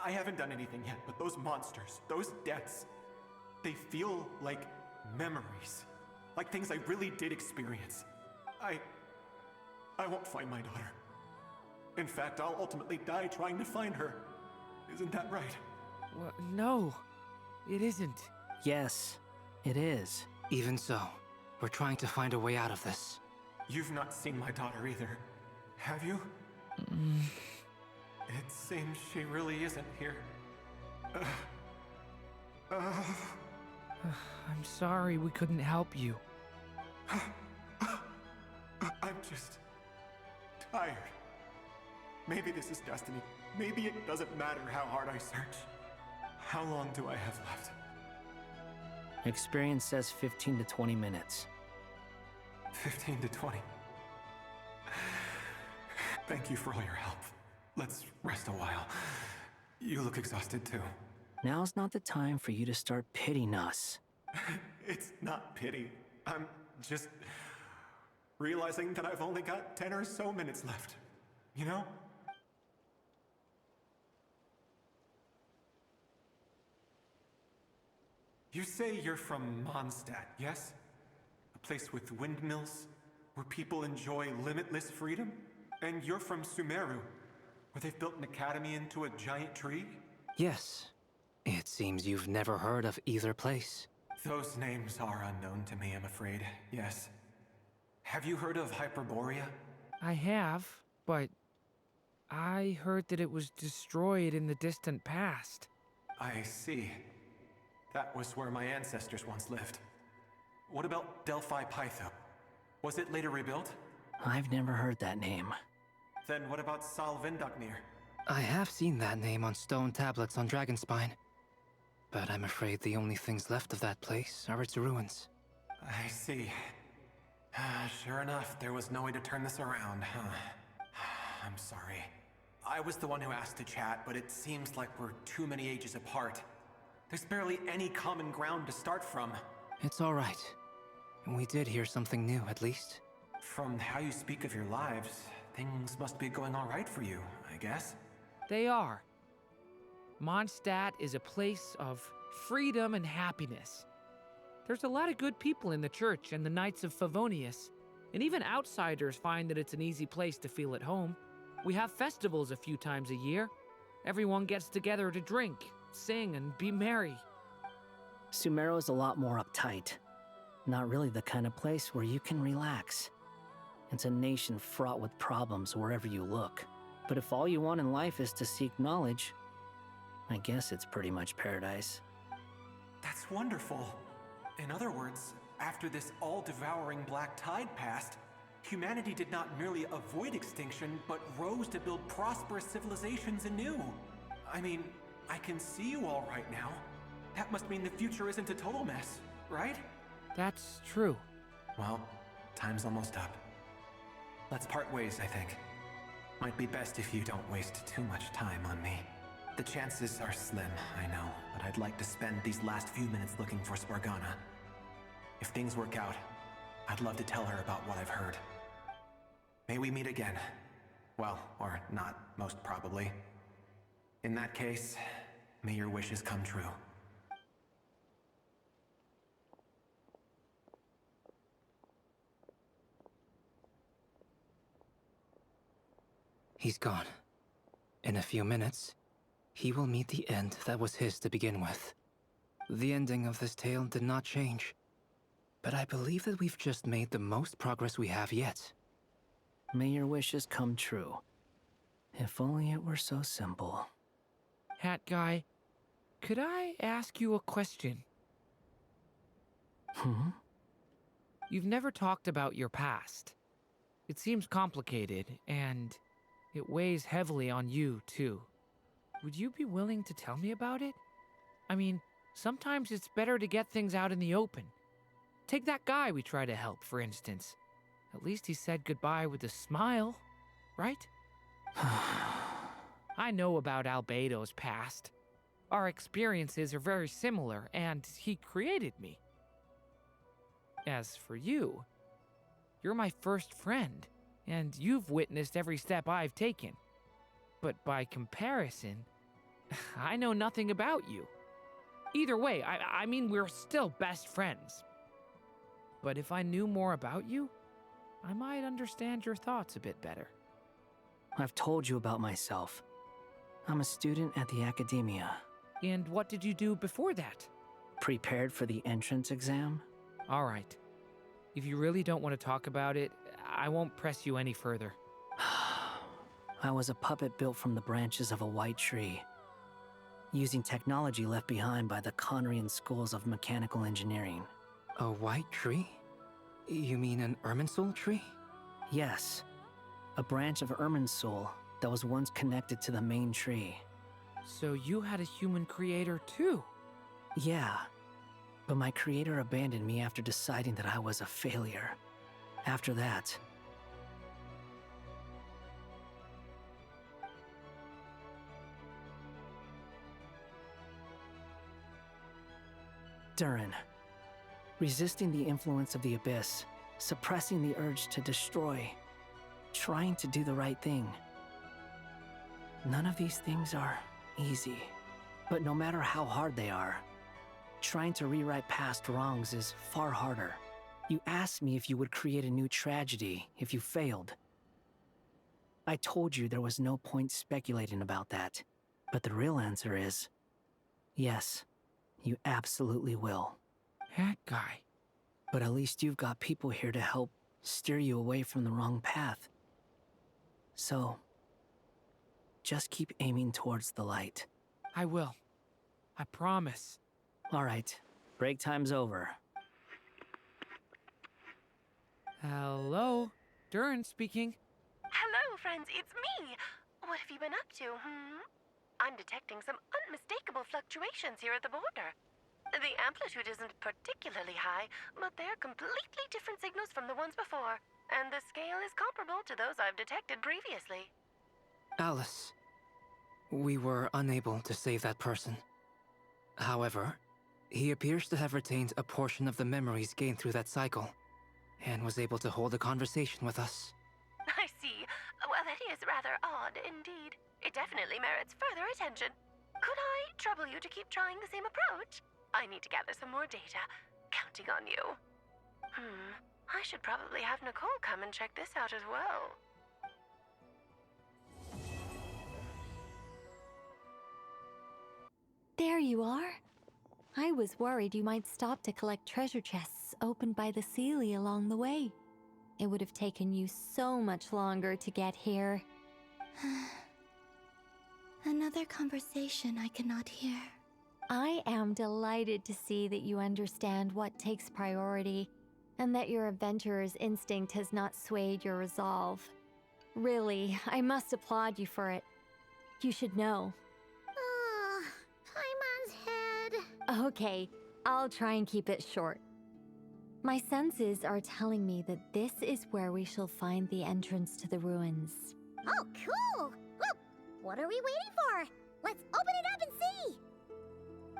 I haven't done anything yet, but those monsters, those deaths, they feel like memories. Like things I really did experience. I won't find my daughter. In fact, I'll ultimately die trying to find her. Isn't that right? Well, no, it isn't. Yes, it is. Even so, we're trying to find a way out of this. You've not seen my daughter either, have you? It seems she really isn't here. I'm sorry we couldn't help you. I'm just tired. Maybe this is destiny. Maybe it doesn't matter how hard I search. How long do I have left? Experience says 15 to 20 minutes. 15 to 20. Thank you for all your help. Let's rest a while. You look exhausted too. Now's not the time for you to start pitying us. It's not pity. I'm just realizing that I've only got 10 or so minutes left. You know? You say you're from Mondstadt, yes? A place with windmills, where people enjoy limitless freedom? And you're from Sumeru, where they've built an academy into a giant tree? Yes. It seems you've never heard of either place. Those names are unknown to me, I'm afraid, yes. Have you heard of Hyperborea? I have, but I heard that it was destroyed in the distant past. I see. That was where my ancestors once lived. What about Delphi Pytho? Was it later rebuilt? I've never heard that name. Then what about Sal Vindaknir? I have seen that name on stone tablets on Dragonspine. But I'm afraid the only things left of that place are its ruins. I see. Sure enough, there was no way to turn this around, huh? I'm sorry. I was the one who asked to chat, but it seems like we're too many ages apart. There's barely any common ground to start from. It's all right. We did hear something new, at least. From how you speak of your lives, things must be going all right for you, I guess. They are. Mondstadt is a place of freedom and happiness. There's a lot of good people in the church and the Knights of Favonius, and even outsiders find that it's an easy place to feel at home. We have festivals a few times a year. Everyone gets together to drink, sing, and be merry. Sumeru is a lot more uptight. Not really the kind of place where you can relax. It's a nation fraught with problems wherever you look. But if all you want in life is to seek knowledge, I guess it's pretty much paradise. That's wonderful. In other words, after this all-devouring black tide passed, humanity did not merely avoid extinction, but rose to build prosperous civilizations anew. I mean, I can see you all right now. That must mean the future isn't a total mess, right? That's true. Well, time's almost up. Let's part ways, I think. Might be best if you don't waste too much time on me. The chances are slim, I know, but I'd like to spend these last few minutes looking for Spargana. If things work out, I'd love to tell her about what I've heard. May we meet again. Well, or not, most probably. In that case, may your wishes come true. He's gone. In a few minutes, he will meet the end that was his to begin with. The ending of this tale did not change, but I believe that we've just made the most progress we have yet. May your wishes come true. If only it were so simple. Hat guy, could I ask you a question? You've never talked about your past. It seems complicated, and it weighs heavily on you, too. Would you be willing to tell me about it? I mean, sometimes it's better to get things out in the open. Take that guy we try to help, for instance. At least he said goodbye with a smile, right? I know about Albedo's past. Our experiences are very similar, and he created me. As for you, you're my first friend, and you've witnessed every step I've taken. But by comparison, I know nothing about you. Either way, I mean, we're still best friends. But if I knew more about you, I might understand your thoughts a bit better. I've told you about myself. I'm a student at the academia. And what did you do before that? Prepared for the entrance exam? All right. If you really don't want to talk about it, I won't press you any further. I was a puppet built from the branches of a white tree, using technology left behind by the Conrian schools of mechanical engineering. A white tree? You mean an Irminsul tree? Yes. A branch of Irminsul that was once connected to the main tree. So you had a human creator too? Yeah. But my creator abandoned me after deciding that I was a failure. After that, Durin. Resisting the influence of the Abyss, suppressing the urge to destroy, trying to do the right thing. None of these things are easy, but no matter how hard they are, trying to rewrite past wrongs is far harder. You asked me if you would create a new tragedy if you failed. I told you there was no point speculating about that, but the real answer is, yes, you absolutely will. That guy. But at least you've got people here to help steer you away from the wrong path. So, just keep aiming towards the light. I will. I promise. All right. Break time's over. Hello? Durin speaking. Hello, friends. It's me. What have you been up to, I'm detecting some unmistakable fluctuations here at the border. The amplitude isn't particularly high, but they're completely different signals from the ones before, and the scale is comparable to those I've detected previously. Alice, we were unable to save that person. However, he appears to have retained a portion of the memories gained through that cycle, and was able to hold a conversation with us. I see. Well, that is rather odd indeed. It definitely merits further attention. Could I trouble you to keep trying the same approach? I need to gather some more data. Counting on you. I should probably have Nicole come and check this out as well. There you are. I was worried you might stop to collect treasure chests opened by the Seelie along the way. It would have taken you so much longer to get here. Another conversation I cannot hear. I am delighted to see that you understand what takes priority and that your adventurer's instinct has not swayed your resolve. Really, I must applaud you for it. You should know. Paimon's head. Okay, I'll try and keep it short. My senses are telling me that this is where we shall find the entrance to the ruins. Oh, cool! Well, what are we waiting for? Let's open it up and see!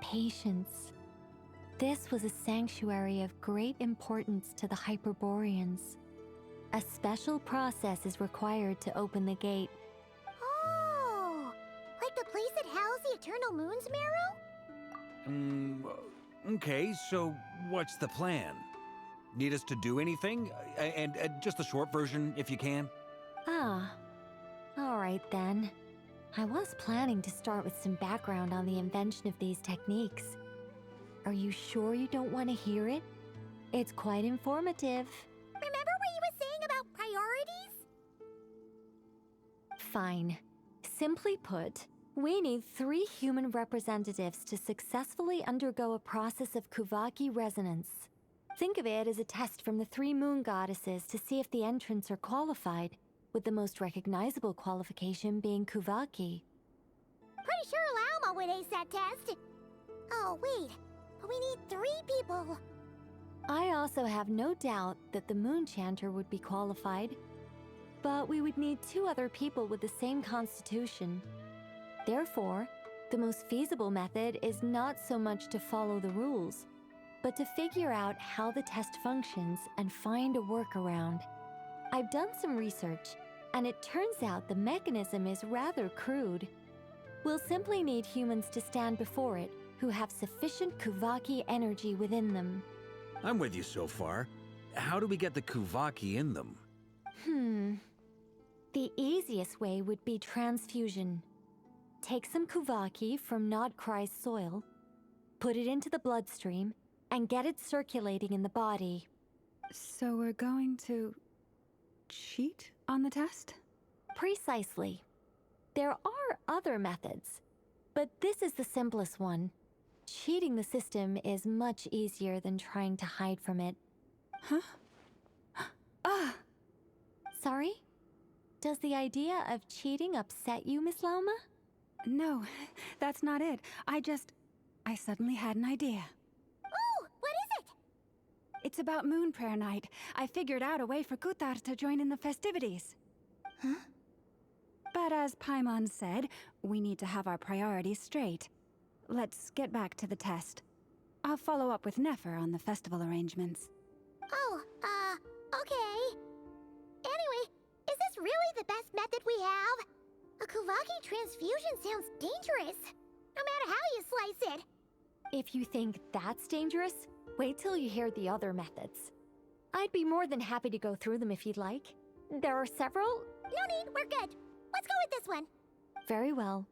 Patience. This was a sanctuary of great importance to the Hyperboreans. A special process is required to open the gate. Oh! Like the place that housed the Eternal Moon's Marrow? Okay, so what's the plan? Need us to do anything? And just the short version, if you can. Ah. All right then. I was planning to start with some background on the invention of these techniques. Are you sure you don't want to hear it? It's quite informative. Remember what you were saying about priorities? Fine. Simply put, we need 3 human representatives to successfully undergo a process of Kuvaki resonance. Think of it as a test from the 3 moon goddesses to see if the entrants are qualified, with the most recognizable qualification being Kuvaki. Pretty sure Lauma would ace that test. Oh, wait. But we need 3 people. I also have no doubt that the Moon Chanter would be qualified, but we would need 2 other people with the same constitution. Therefore, the most feasible method is not so much to follow the rules, but to figure out how the test functions and find a workaround. I've done some research, and it turns out the mechanism is rather crude. We'll simply need humans to stand before it who have sufficient Kuvaki energy within them. I'm with you so far. How do we get the Kuvaki in them? The easiest way would be transfusion. Take some Kuvaki from Nodcry's soil, put it into the bloodstream, and get it circulating in the body. So we're going to cheat on the test? Precisely. There are other methods, but this is the simplest one. Cheating the system is much easier than trying to hide from it. Huh? Sorry? Does the idea of cheating upset you, Miss Lauma? No, that's not it. I suddenly had an idea. Oh, what is it? It's about Moon Prayer Night. I figured out a way for Kutar to join in the festivities. Huh? But as Paimon said, we need to have our priorities straight. Let's get back to the test. I'll follow up with Nefer on the festival arrangements. Oh, okay. Anyway, is this really the best method we have? A Kuvaki transfusion sounds dangerous, no matter how you slice it. If you think that's dangerous, wait till you hear the other methods. I'd be more than happy to go through them if you'd like. There are several. No need, we're good. Let's go with this one. Very well.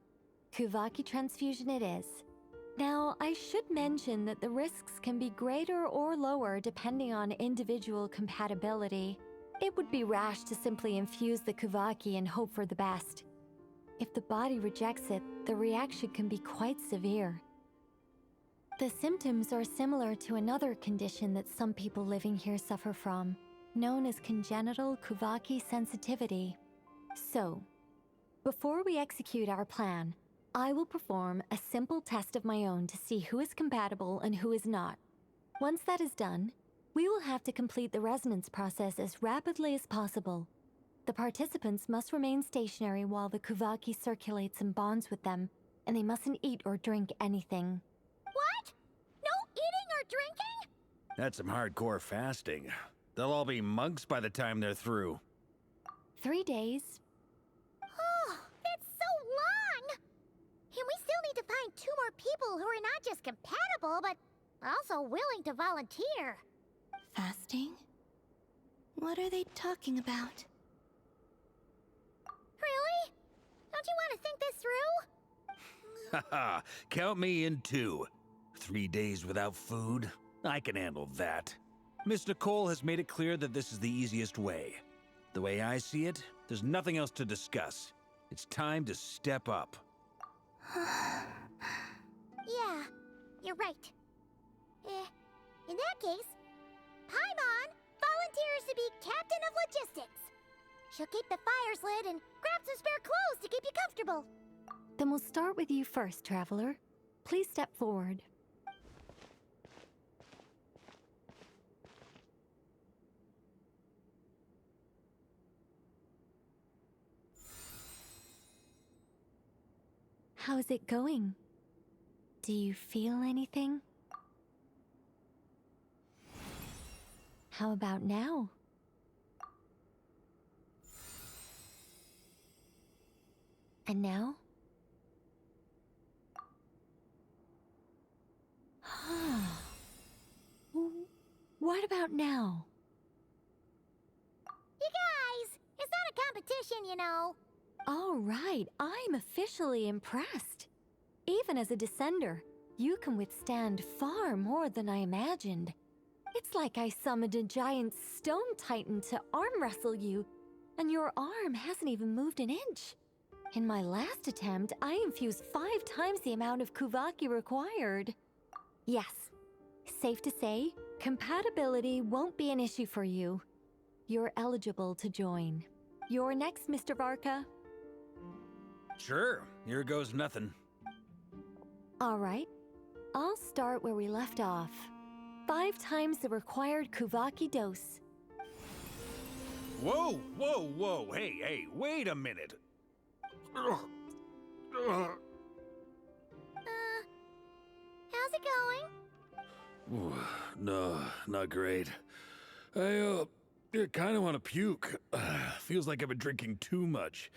Kuvaki transfusion it is. Now, I should mention that the risks can be greater or lower depending on individual compatibility. It would be rash to simply infuse the Kuvaki and hope for the best. If the body rejects it, the reaction can be quite severe. The symptoms are similar to another condition that some people living here suffer from, known as congenital Kuvaki sensitivity. So, before we execute our plan, I will perform a simple test of my own to see who is compatible and who is not. Once that is done, we will have to complete the resonance process as rapidly as possible. The participants must remain stationary while the Kuvaki circulates and bonds with them, and they mustn't eat or drink anything. What? No eating or drinking? That's some hardcore fasting. They'll all be monks by the time they're through. 3 days. Oh, that's so long! And we still need to find 2 more people who are not just compatible, but also willing to volunteer. Fasting? What are they talking about? Really? Don't you want to think this through? Haha, count me in too. 3 days without food? I can handle that. Miss Nicole has made it clear that this is the easiest way. The way I see it, there's nothing else to discuss. It's time to step up. Yeah, you're right. In that case, Paimon volunteers to be Captain of Logistics. She'll keep the fires lit and grab some spare clothes to keep you comfortable. Then we'll start with you first, Traveler. Please step forward. How's it going? Do you feel anything? How about now? And now? What about now? You guys, it's not a competition, you know. All right, I'm officially impressed. Even as a descender, you can withstand far more than I imagined. It's like I summoned a giant stone titan to arm wrestle you, and your arm hasn't even moved an inch. In my last attempt, I infused 5 times the amount of Kuvaki required. Yes, safe to say, compatibility won't be an issue for you. You're eligible to join. You're next, Mr. Varka. Sure, here goes nothing. All right, I'll start where we left off. 5 times the required Kuvaki dose. Whoa, whoa, whoa, hey, wait a minute. How's it going? Ooh, no, not great. I kind of want to puke. Feels like I've been drinking too much.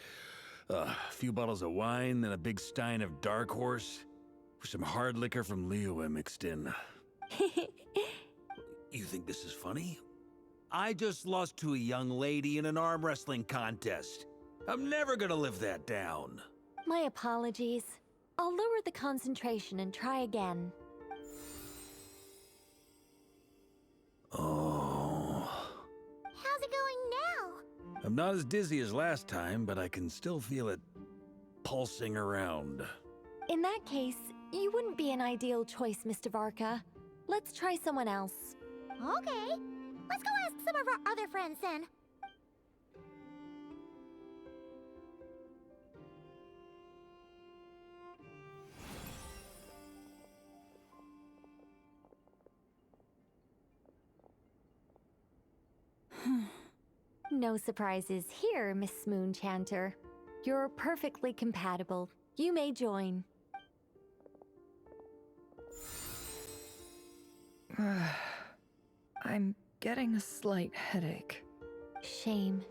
A few bottles of wine, then a big stein of Dark Horse, with some hard liquor from Liyue mixed in. You think this is funny? I just lost to a young lady in an arm wrestling contest. I'm never gonna live that down. My apologies. I'll lower the concentration and try again. Oh. How's it going now? I'm not as dizzy as last time, but I can still feel it pulsing around. In that case, you wouldn't be an ideal choice, Mr. Varka. Let's try someone else. Okay, let's go ask some of our other friends then. No surprises here, Miss Moonchanter. You're perfectly compatible. You may join. I'm getting a slight headache. Shame.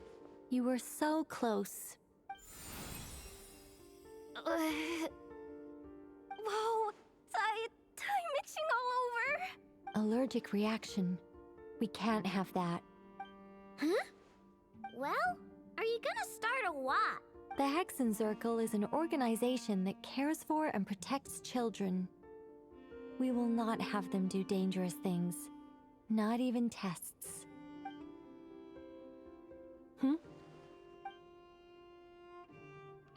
You were so close. Whoa! Time itching all over! Allergic reaction. We can't have that. Huh? Well, are you gonna start a what? The Hexenzirkel is an organization that cares for and protects children. We will not have them do dangerous things. Not even tests.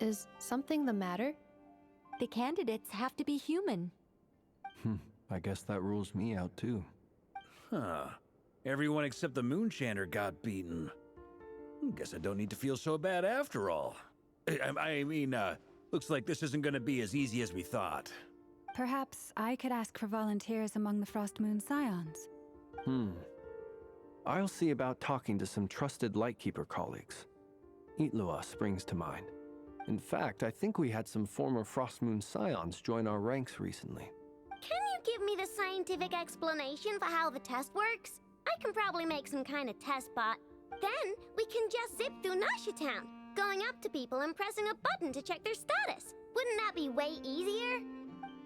Is something the matter? The candidates have to be human. I guess that rules me out too. Huh. Everyone except the Moonchanter got beaten. Guess I don't need to feel so bad after all. I mean, looks like this isn't gonna be as easy as we thought. Perhaps I could ask for volunteers among the Frost Moon Scions. I'll see about talking to some trusted Lightkeeper colleagues. Itlua springs to mind. In fact, I think we had some former Frost Moon Scions join our ranks recently. Can you give me the scientific explanation for how the test works? I can probably make some kind of test bot. Then we can just zip through Nashitown, going up to people and pressing a button to check their status. Wouldn't that be way easier?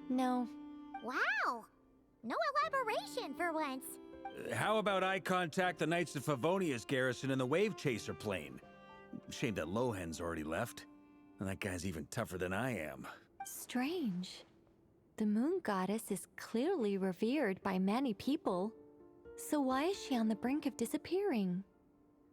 No. Wow! No elaboration for once. How about I contact the Knights of Favonia's garrison in the Wave Chaser plane? Shame that Lohan's already left. And that guy's even tougher than I am. Strange. The moon goddess is clearly revered by many people. So why is she on the brink of disappearing?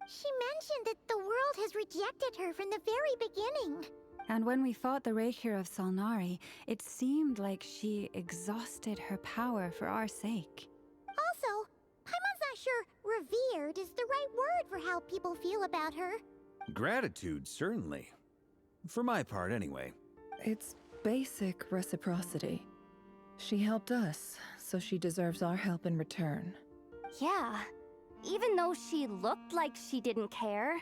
She mentioned that the world has rejected her from the very beginning. And when we fought the Reikir of Solnari, it seemed like she exhausted her power for our sake. Also, Paimon's not sure revered is the right word for how people feel about her. Gratitude, certainly. For my part, anyway. It's basic reciprocity. She helped us, so she deserves our help in return. Yeah. Even though she looked like she didn't care,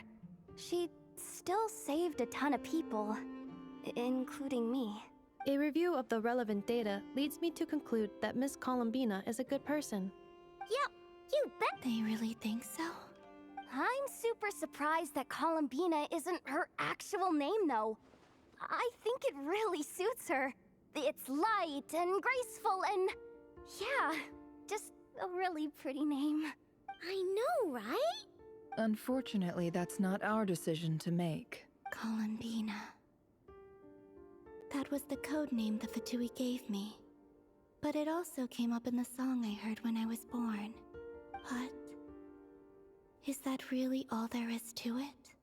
she still saved a ton of people, including me. A review of the relevant data leads me to conclude that Miss Columbina is a good person. Yep, you bet. They really think so? I'm super surprised that Columbina isn't her actual name, though. I think it really suits her. It's light and graceful and... yeah, just a really pretty name. I know, right? Unfortunately, that's not our decision to make. Columbina. That was the code name the Fatui gave me. But it also came up in the song I heard when I was born. But... is that really all there is to it?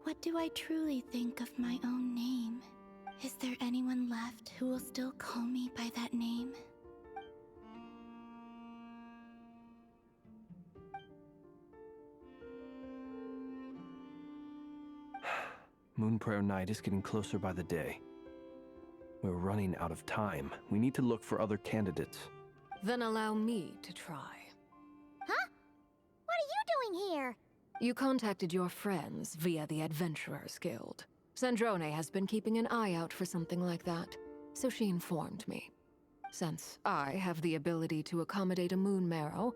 What do I truly think of my own name? Is there anyone left who will still call me by that name? Moonprayer night is getting closer by the day. We're running out of time. We need to look for other candidates. Then allow me to try. Huh? What are you doing here? You contacted your friends via the Adventurers Guild. Sandrone has been keeping an eye out for something like that, so she informed me. Since I have the ability to accommodate a moon marrow,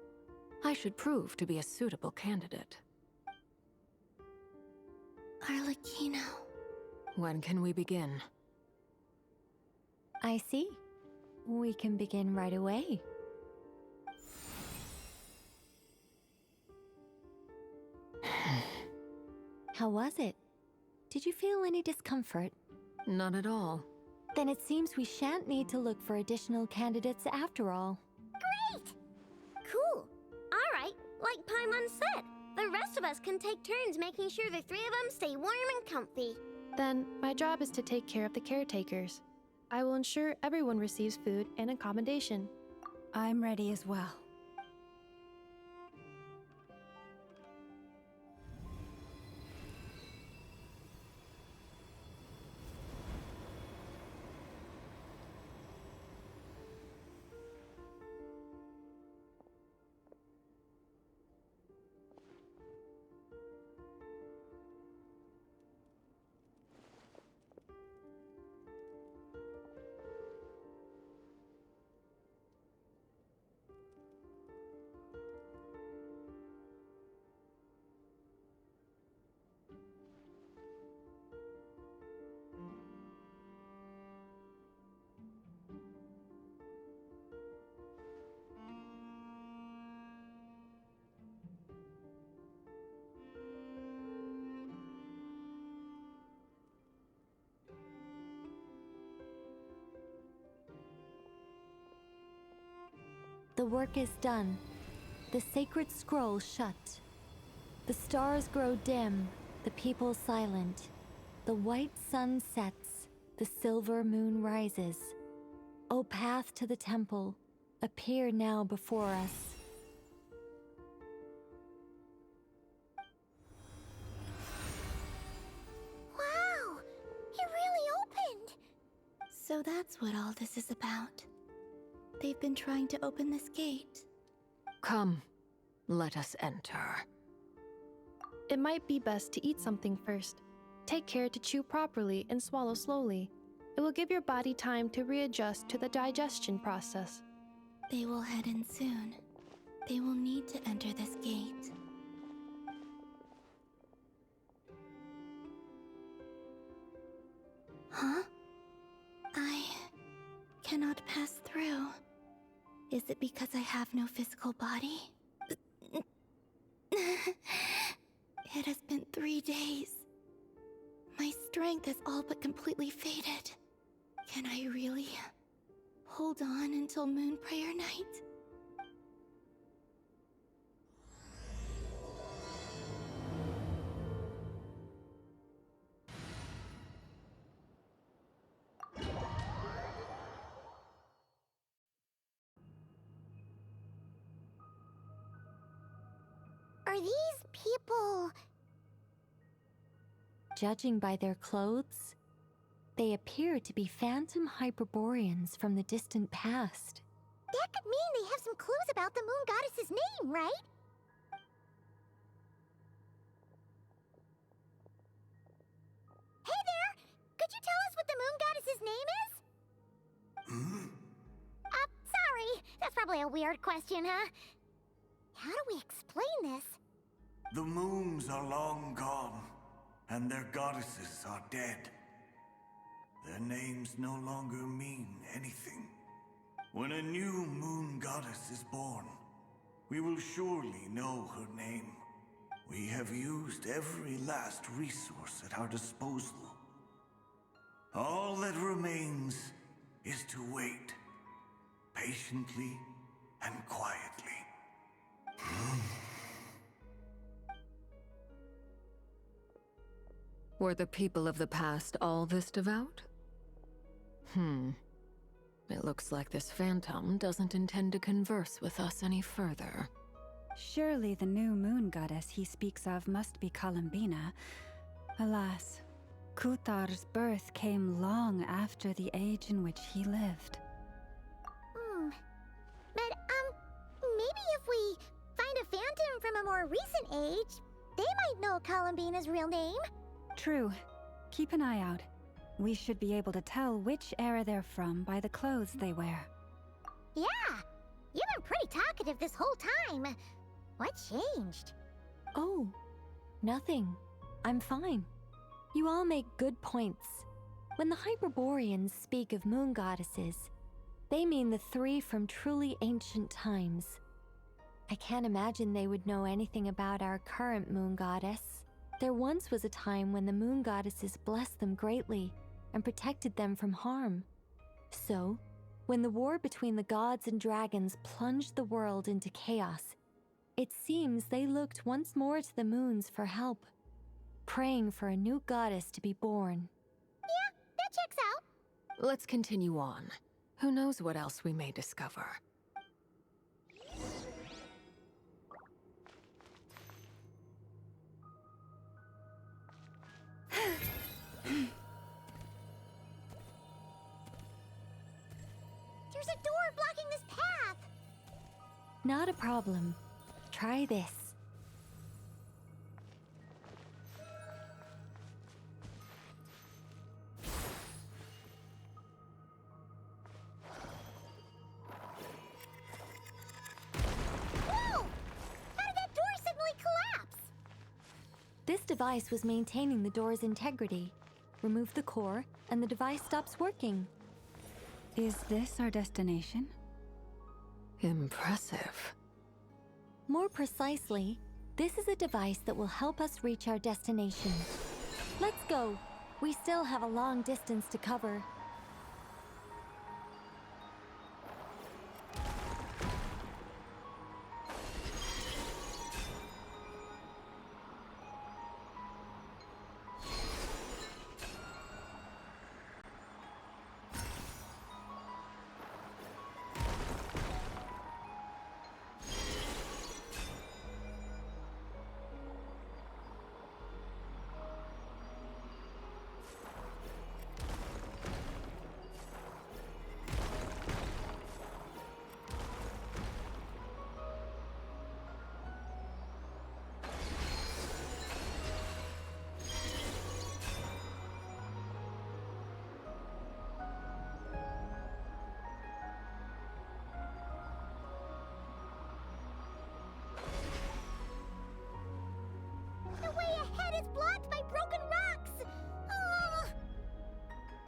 I should prove to be a suitable candidate. Arlecchino. When can we begin? I see. We can begin right away. How was it? Did you feel any discomfort? Not at all. Then it seems we shan't need to look for additional candidates after all. Great! Cool. All right, like Paimon said, the rest of us can take turns making sure the three of them stay warm and comfy. Then, my job is to take care of the caretakers. I will ensure everyone receives food and accommodation. I'm ready as well. The work is done. The sacred scroll shut. The stars grow dim, the people silent. The white sun sets, the silver moon rises. O path to the temple, appear now before us. Wow! It really opened! So that's what all this is about. They've been trying to open this gate. Come, let us enter. It might be best to eat something first. Take care to chew properly and swallow slowly. It will give your body time to readjust to the digestion process. They will head in soon. They will need to enter this gate. Huh? I cannot pass through. Is it because I have no physical body? It has been 3 days. My strength has all but completely faded. Can I really hold on until Moonprayer night? Are these people... Judging by their clothes, they appear to be phantom Hyperboreans from the distant past. That could mean they have some clues about the moon goddess's name, right? Hey there! Could you tell us what the moon goddess's name is? Sorry. That's probably a weird question, huh? How do we explain this? The moons are long gone, and their goddesses are dead. Their names no longer mean anything. When a new moon goddess is born, we will surely know her name. We have used every last resource at our disposal. All that remains is to wait, patiently and quietly. Were the people of the past all this devout? It looks like this phantom doesn't intend to converse with us any further. Surely the new moon goddess he speaks of must be Columbina. Alas, Kutar's birth came long after the age in which he lived. But, maybe if we find a phantom from a more recent age, they might know Columbina's real name. True. Keep an eye out. We should be able to tell which era they're from by the clothes they wear. Yeah, you've been pretty talkative this whole time. What changed? Oh, nothing. I'm fine. You all make good points. When the Hyperboreans speak of moon goddesses, they mean the three from truly ancient times. I can't imagine they would know anything about our current moon goddess. There once was a time when the moon goddesses blessed them greatly and protected them from harm. So, when the war between the gods and dragons plunged the world into chaos, it seems they looked once more to the moons for help, praying for a new goddess to be born. Yeah, that checks out. Let's continue on. Who knows what else we may discover? There's a door blocking this path! Not a problem. Try this. Whoa! How did that door suddenly collapse? This device was maintaining the door's integrity. Remove the core, and the device stops working. Is this our destination? Impressive. More precisely, this is a device that will help us reach our destination. Let's go. We still have a long distance to cover.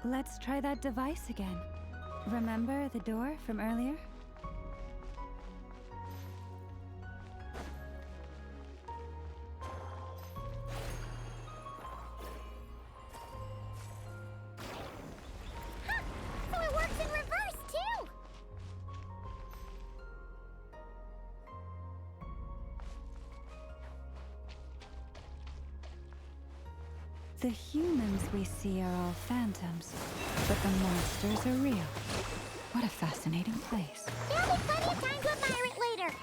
Let's try that device again. Remember the door from earlier? So it works in reverse, too! The humans we see are all phantoms, but the monsters are real. What a fascinating place. There'll be plenty of time to admire it later.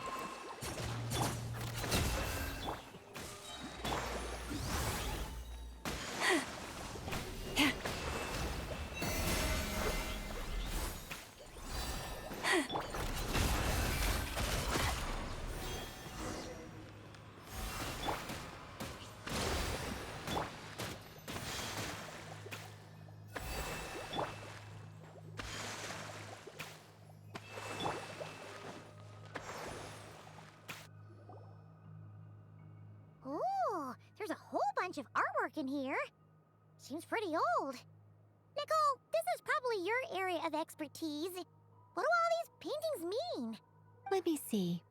bunch of artwork in here. Seems pretty old. Nicole, this is probably your area of expertise. What do all these paintings mean? Let me see.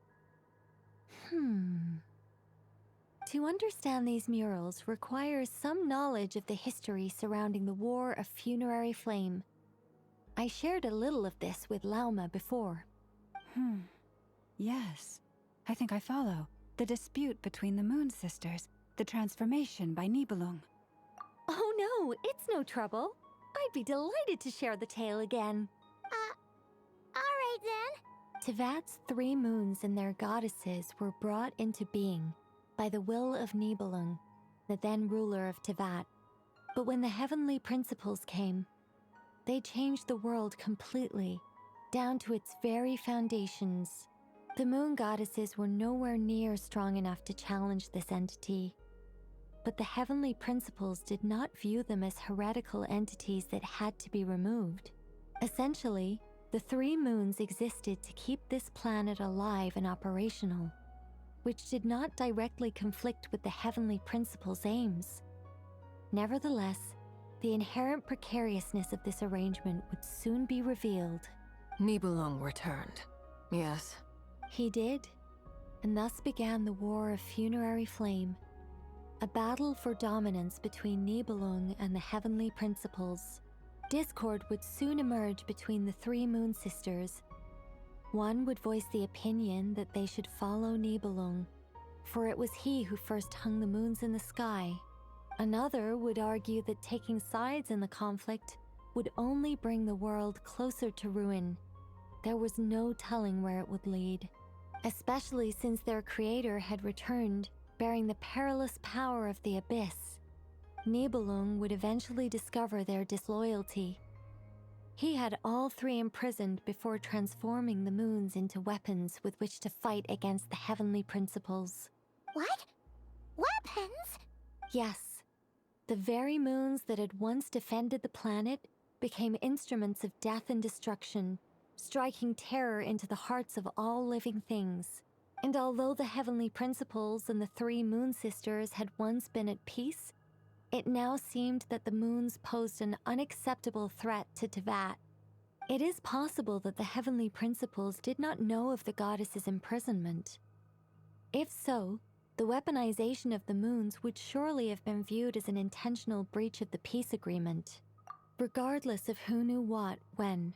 To understand these murals requires some knowledge of the history surrounding the War of Funerary Flame. I shared a little of this with Lauma before. Yes, I think I follow. The dispute between the Moon Sisters, the transformation by Nibelung. Oh no, it's no trouble. I'd be delighted to share the tale again. Alright then. Tevat's 3 moons and their goddesses were brought into being by the will of Nibelung, the then ruler of Tevat. But when the heavenly principles came, they changed the world completely, down to its very foundations. The moon goddesses were nowhere near strong enough to challenge this entity. But the heavenly principles did not view them as heretical entities that had to be removed. Essentially, the 3 moons existed to keep this planet alive and operational, which did not directly conflict with the heavenly principles' aims. Nevertheless, the inherent precariousness of this arrangement would soon be revealed. Nibelung returned. Yes. He did, and thus began the War of Funerary Flame, a battle for dominance between Nibelung and the heavenly principles. Discord would soon emerge between the 3 moon sisters. One would voice the opinion that they should follow Nibelung, for it was he who first hung the moons in the sky. Another would argue that taking sides in the conflict would only bring the world closer to ruin. There was no telling where it would lead, especially since their creator had returned, bearing the perilous power of the abyss. Nibelung would eventually discover their disloyalty. He had all 3 imprisoned before transforming the moons into weapons with which to fight against the heavenly principles. What? Weapons? Yes. The very moons that had once defended the planet became instruments of death and destruction, striking terror into the hearts of all living things. And although the heavenly principles and the 3 moon sisters had once been at peace, it now seemed that the moons posed an unacceptable threat to Tevat. It is possible that the heavenly principles did not know of the goddess's imprisonment. If so, the weaponization of the moons would surely have been viewed as an intentional breach of the peace agreement. Regardless of who knew what, when,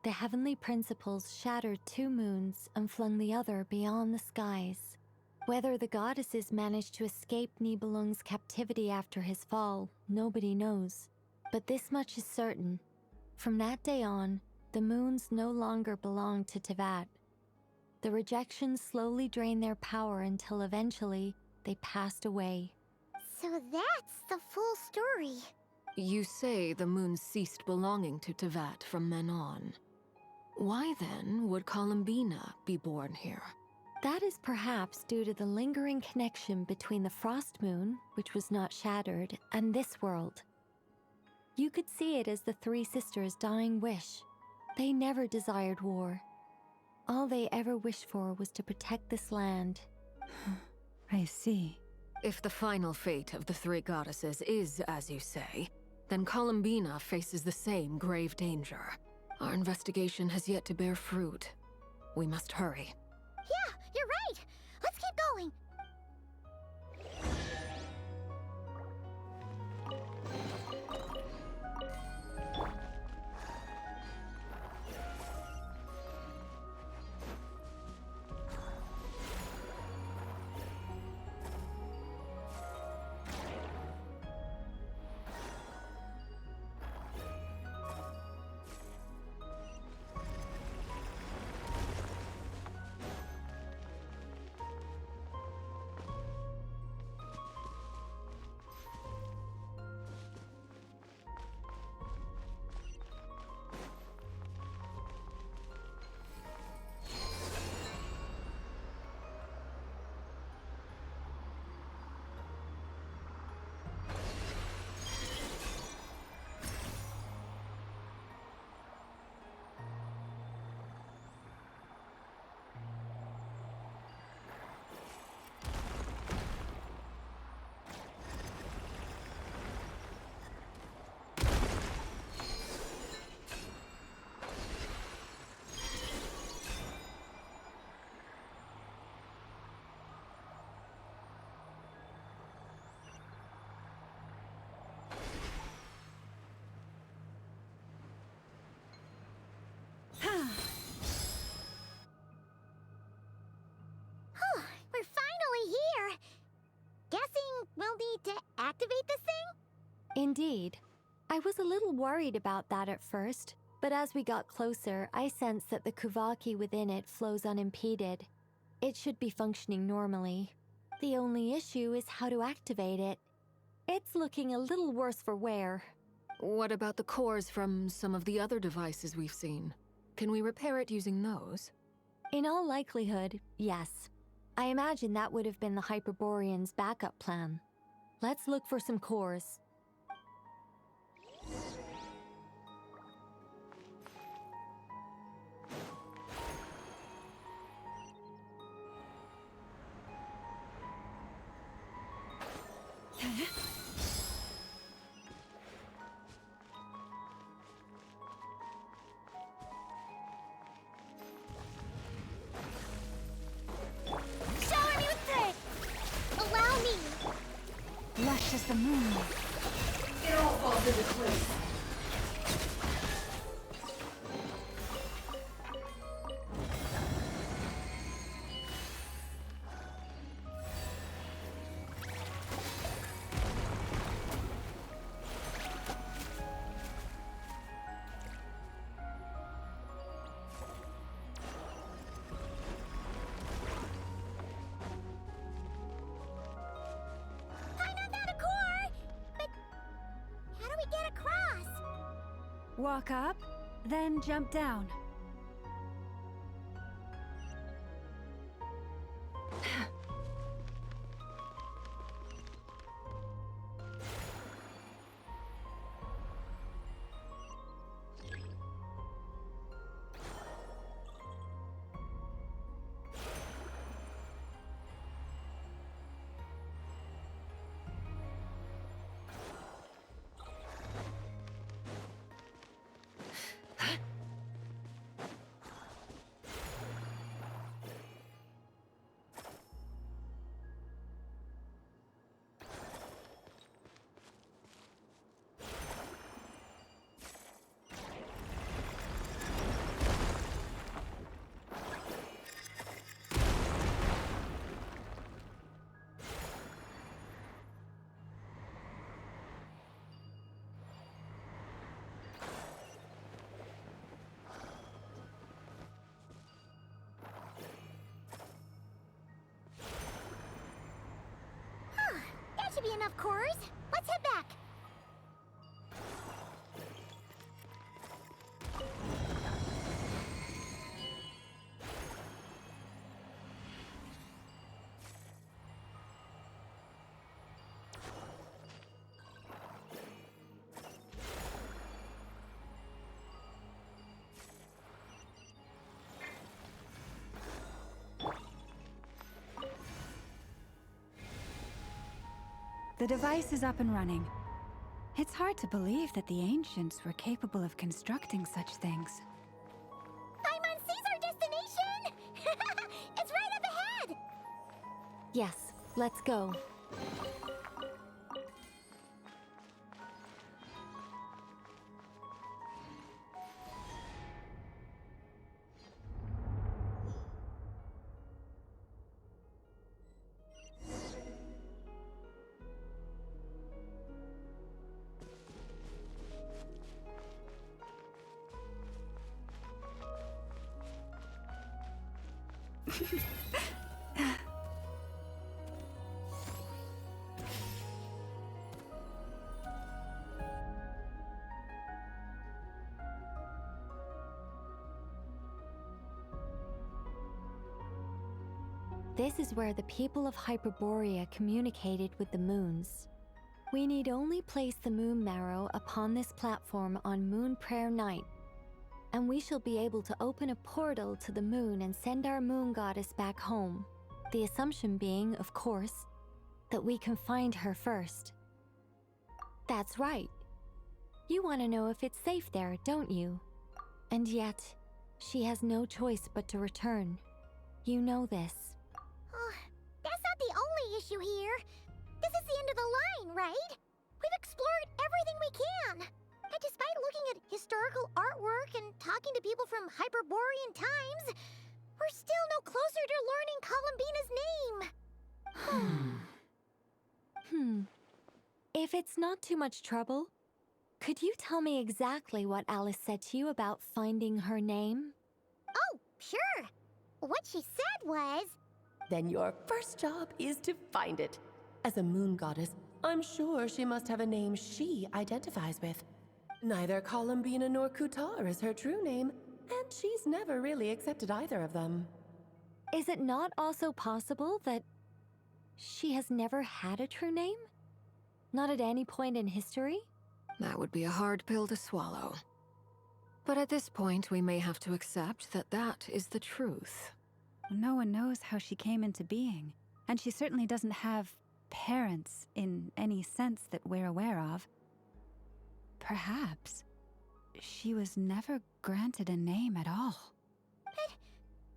the heavenly principles shattered 2 moons and flung the other beyond the skies. Whether the goddesses managed to escape Nibelung's captivity after his fall, nobody knows. But this much is certain. From that day on, the moons no longer belonged to Tevat. The rejection slowly drained their power until eventually they passed away. So that's the full story. You say the moon ceased belonging to Tevat from then on. Why then would Columbina be born here? That is perhaps due to the lingering connection between the Frost Moon, which was not shattered, and this world. You could see it as the 3 sisters' dying wish. They never desired war. All they ever wished for was to protect this land. I see. If the final fate of the 3 goddesses is as you say, then Columbina faces the same grave danger. Our investigation has yet to bear fruit. We must hurry. Yeah, you're right. Let's keep going. activate this thing? Indeed. I was a little worried about that at first, but as we got closer, I sensed that the Kuvaki within it flows unimpeded. It should be functioning normally. The only issue is how to activate it. It's looking a little worse for wear. What about the cores from some of the other devices we've seen? Can we repair it using those? In all likelihood, yes. I imagine that would have been the Hyperborean's backup plan. Let's look for some cores. Allow me! Lush as the moonlight. It all falls into place. Walk up, then jump down. That should be enough cores. Let's head back. The device is up and running. It's hard to believe that the ancients were capable of constructing such things. Paimon sees our destination! It's right up ahead! Yes, let's go. This is where the people of Hyperborea communicated with the moons. We need only place the moon marrow upon this platform on Moon Prayer Night, and we shall be able to open a portal to the moon and send our moon goddess back home. The assumption being, of course, that we can find her first. That's right. You want to know if it's safe there, don't you? And yet, she has no choice but to return. You know this. That's not the only issue here. This is the end of the line, right? We've explored everything we can. And despite looking at historical artwork and talking to people from Hyperborean times, we're still no closer to learning Columbina's name. If it's not too much trouble, could you tell me exactly what Alice said to you about finding her name? Oh, sure. What she said was... Then your first job is to find it. As a moon goddess, I'm sure she must have a name she identifies with. Neither Columbina nor Kutar is her true name, and she's never really accepted either of them. Is it not also possible that she has never had a true name? Not at any point in history? That would be a hard pill to swallow. But at this point, we may have to accept that that is the truth. No one knows how she came into being, and she certainly doesn't have parents in any sense that we're aware of. Perhaps she was never granted a name at all. But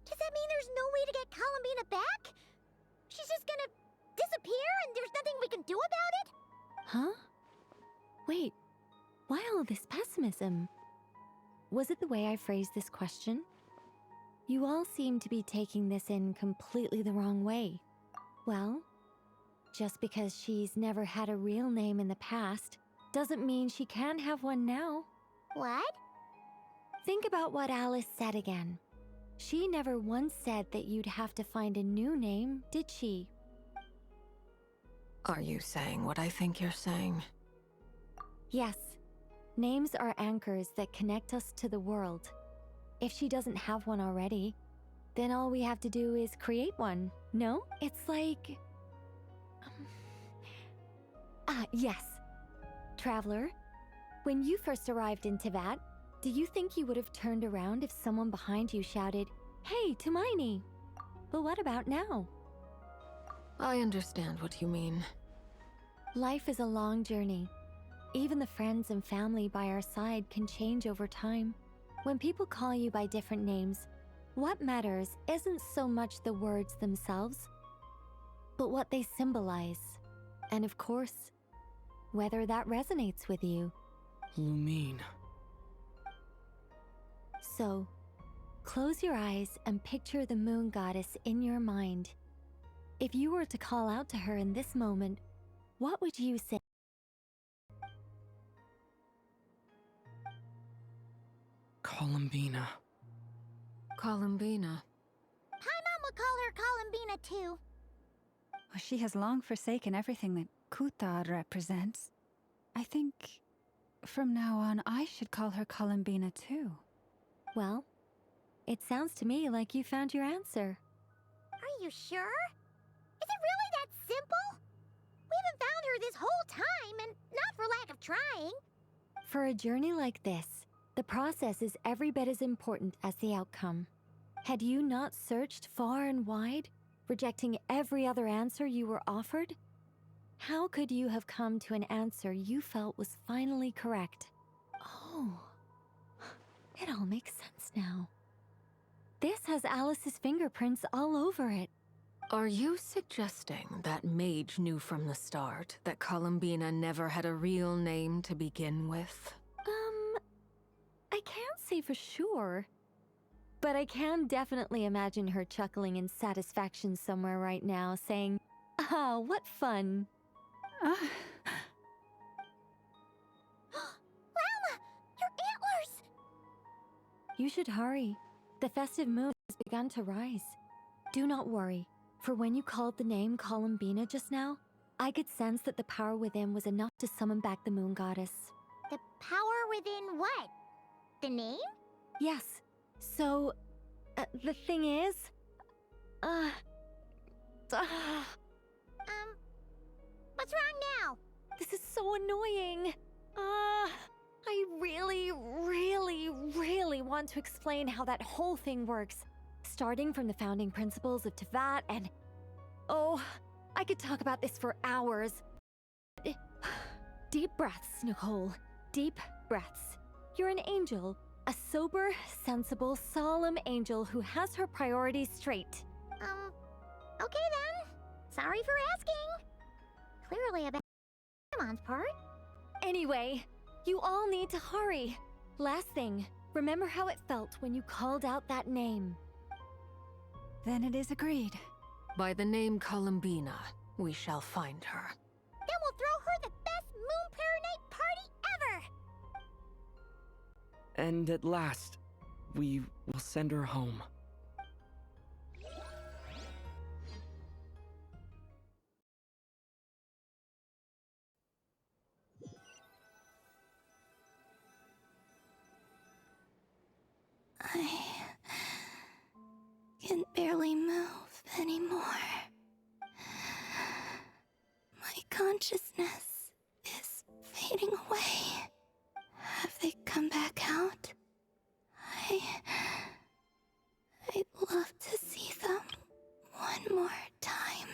does that mean there's no way to get Columbina back? She's just gonna disappear and there's nothing we can do about it? Huh? Wait, why all this pessimism? Was it the way I phrased this question? You all seem to be taking this in completely the wrong way. Well, just because she's never had a real name in the past doesn't mean she can't have one now. What? Think about what Alice said again. She never once said that you'd have to find a new name, did she? Are you saying what I think you're saying? Yes. Names are anchors that connect us to the world. If she doesn't have one already, then all we have to do is create one, no? It's like... yes. Traveler, when you first arrived in Teyvat, do you think you would have turned around if someone behind you shouted, "Hey, Hermione"? But what about now? I understand what you mean. Life is a long journey. Even the friends and family by our side can change over time. When people call you by different names, what matters isn't so much the words themselves, but what they symbolize. And of course, whether that resonates with you. Lumine. So, close your eyes and picture the moon goddess in your mind. If you were to call out to her in this moment, what would you say? Columbina. Columbina. Paimon would call her Columbina too. Well, she has long forsaken everything that Kutar represents. I think from now on I should call her Columbina too. Well, it sounds to me like you found your answer. Are you sure? Is it really that simple? We haven't found her this whole time, and not for lack of trying. For a journey like this, the process is every bit as important as the outcome. Had you not searched far and wide, rejecting every other answer you were offered, how could you have come to an answer you felt was finally correct? Oh, it all makes sense now. This has Alice's fingerprints all over it. Are you suggesting that Mage knew from the start that Columbina never had a real name to begin with? I can't say for sure, but I can definitely imagine her chuckling in satisfaction somewhere right now, saying, "Ah, what fun." Llama! Your antlers! You should hurry. The festive moon has begun to rise. Do not worry, for when you called the name Columbina just now, I could sense that the power within was enough to summon back the moon goddess. The power within what? The name? Yes. So, the thing is... What's wrong now? This is so annoying. I really, really want to explain how that whole thing works. Starting from the founding principles of Teyvat and... Oh, I could talk about this for hours. Deep breaths, Nicole. Deep breaths. You're an angel. A sober, sensible, solemn angel who has her priorities straight. Okay then. Sorry for asking. Clearly a bad Paimon's part. Anyway, you all need to hurry. Last thing, remember how it felt when you called out that name. Then it is agreed. By the name Columbina, we shall find her. Then we'll throw her the best Moon Prayer Night party ever! And at last, we will send her home. I can barely move anymore. My consciousness is fading away. Have they come back out? I'd love to see them one more time.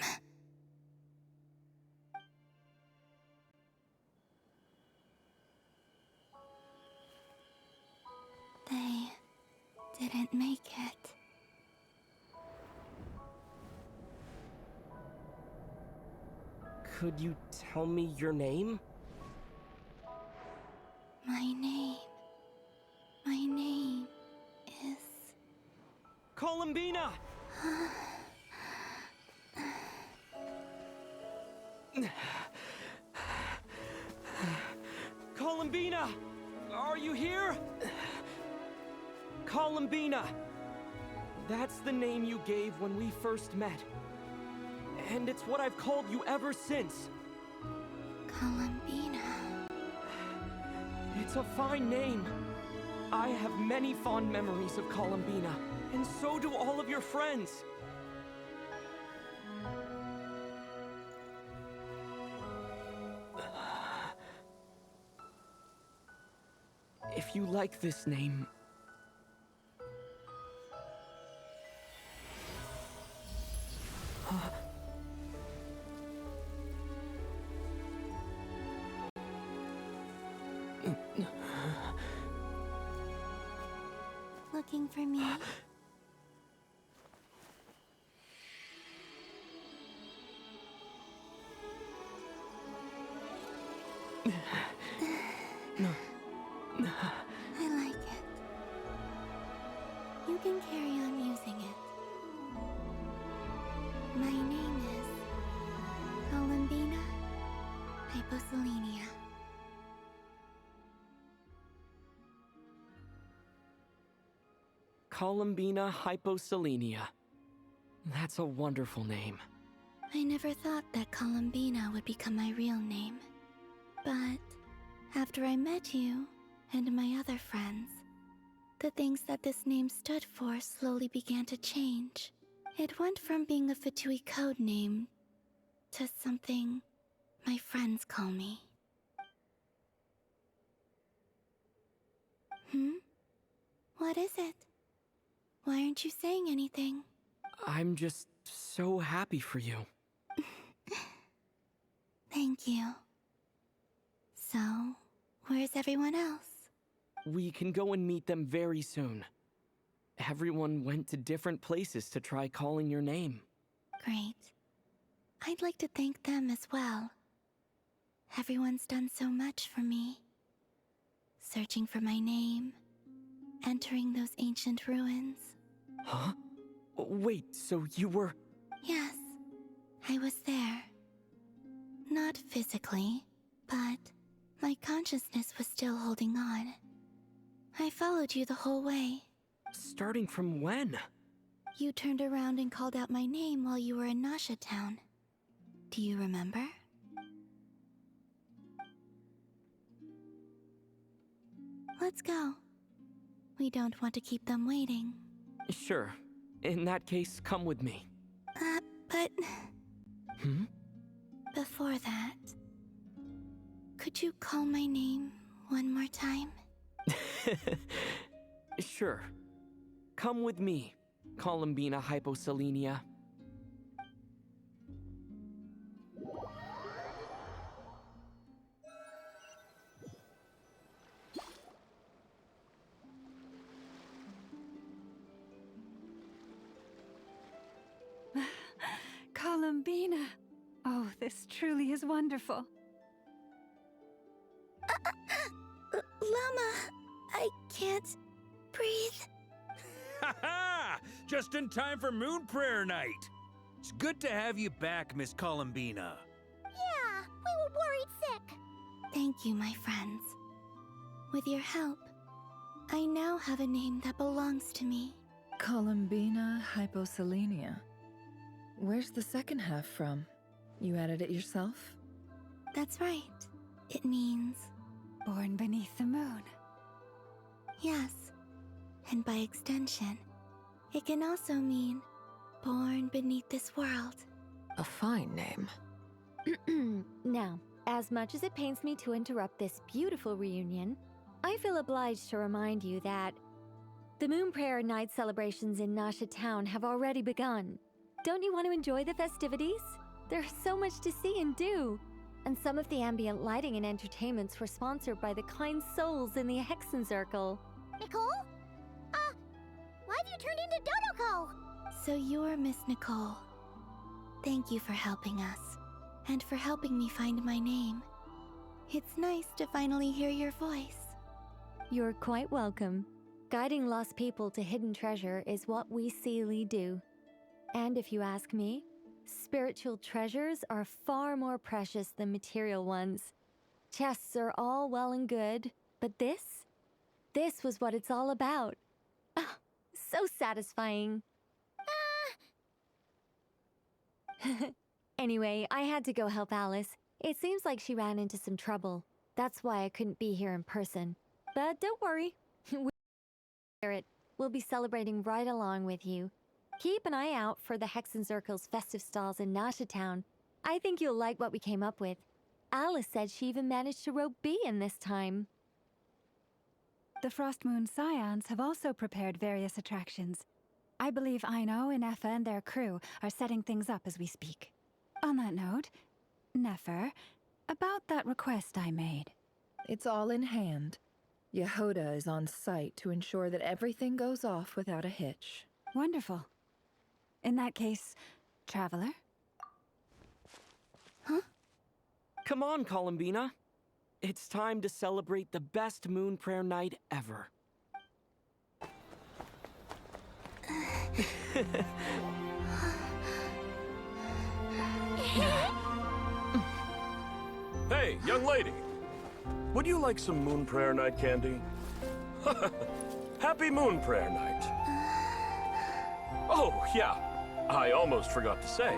They didn't make it. Could you tell me your name? My name is... Columbina! Columbina! Are you here? Columbina! That's the name you gave when we first met. And it's what I've called you ever since. Columbina. It's a fine name. I have many fond memories of Columbina, and so do all of your friends. If you like this name... Looking for me? I like it. You can carry on using it. My name is Columbina Hyposelenia. Columbina Hyposelenia. That's a wonderful name. I never thought that Columbina would become my real name. But after I met you and my other friends, the things that this name stood for slowly began to change. It went from being a Fatui code name to something my friends call me. What is it? Why aren't you saying anything? I'm just so happy for you. Thank you. So, where's everyone else? We can go and meet them very soon. Everyone went to different places to try calling your name. Great. I'd like to thank them as well. Everyone's done so much for me. Searching for my name, entering those ancient ruins. Huh? Wait, so you were... Yes, I was there. Not physically, but my consciousness was still holding on. I followed you the whole way. Starting from when? You turned around and called out my name while you were in Nasha Town. Do you remember? Let's go. We don't want to keep them waiting. Sure. In that case, come with me. But... Before that, could you call my name one more time? Sure. Come with me, Columbina Hyposelenia. Columbina! Oh, this truly is wonderful. Llama, I can't breathe. Ha ha! Just in time for Moon Prayer Night. It's good to have you back, Miss Columbina. Yeah, we were worried sick. Thank you, my friends. With your help, I now have a name that belongs to me. Columbina hyposelenia. Where's the second half from? You added it yourself? That's right. It means... Born beneath the moon. Yes. And by extension, it can also mean born beneath this world. A fine name. Now, as much as it pains me to interrupt this beautiful reunion, I feel obliged to remind you that the Moon Prayer Night celebrations in Nasha Town have already begun. Don't you want to enjoy the festivities? There's so much to see and do. And some of the ambient lighting and entertainments were sponsored by the kind souls in the Hexen Circle. Nicole? Why have you turned into Dodoko? So you're Miss Nicole. Thank you for helping us, and for helping me find my name. It's nice to finally hear your voice. You're quite welcome. Guiding lost people to hidden treasure is what we Seelie do. And if you ask me, spiritual treasures are far more precious than material ones. Chests are all well and good, but this was what it's all about. Ah, so satisfying. Anyway, I had to go help Alice. It seems like she ran into some trouble. That's why I couldn't be here in person. But don't worry. We'll be celebrating right along with you. Keep an eye out for the Hexen Circle's festive stalls in Nasha Town. I think you'll like what we came up with. Alice said she even managed to rope B in this time. The Frost Moon Scions have also prepared various attractions. I believe Aino and Effa and their crew are setting things up as we speak. On that note, Nefer, about that request I made. It's all in hand. Yehoda is on site to ensure that everything goes off without a hitch. Wonderful. In that case, Traveler? Huh? Come on, Columbina. It's time to celebrate the best Moon Prayer Night ever. Hey, young lady. Would you like some Moon Prayer Night candy? Happy Moon Prayer Night. Oh, yeah. I almost forgot to say.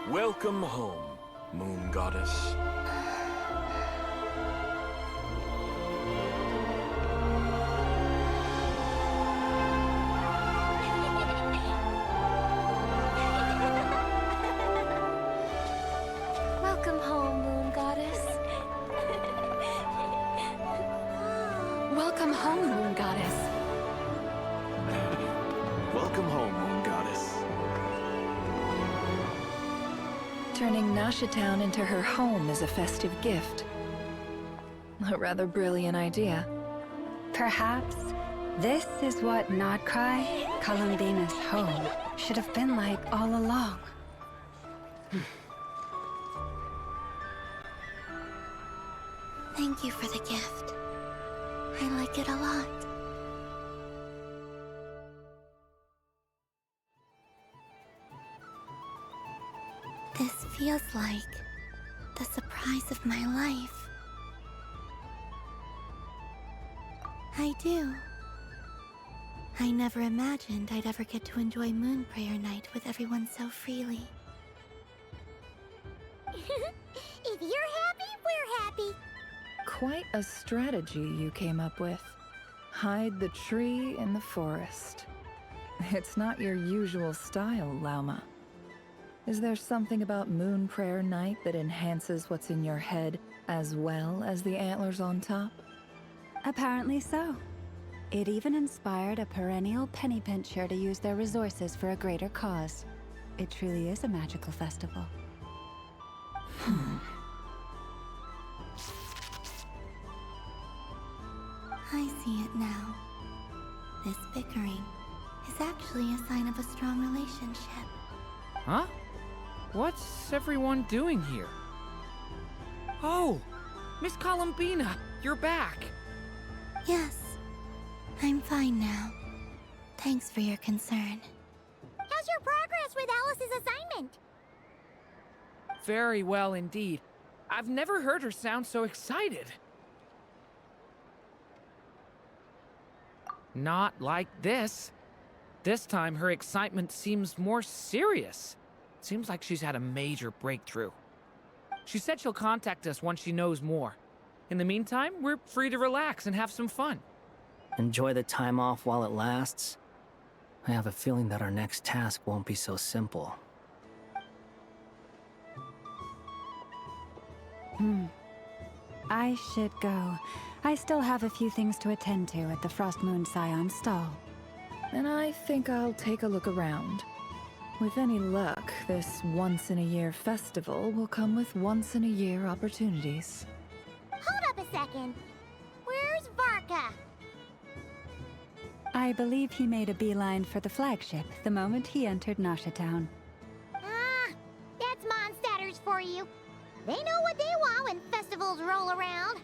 Welcome home, Moon Goddess. Welcome home, Moon Goddess. Welcome home, Moon Goddess. Welcome home, Moon Goddess. Turning Nasha Town into her home is a festive gift. A rather brilliant idea. Perhaps this is what Nodcry, Columbina's home, should have been like all along. Thank you for the gift. I like it a lot. This feels like the surprise of my life. I do. I never imagined I'd ever get to enjoy Moon Prayer Night with everyone so freely. If you're happy, we're happy. Quite a strategy you came up with. Hide the tree in the forest. It's not your usual style, Lauma. Is there something about Moon Prayer Night that enhances what's in your head as well as the antlers on top? Apparently so. It even inspired a perennial penny pincher to use their resources for a greater cause. It truly is a magical festival. I see it now. This bickering is actually a sign of a strong relationship. Huh? What's everyone doing here? Oh, Miss Columbina, you're back. Yes, I'm fine now. Thanks for your concern. How's your progress with Alice's assignment? Very well indeed. I've never heard her sound so excited. Not like this. This time, her excitement seems more serious. Seems like she's had a major breakthrough. She said she'll contact us once she knows more. In the meantime, we're free to relax and have some fun. Enjoy the time off while it lasts. I have a feeling that our next task won't be so simple. I should go. I still have a few things to attend to at the Frost Moon Scion stall. And I think I'll take a look around. With any luck, this once-in-a-year festival will come with once-in-a-year opportunities. Hold up a second. Where's Varka? I believe he made a beeline for the flagship the moment he entered Noshatown. Ah, that's Mondstadters for you. They know what they want when festivals roll around.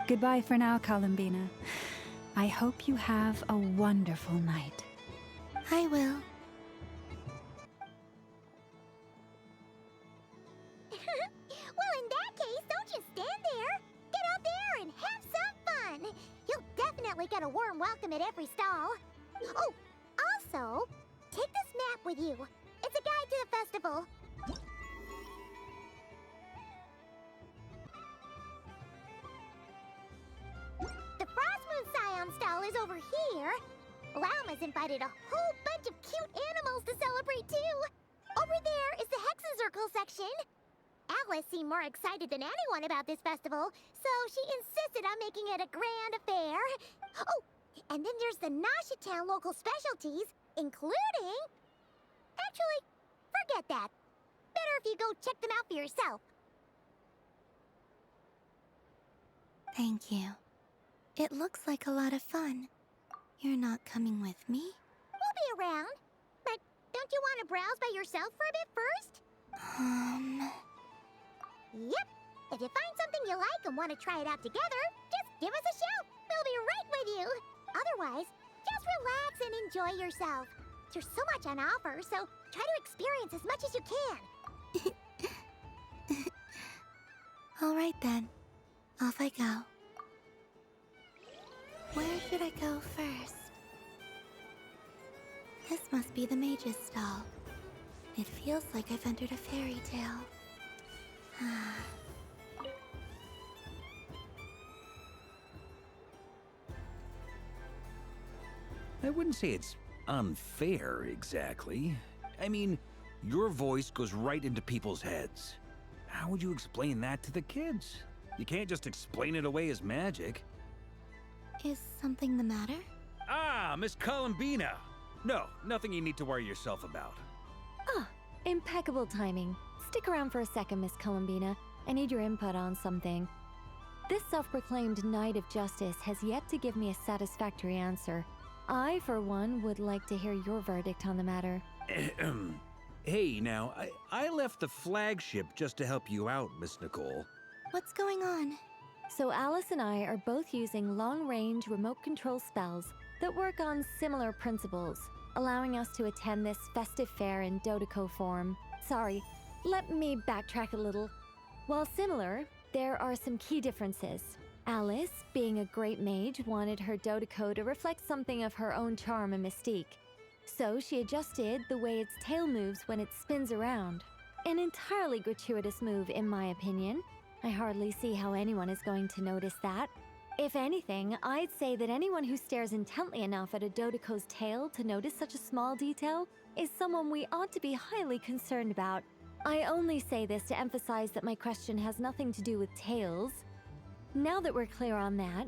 Goodbye for now, Columbina. I hope you have a wonderful night. I will. Well, in that case, don't just stand there. Get out there and have some fun. You'll definitely get a warm welcome at every stall. Oh, also, take this map with you. It's a guide to the festival. The Frost Moon Scion stall is over here. Lauma's invited a whole bunch of cute animals to celebrate too. Over there is the Hexenzirkel section. Alice seemed more excited than anyone about this festival, so she insisted on making it a grand affair. Oh, and then there's the Noshatown local specialties, including... Actually, forget that. Better if you go check them out for yourself. Thank you. It looks like a lot of fun. You're not coming with me? We'll be around. But don't you want to browse by yourself for a bit first? Yep. If you find something you like and want to try it out together, just give us a shout. We'll be right with you. Otherwise, just relax and enjoy yourself. There's so much on offer, so try to experience as much as you can. All right then. Off I go. Where should I go first? This must be the mage's stall. It feels like I've entered a fairy tale. I wouldn't say it's unfair, exactly. I mean, your voice goes right into people's heads. How would you explain that to the kids? You can't just explain it away as magic. Is something the matter? Ah, Miss Columbina! No, nothing you need to worry yourself about. Impeccable timing. Stick around for a second, Miss Columbina. I need your input on something. This self-proclaimed Knight of Justice has yet to give me a satisfactory answer. I, for one, would like to hear your verdict on the matter. Hey, now, I left the flagship just to help you out, Miss Nicole. What's going on? So Alice and I are both using long-range remote control spells that work on similar principles, allowing us to attend this festive fair in Dodeco form. Sorry, let me backtrack a little. While similar, there are some key differences. Alice, being a great mage, wanted her Dodeco to reflect something of her own charm and mystique. So she adjusted the way its tail moves when it spins around. An entirely gratuitous move, in my opinion. I hardly see how anyone is going to notice that. If anything, I'd say that anyone who stares intently enough at a Dodeco's tail to notice such a small detail is someone we ought to be highly concerned about. I only say this to emphasize that my question has nothing to do with tails. Now that we're clear on that,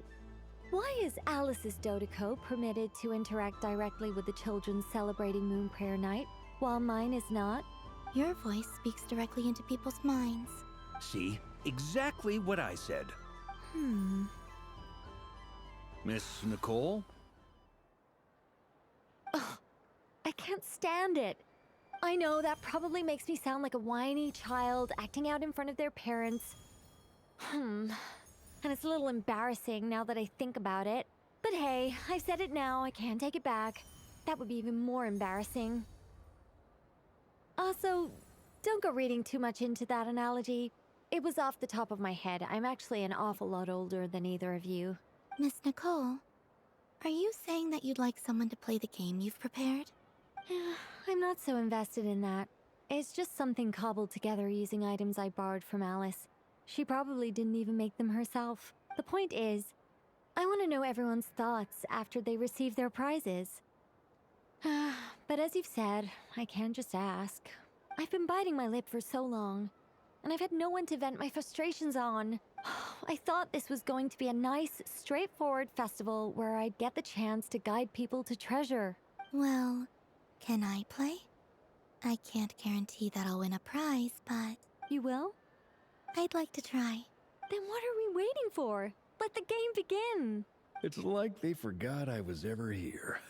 why is Alice's Dodeco permitted to interact directly with the children celebrating Moon Prayer Night, while mine is not? Your voice speaks directly into people's minds. See? Exactly what I said. Miss Nicole? Ugh, I can't stand it. I know that probably makes me sound like a whiny child acting out in front of their parents. And it's a little embarrassing now that I think about it. But hey, I've said it now, I can't take it back. That would be even more embarrassing. Also, don't go reading too much into that analogy. It was off the top of my head. I'm actually an awful lot older than either of you. Miss Nicole, are you saying that you'd like someone to play the game you've prepared? I'm not so invested in that. It's just something cobbled together using items I borrowed from Alice. She probably didn't even make them herself. The point is, I want to know everyone's thoughts after they receive their prizes. But as you've said, I can't just ask. I've been biting my lip for so long, and I've had no one to vent my frustrations on. I thought this was going to be a nice, straightforward festival where I'd get the chance to guide people to treasure. Well, can I play? I can't guarantee that I'll win a prize, but... You will? I'd like to try. Then what are we waiting for? Let the game begin! It's like they forgot I was ever here.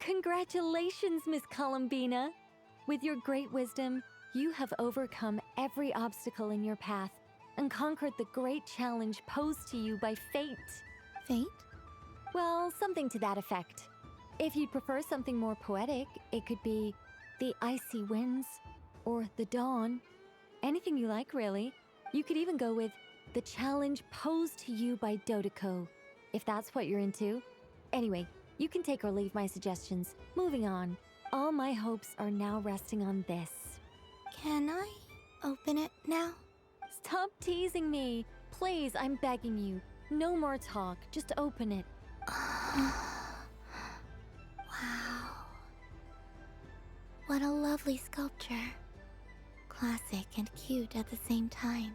Congratulations, Miss Columbina! With your great wisdom, you have overcome every obstacle in your path and conquered the great challenge posed to you by fate. Fate? Well, something to that effect. If you'd prefer something more poetic, it could be the icy winds or the dawn. Anything you like, really. You could even go with the challenge posed to you by Dodeko, if that's what you're into. Anyway, you can take or leave my suggestions. Moving on. All my hopes are now resting on this. Can I open it now? Stop teasing me. Please, I'm begging you. No more talk. Just open it. Wow. What a lovely sculpture. Classic and cute at the same time.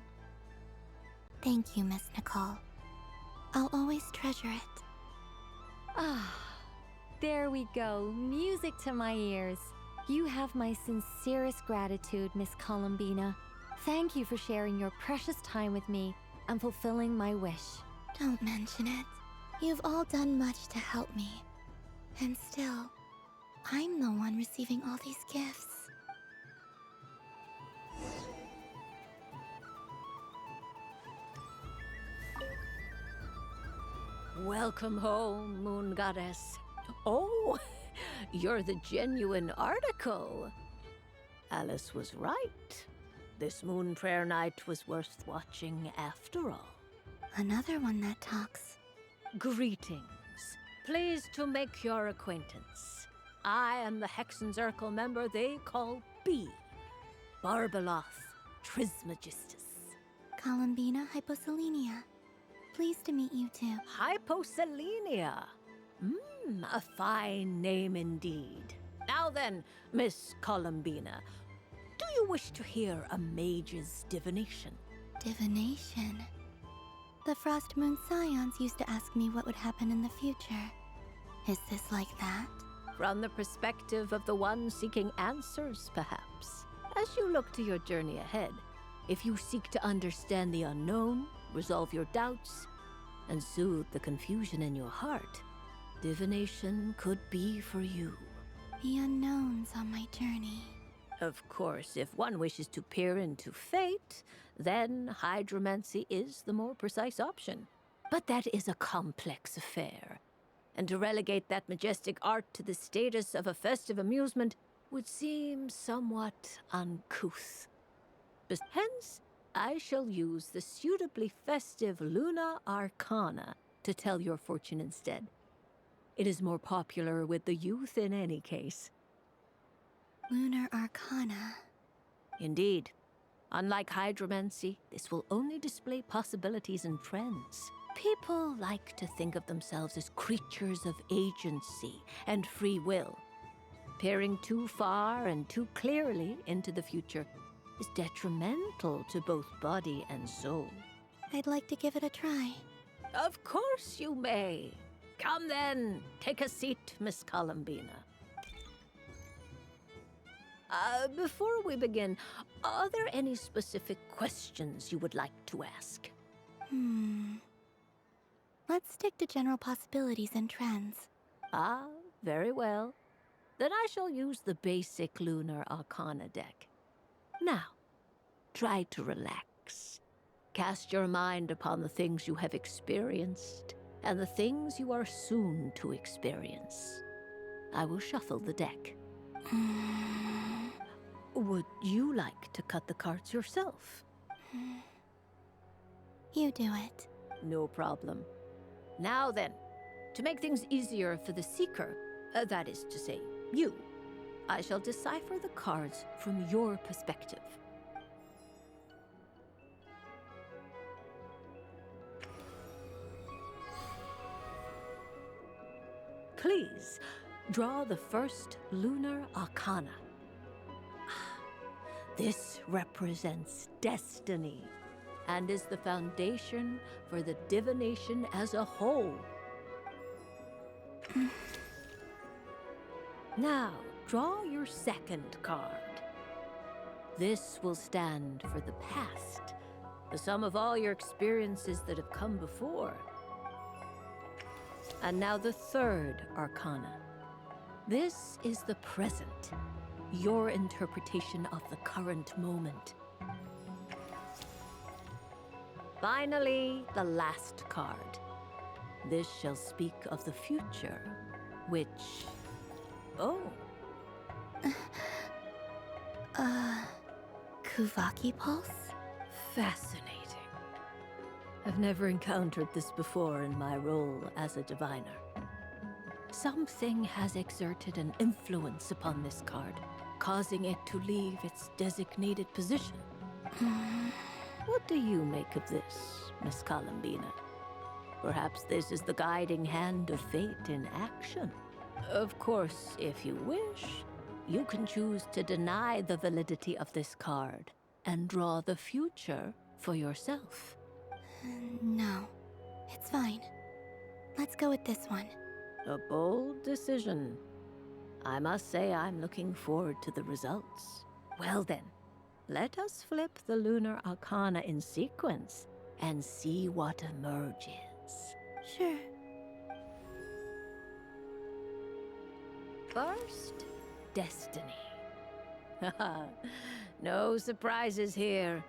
Thank you, Miss Nicole. I'll always treasure it. Ah, there we go. Music to my ears. You have my sincerest gratitude, Miss Columbina. Thank you for sharing your precious time with me and fulfilling my wish. Don't mention it. You've all done much to help me. And still, I'm the one receiving all these gifts. Welcome home, Moon Goddess. Oh, you're the genuine article. Alice was right. This moon prayer night was worth watching after all. Another one that talks. Greetings. Pleased to make your acquaintance. I am the Hexenzirkel member they call B. Barbeloth Trismegistus. Columbina Hyposelenia. Pleased to meet you too. Hyposelenia. A fine name indeed. Now then, Miss Columbina, do you wish to hear a mage's divination? Divination? The Frost Moon Scions used to ask me what would happen in the future. Is this like that? From the perspective of the one seeking answers, perhaps. As you look to your journey ahead, if you seek to understand the unknown, resolve your doubts, and soothe the confusion in your heart, divination could be for you. The unknowns on my journey. Of course, if one wishes to peer into fate, then hydromancy is the more precise option. But that is a complex affair, and to relegate that majestic art to the status of a festive amusement would seem somewhat uncouth. Hence, I shall use the suitably festive Luna Arcana to tell your fortune instead. It is more popular with the youth in any case. Lunar Arcana. Indeed. Unlike hydromancy, this will only display possibilities and trends. People like to think of themselves as creatures of agency and free will. Peering too far and too clearly into the future is detrimental to both body and soul. I'd like to give it a try. Of course you may. Come then, take a seat, Miss Columbina. Before we begin, are there any specific questions you would like to ask? Let's stick to general possibilities and trends. Ah, very well. Then I shall use the basic Lunar Arcana deck. Now, try to relax. Cast your mind upon the things you have experienced and the things you are soon to experience. I will shuffle the deck. Would you like to cut the cards yourself? You do it. No problem. Now then, to make things easier for the seeker, that is to say, you, I shall decipher the cards from your perspective. Please, draw the first Lunar Arcana. This represents destiny and is the foundation for the divination as a whole. Now, draw your second card. This will stand for the past, the sum of all your experiences that have come before. And now the third Arcana. This is the present, your interpretation of the current moment. Finally, the last card. This shall speak of the future, which... Oh. Kuvaki Pulse? Fascinating. I've never encountered this before in my role as a diviner. Something has exerted an influence upon this card, causing it to leave its designated position. What do you make of this, Miss Columbina? Perhaps this is the guiding hand of fate in action. Of course, if you wish, you can choose to deny the validity of this card and draw the future for yourself. No, it's fine. Let's go with this one. A bold decision. I must say I'm looking forward to the results. Well then, let us flip the Lunar Arcana in sequence and see what emerges. Sure. First, Destiny. No surprises here.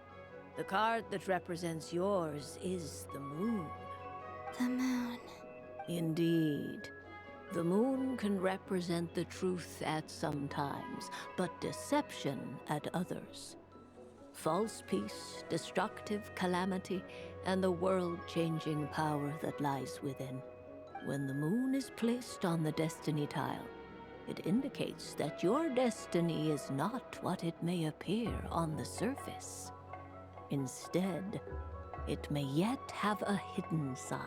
The card that represents yours is the Moon. The moon. Indeed. The moon can represent the truth at some times, but deception at others. False peace, destructive calamity, and the world-changing power that lies within. When the moon is placed on the destiny tile, it indicates that your destiny is not what it may appear on the surface. Instead, it may yet have a hidden side.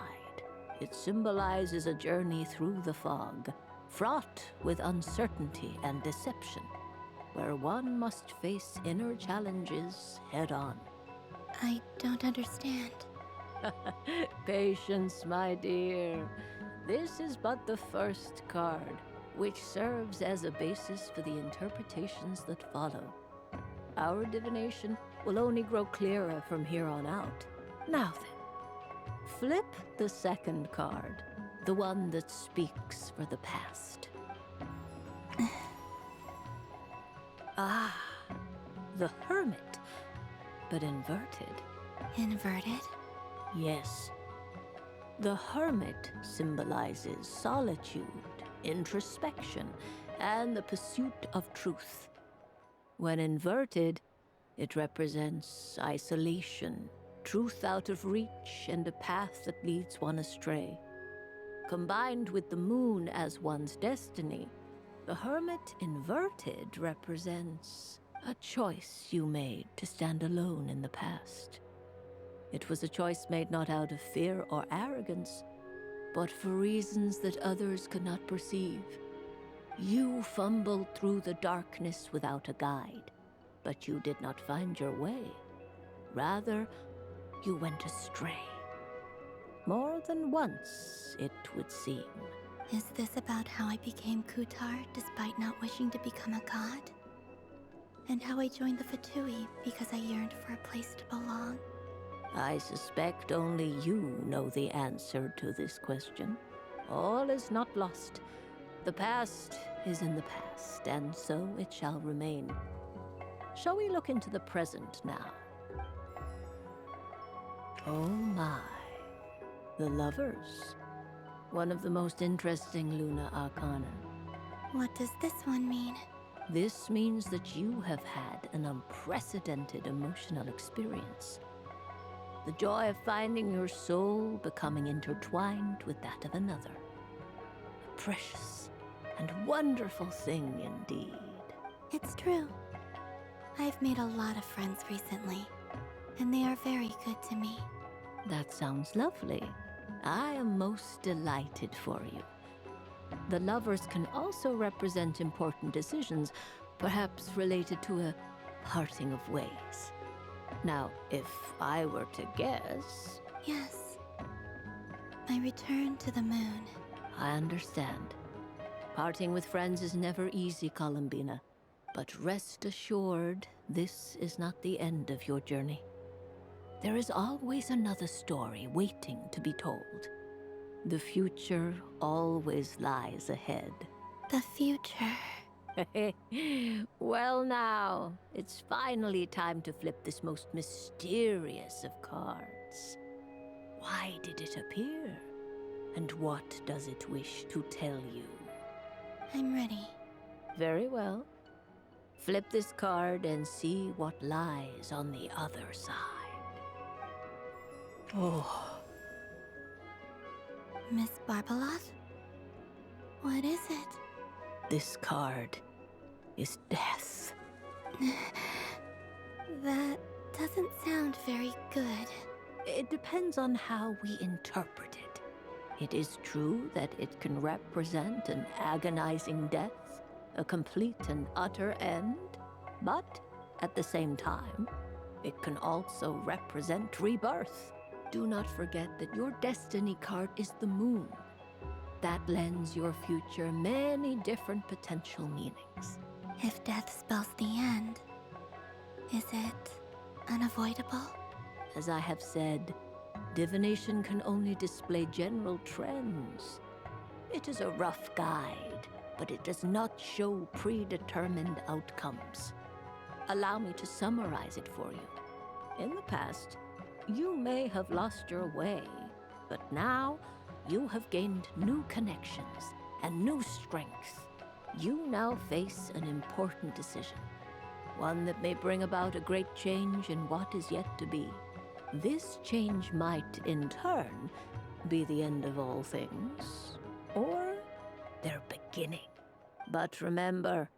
It symbolizes a journey through the fog, fraught with uncertainty and deception, where one must face inner challenges head-on. I don't understand. Patience, my dear. This is but the first card. which serves as a basis for the interpretations that follow. Our divination will only grow clearer from here on out. Now then, flip the second card, the one that speaks for the past. Ah, the Hermit, but inverted. Inverted? Yes. The Hermit symbolizes solitude, introspection, and the pursuit of truth. When inverted, it represents isolation, truth out of reach, and a path that leads one astray. Combined with the moon as one's destiny, the Hermit inverted represents a choice you made to stand alone in the past. It was a choice made not out of fear or arrogance, but for reasons that others could not perceive. You fumbled through the darkness without a guide, but you did not find your way. Rather, you went astray. More than once, it would seem. Is this about how I became Kutar despite not wishing to become a god? And how I joined the Fatui because I yearned for a place to belong? I suspect only you know the answer to this question. All is not lost. The past is in the past, and so it shall remain. Shall we look into the present now? Oh my. The Lovers. One of the most interesting Luna Arcana. What does this one mean? This means that you have had an unprecedented emotional experience. The joy of finding your soul becoming intertwined with that of another. A precious and wonderful thing indeed. It's true. I've made a lot of friends recently, and they are very good to me. That sounds lovely. I am most delighted for you. The Lovers can also represent important decisions, perhaps related to a parting of ways. Now, if I were to guess... Yes. My return to the moon. I understand. Parting with friends is never easy, Columbina. But rest assured, this is not the end of your journey. There is always another story waiting to be told. The future always lies ahead. The future. Well now, it's finally time to flip this most mysterious of cards. Why did it appear? And what does it wish to tell you? I'm ready. Very well. Flip this card and see what lies on the other side. Oh. Miss Barbaloth? What is it? This card is death. That doesn't sound very good. It depends on how we interpret it. It is true that it can represent an agonizing death, a complete and utter end, but at the same time, it can also represent rebirth. Do not forget that your destiny card is the moon. That lends your future many different potential meanings. If death spells the end, is it unavoidable? As I have said, divination can only display general trends. It is a rough guide, but it does not show predetermined outcomes. Allow me to summarize it for you. In the past, you may have lost your way, but now you have gained new connections and new strength. You now face an important decision, one that may bring about a great change in what is yet to be. This change might, in turn, be the end of all things, or their beginning. But remember,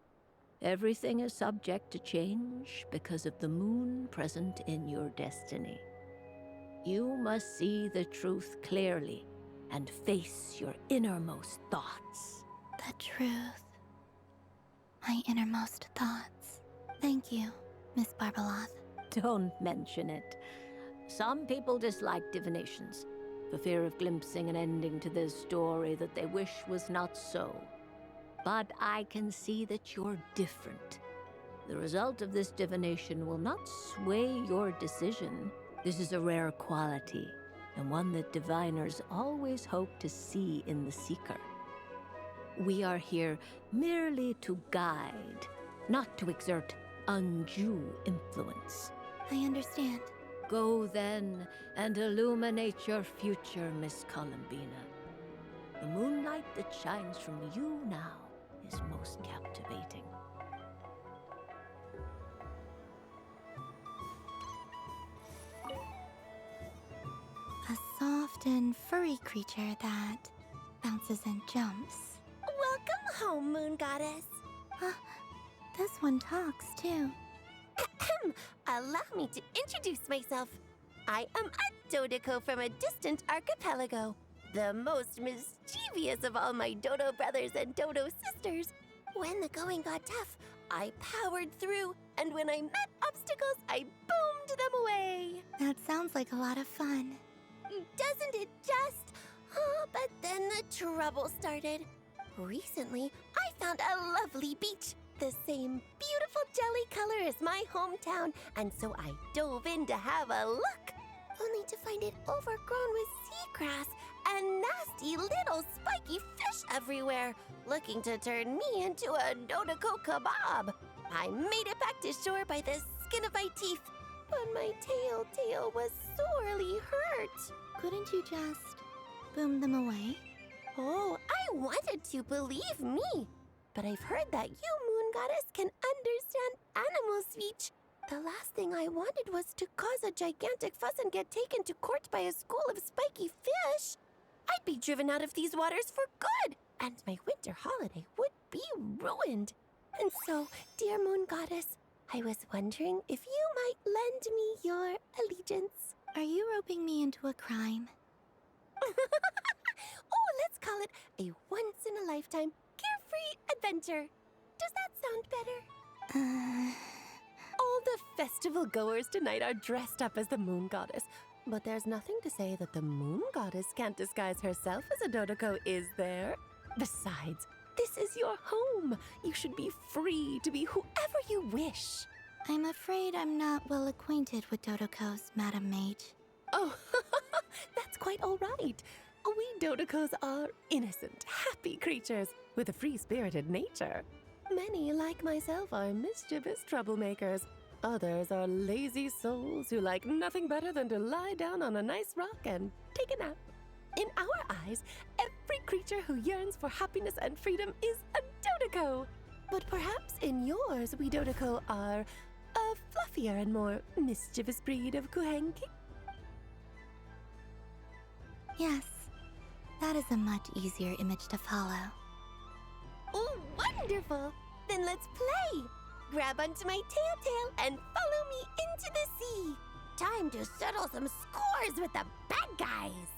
everything is subject to change because of the moon present in your destiny. You must see the truth clearly and face your innermost thoughts. The truth. My innermost thoughts. Thank you, Miss Barbaloth. Don't mention it. Some people dislike divinations, for fear of glimpsing an ending to their story that they wish was not so. but I can see that you're different. The result of this divination will not sway your decision. This is a rare quality, and one that diviners always hope to see in the seeker. We are here merely to guide, not to exert undue influence. I understand. Go then and illuminate your future, Miss Columbina. The moonlight that shines from you now is most captivating. A soft and furry creature that bounces and jumps. Welcome home, Moon Goddess. This one talks too. Allow me to introduce myself. I am a Dodico from a distant archipelago, the most mischievous of all my Dodo brothers and Dodo sisters. When the going got tough, I powered through, and when I met obstacles, I boomed them away. That sounds like a lot of fun. Doesn't it just? Oh, but then the trouble started. Recently, I found a lovely beach, the same beautiful jelly color as my hometown, and so I dove in to have a look, only to find it overgrown with seagrass and nasty little spiky fish everywhere, looking to turn me into a Dodico kebab. I made it back to shore by the skin of my teeth, but my tail was sorely hurt. Couldn't you just boom them away? Oh, I wanted to, believe me. But I've heard that you, Moon Goddess, can understand animal speech. The last thing I wanted was to cause a gigantic fuss and get taken to court by a school of spiky fish. I'd be driven out of these waters for good, and my winter holiday would be ruined. And so, dear Moon Goddess, I was wondering if you might lend me your allegiance. Are you roping me into a crime? Oh, let's call it a once-in-a-lifetime carefree adventure. Does that sound better? All the festival goers tonight are dressed up as the Moon Goddess. But there's nothing to say that the Moon Goddess can't disguise herself as a Dodico, is there? Besides, this is your home. You should be free to be whoever you wish. I'm afraid I'm not well acquainted with Dodicos, Madam Mage. Oh, that's quite all right. We Dodicos are innocent, happy creatures with a free-spirited nature. Many, like myself, are mischievous troublemakers. Others are lazy souls who like nothing better than to lie down on a nice rock and take a nap. In our eyes, every creature who yearns for happiness and freedom is a Dodico. But perhaps in yours, we Dodico are a fluffier and more mischievous breed of Kuhenki. Yes, that is a much easier image to follow. Oh, wonderful! Then let's play! Grab onto my tail and follow me into the sea! Time to settle some scores with the bad guys!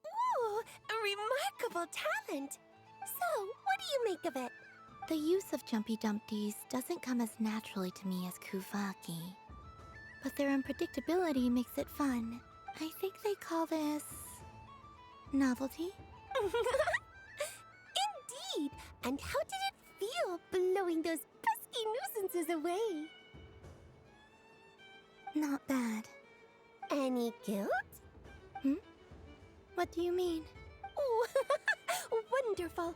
Ooh, a remarkable talent! So, what do you make of it? The use of Jumpy Dumpties doesn't come as naturally to me as Kuvaki. But their unpredictability makes it fun. I think they call this... novelty? And how did it feel blowing those pesky nuisances away? Not bad. Any guilt? What do you mean? Oh, wonderful.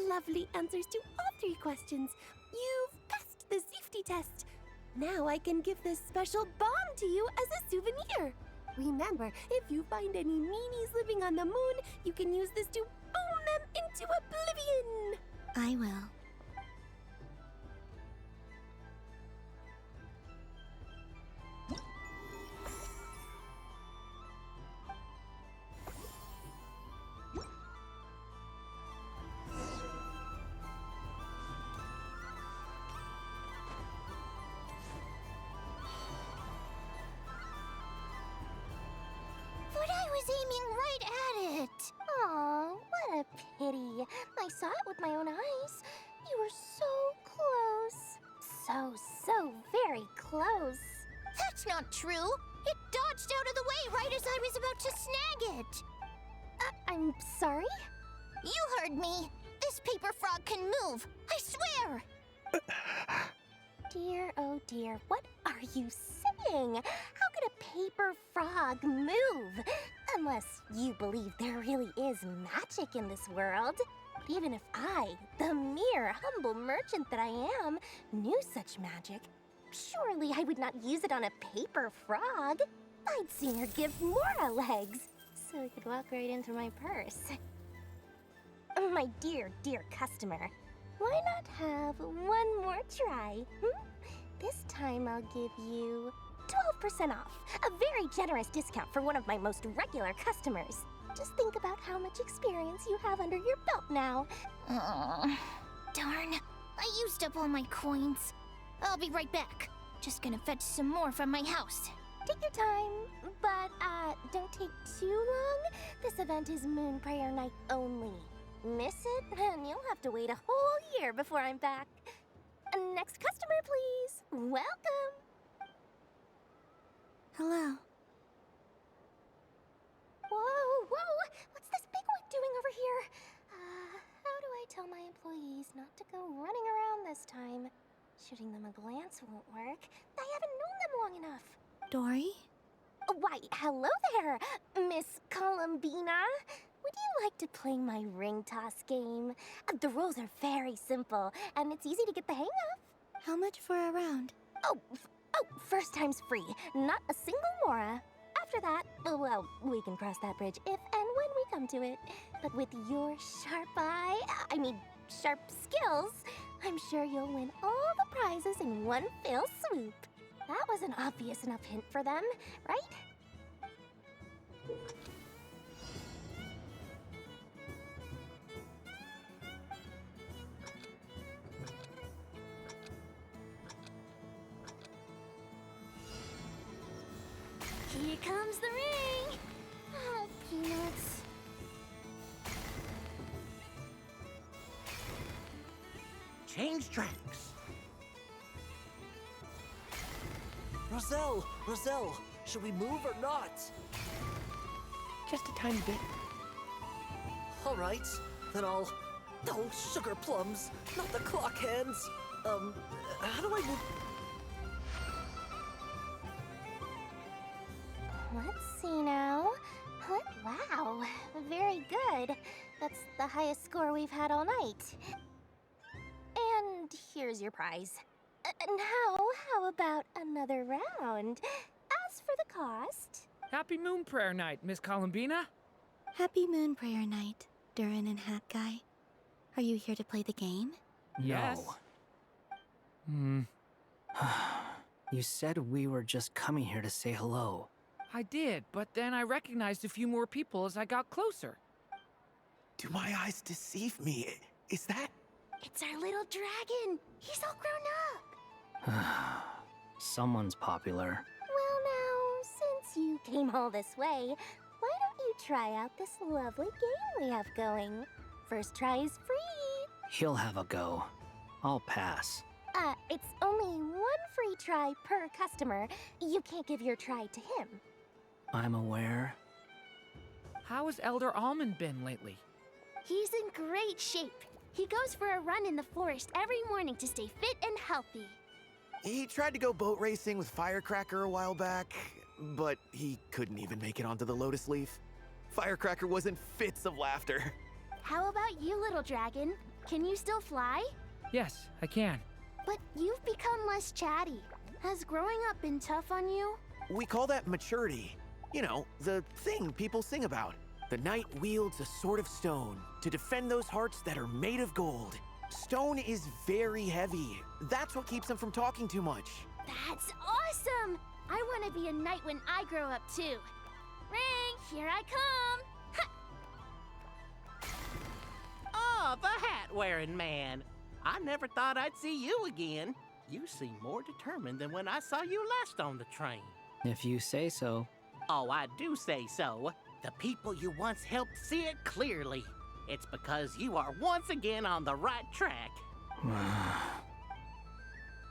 Lovely answers to all 3 questions. You've passed the safety test. Now I can give this special bomb to you as a souvenir. Remember, if you find any meanies living on the moon, you can use this to boom them into oblivion. I will. But I was aiming right at it. Aw, what a pity. I saw it with my own eyes. You were so close. So very close. That's not true. It dodged out of the way right as I was about to snag it. I'm sorry? You heard me. This paper frog can move. I swear. Dear, oh dear, what are you saying? How could a paper frog move? Unless you believe there really is magic in this world. But even if I, the mere humble merchant that I am, knew such magic, surely I would not use it on a paper frog. I'd sooner give Mora legs, so he could walk right into my purse. My dear, dear customer, why not have one more try? This time I'll give you 12% off. A very generous discount for one of my most regular customers. Just think about how much experience you have under your belt now. Darn, I used up all my coins. I'll be right back. Just gonna fetch some more from my house. Take your time, but don't take too long. This event is Moon Prayer Night only. Miss it, and you'll have to wait a whole year before I'm back. Next customer, please. Welcome. Hello. Whoa! What's this bigwig doing over here? How do I tell my employees not to go running around this time? Shooting them a glance won't work. I haven't known them long enough. Dory? Why, hello there, Miss Columbina. Would you like to play my ring toss game? The rules are very simple, and it's easy to get the hang of. How much for a round? Oh, first time's free. Not a single mora. After that, well, we can cross that bridge if and when we come to it. But with your sharp skills, I'm sure you'll win all the prizes in one fell swoop. That was an obvious enough hint for them, right? Here comes the ring! Oh, peanuts. Change tracks. Roselle, should we move or not? Just a tiny bit. All right, then I'll... Oh, sugar plums, not the clock hands. How do I move? Let's see now. Wow, very good. That's the highest score we've had all night. And here's your prize. Now, how about another round? As for the cost... Happy Moon Prayer Night, Miss Columbina. Happy Moon Prayer Night, Durin and Hat Guy. Are you here to play the game? Yes. You said we were just coming here to say hello. I did, but then I recognized a few more people as I got closer. Do my eyes deceive me? Is that... It's our little dragon. He's all grown up. Someone's popular. Well now, since you came all this way, why don't you try out this lovely game we have going? First try is free. He'll have a go. I'll pass. It's only one free try per customer. You can't give your try to him. I'm aware. How has Elder Almond been lately? He's in great shape. He goes for a run in the forest every morning to stay fit and healthy. He tried to go boat racing with Firecracker a while back, but he couldn't even make it onto the Lotus Leaf. Firecracker was in fits of laughter. How about you, little dragon? Can you still fly? Yes, I can. But you've become less chatty. Has growing up been tough on you? We call that maturity. You know, the thing people sing about. The knight wields a sword of stone to defend those hearts that are made of gold. Stone is very heavy. That's what keeps him from talking too much. That's awesome! I want to be a knight when I grow up too. Ring, here I come! Oh, the hat-wearing man. I never thought I'd see you again. You seem more determined than when I saw you last on the train. If you say so. Oh, I do say so. The people you once helped see it clearly. It's because you are once again on the right track.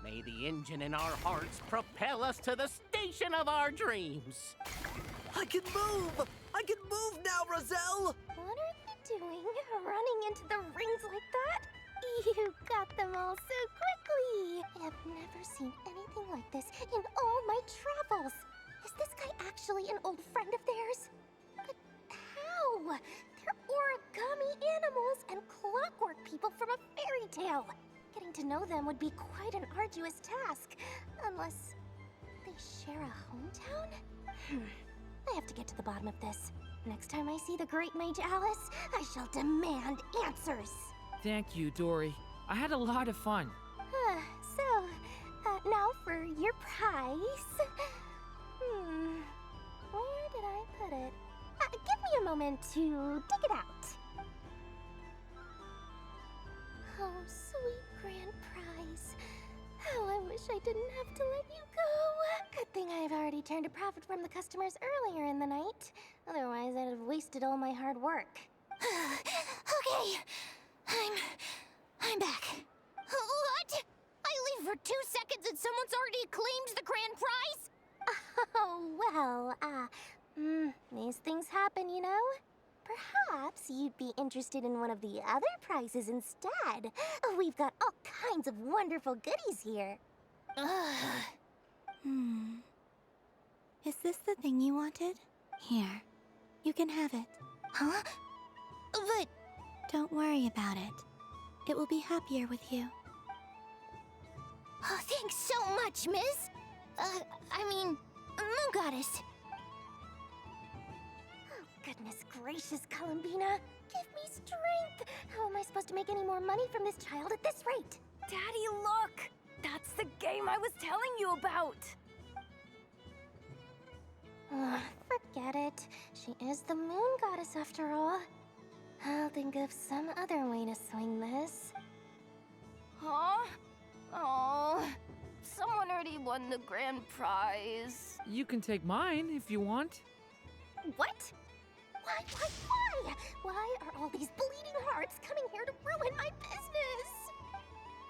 May the engine in our hearts propel us to the station of our dreams. I can move! I can move now, Roselle! What are you doing, running into the rings like that? You got them all so quickly! I have never seen anything like this in all my travels. Is this guy actually an old friend of theirs? But how? They're origami animals and clockwork people from a fairy tale. Getting to know them would be quite an arduous task, unless they share a hometown? I have to get to the bottom of this. Next time I see the Great Mage Alice, I shall demand answers. Thank you, Dory. I had a lot of fun. Now for your prize. Where did I put it? Give me a moment to dig it out. Oh, sweet grand prize. How I wish I didn't have to let you go. Good thing I've already turned a profit from the customers earlier in the night. Otherwise, I'd have wasted all my hard work. Okay, I'm back. What? I leave for 2 seconds and someone's already claimed the grand prize? Oh, well, these things happen, you know? Perhaps you'd be interested in one of the other prizes instead. We've got all kinds of wonderful goodies here. Is this the thing you wanted? Here. You can have it. Huh? But... Don't worry about it. It will be happier with you. Oh, thanks so much, miss. Moon Goddess. Oh, goodness gracious, Columbina. Give me strength. How am I supposed to make any more money from this child at this rate? Daddy, look! That's the game I was telling you about! Forget it. She is the Moon Goddess after all. I'll think of some other way to swing this. Huh? Oh, someone already won the grand prize. You can take mine if you want. What? Why? Why are all these bleeding hearts coming here to ruin my business?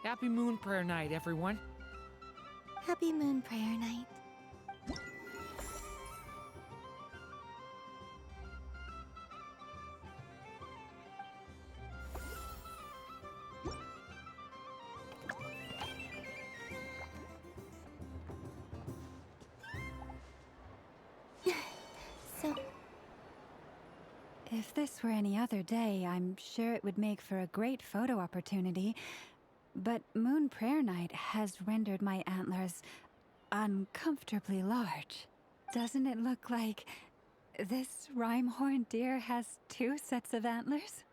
Happy Moon Prayer Night, everyone. Happy Moon Prayer Night. If this were any other day, I'm sure it would make for a great photo opportunity. But Moon Prayer Night has rendered my antlers uncomfortably large. Doesn't it look like this rhyme-horned deer has 2 sets of antlers?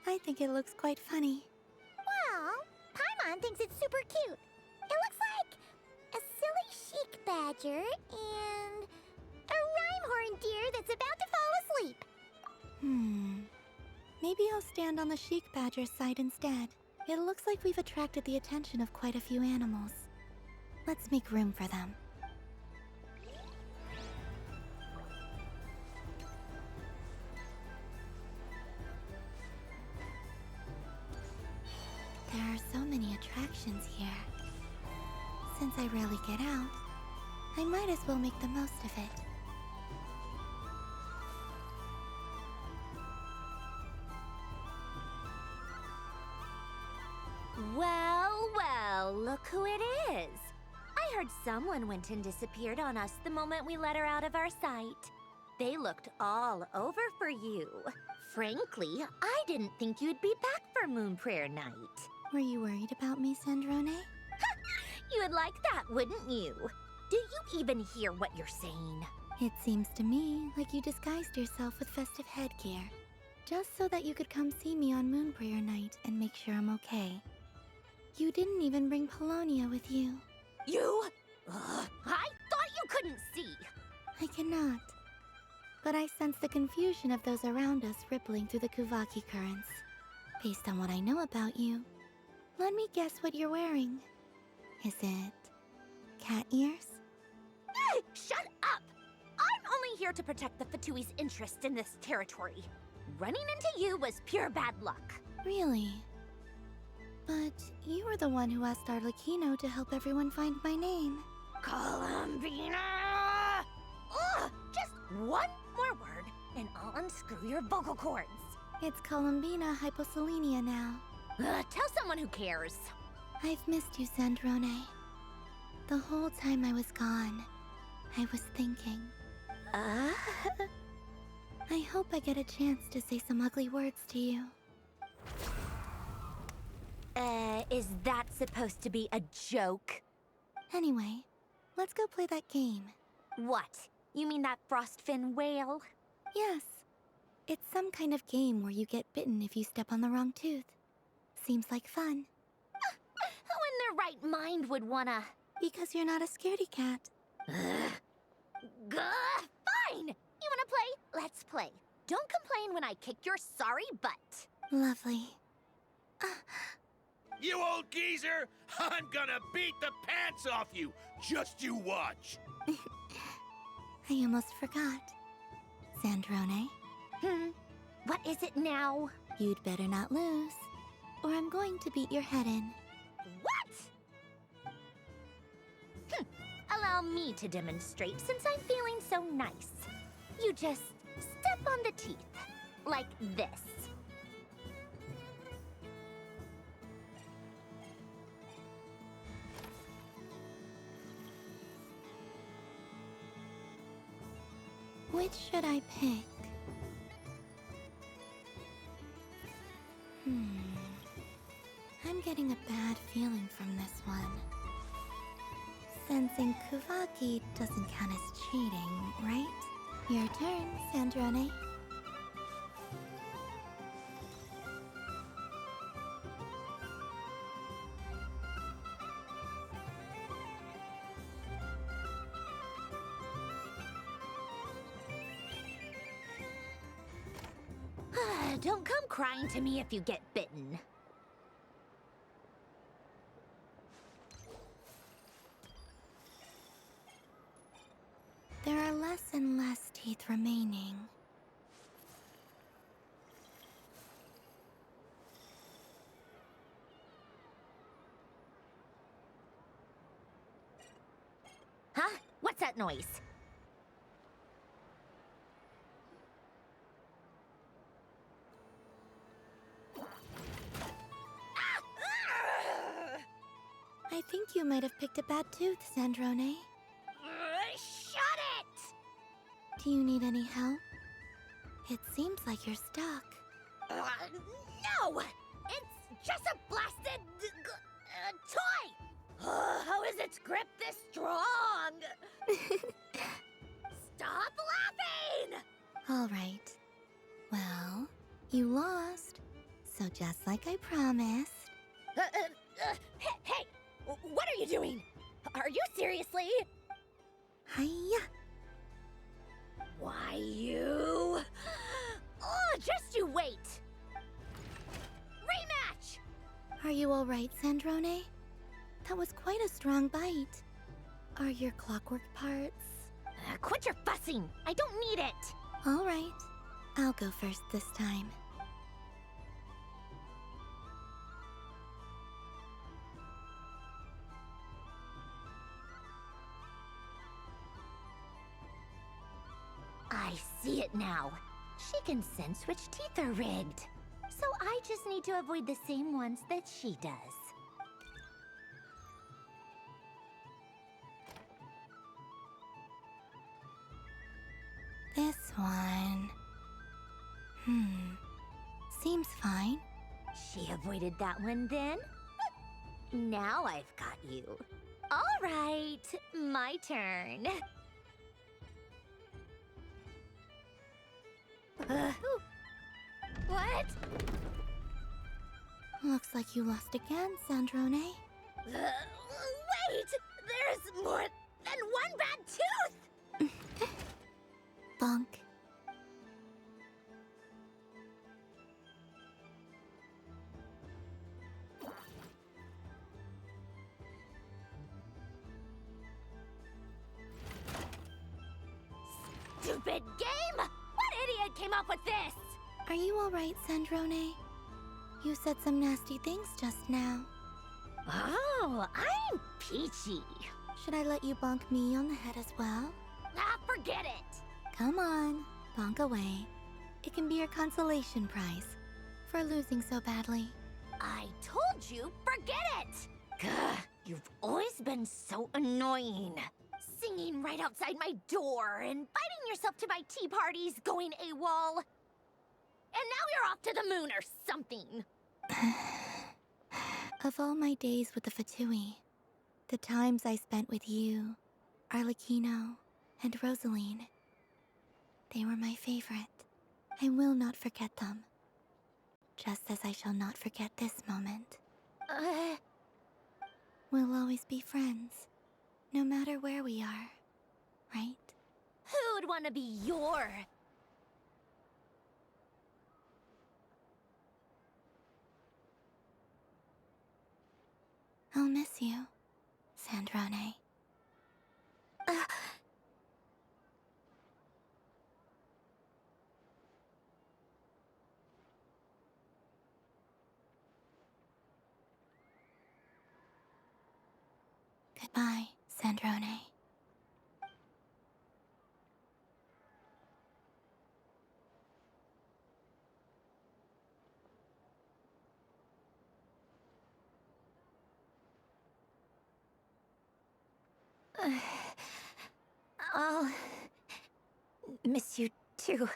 I think it looks quite funny. Well, Paimon thinks it's super cute. It looks like a silly chic badger and a rhyme-horned deer that's about to fall asleep. Maybe I'll stand on the chic badger's side instead. It looks like we've attracted the attention of quite a few animals. Let's make room for them. There are so many attractions here. Since I rarely get out, I might as well make the most of it. Well, well, look who it is. I heard someone went and disappeared on us the moment we let her out of our sight. They looked all over for you. Frankly, I didn't think you'd be back for Moon Prayer Night. Were you worried about me, Sandrone? You would like that, wouldn't you? Do you even hear what you're saying? It seems to me like you disguised yourself with festive headgear, just so that you could come see me on Moon Prayer Night and make sure I'm okay. You didn't even bring Polonia with you. You? I thought you couldn't see. I cannot. But I sense the confusion of those around us rippling through the Kuvaki currents. Based on what I know about you, let me guess what you're wearing. Is it cat ears? Shut up! I'm only here to protect the Fatui's interest in this territory. Running into you was pure bad luck. Really? But you were the one who asked Arlecchino to help everyone find my name. Columbina! Ugh! Just one more word, and I'll unscrew your vocal cords. It's Columbina hyposelenia now. Tell someone who cares. I've missed you, Sandrone. The whole time I was gone, I was thinking. I hope I get a chance to say some ugly words to you. Is that supposed to be a joke? Anyway, let's go play that game. What? You mean that frostfin whale? Yes. It's some kind of game where you get bitten if you step on the wrong tooth. Seems like fun. Who in their right mind would wanna... Because you're not a scaredy cat. Fine! You wanna play? Let's play. Don't complain when I kick your sorry butt. Lovely. You old geezer! I'm gonna beat the pants off you! Just you watch! I almost forgot. Sandrone? What is it now? You'd better not lose, or I'm going to beat your head in. What? Allow me to demonstrate since I'm feeling so nice. You just step on the teeth, like this. Which should I pick? I'm getting a bad feeling from this one. Sensing Kuvaki doesn't count as cheating, right? Your turn, Sandrone. Don't come crying to me if you get bitten. There are less and less teeth remaining. Huh? What's that noise? I think you might have picked a bad tooth, Sandrone. Shut it! Do you need any help? It seems like you're stuck. No! It's just a blasted... toy! How is its grip this strong? Stop laughing! All right. Well, you lost. So just like I promised... Hey! What are you doing? Are you seriously? Hiya! Why, you... Oh, just you wait! Rematch! Are you alright, Sandrone? That was quite a strong bite. Are your clockwork parts? Quit your fussing! I don't need it! Alright. I'll go first this time. I see it now. She can sense which teeth are rigged. So I just need to avoid the same ones that she does. This one... Seems fine. She avoided that one then? Now I've got you. All right, my turn. What? Looks like you lost again, Sandrone. Wait! There's more than one bad tooth! Bonk. Stupid game! What idiot came up with this? Are you alright, Sandrone? You said some nasty things just now. Oh, I'm peachy. Should I let you bonk me on the head as well? Ah, forget it! Come on, bonk away. It can be your consolation prize for losing so badly. I told you, forget it! Gah, you've always been so annoying. Singing right outside my door, inviting yourself to my tea parties, going AWOL. And now you're off to the moon or something. Of all my days with the Fatui, the times I spent with you, Arlecchino, and Rosaline, they were my favorite. I will not forget them. Just as I shall not forget this moment. We'll always be friends, no matter where we are, right? Who'd want to be your... I'll miss you, Sandrone. Goodbye, Sandrone. I'll miss you too,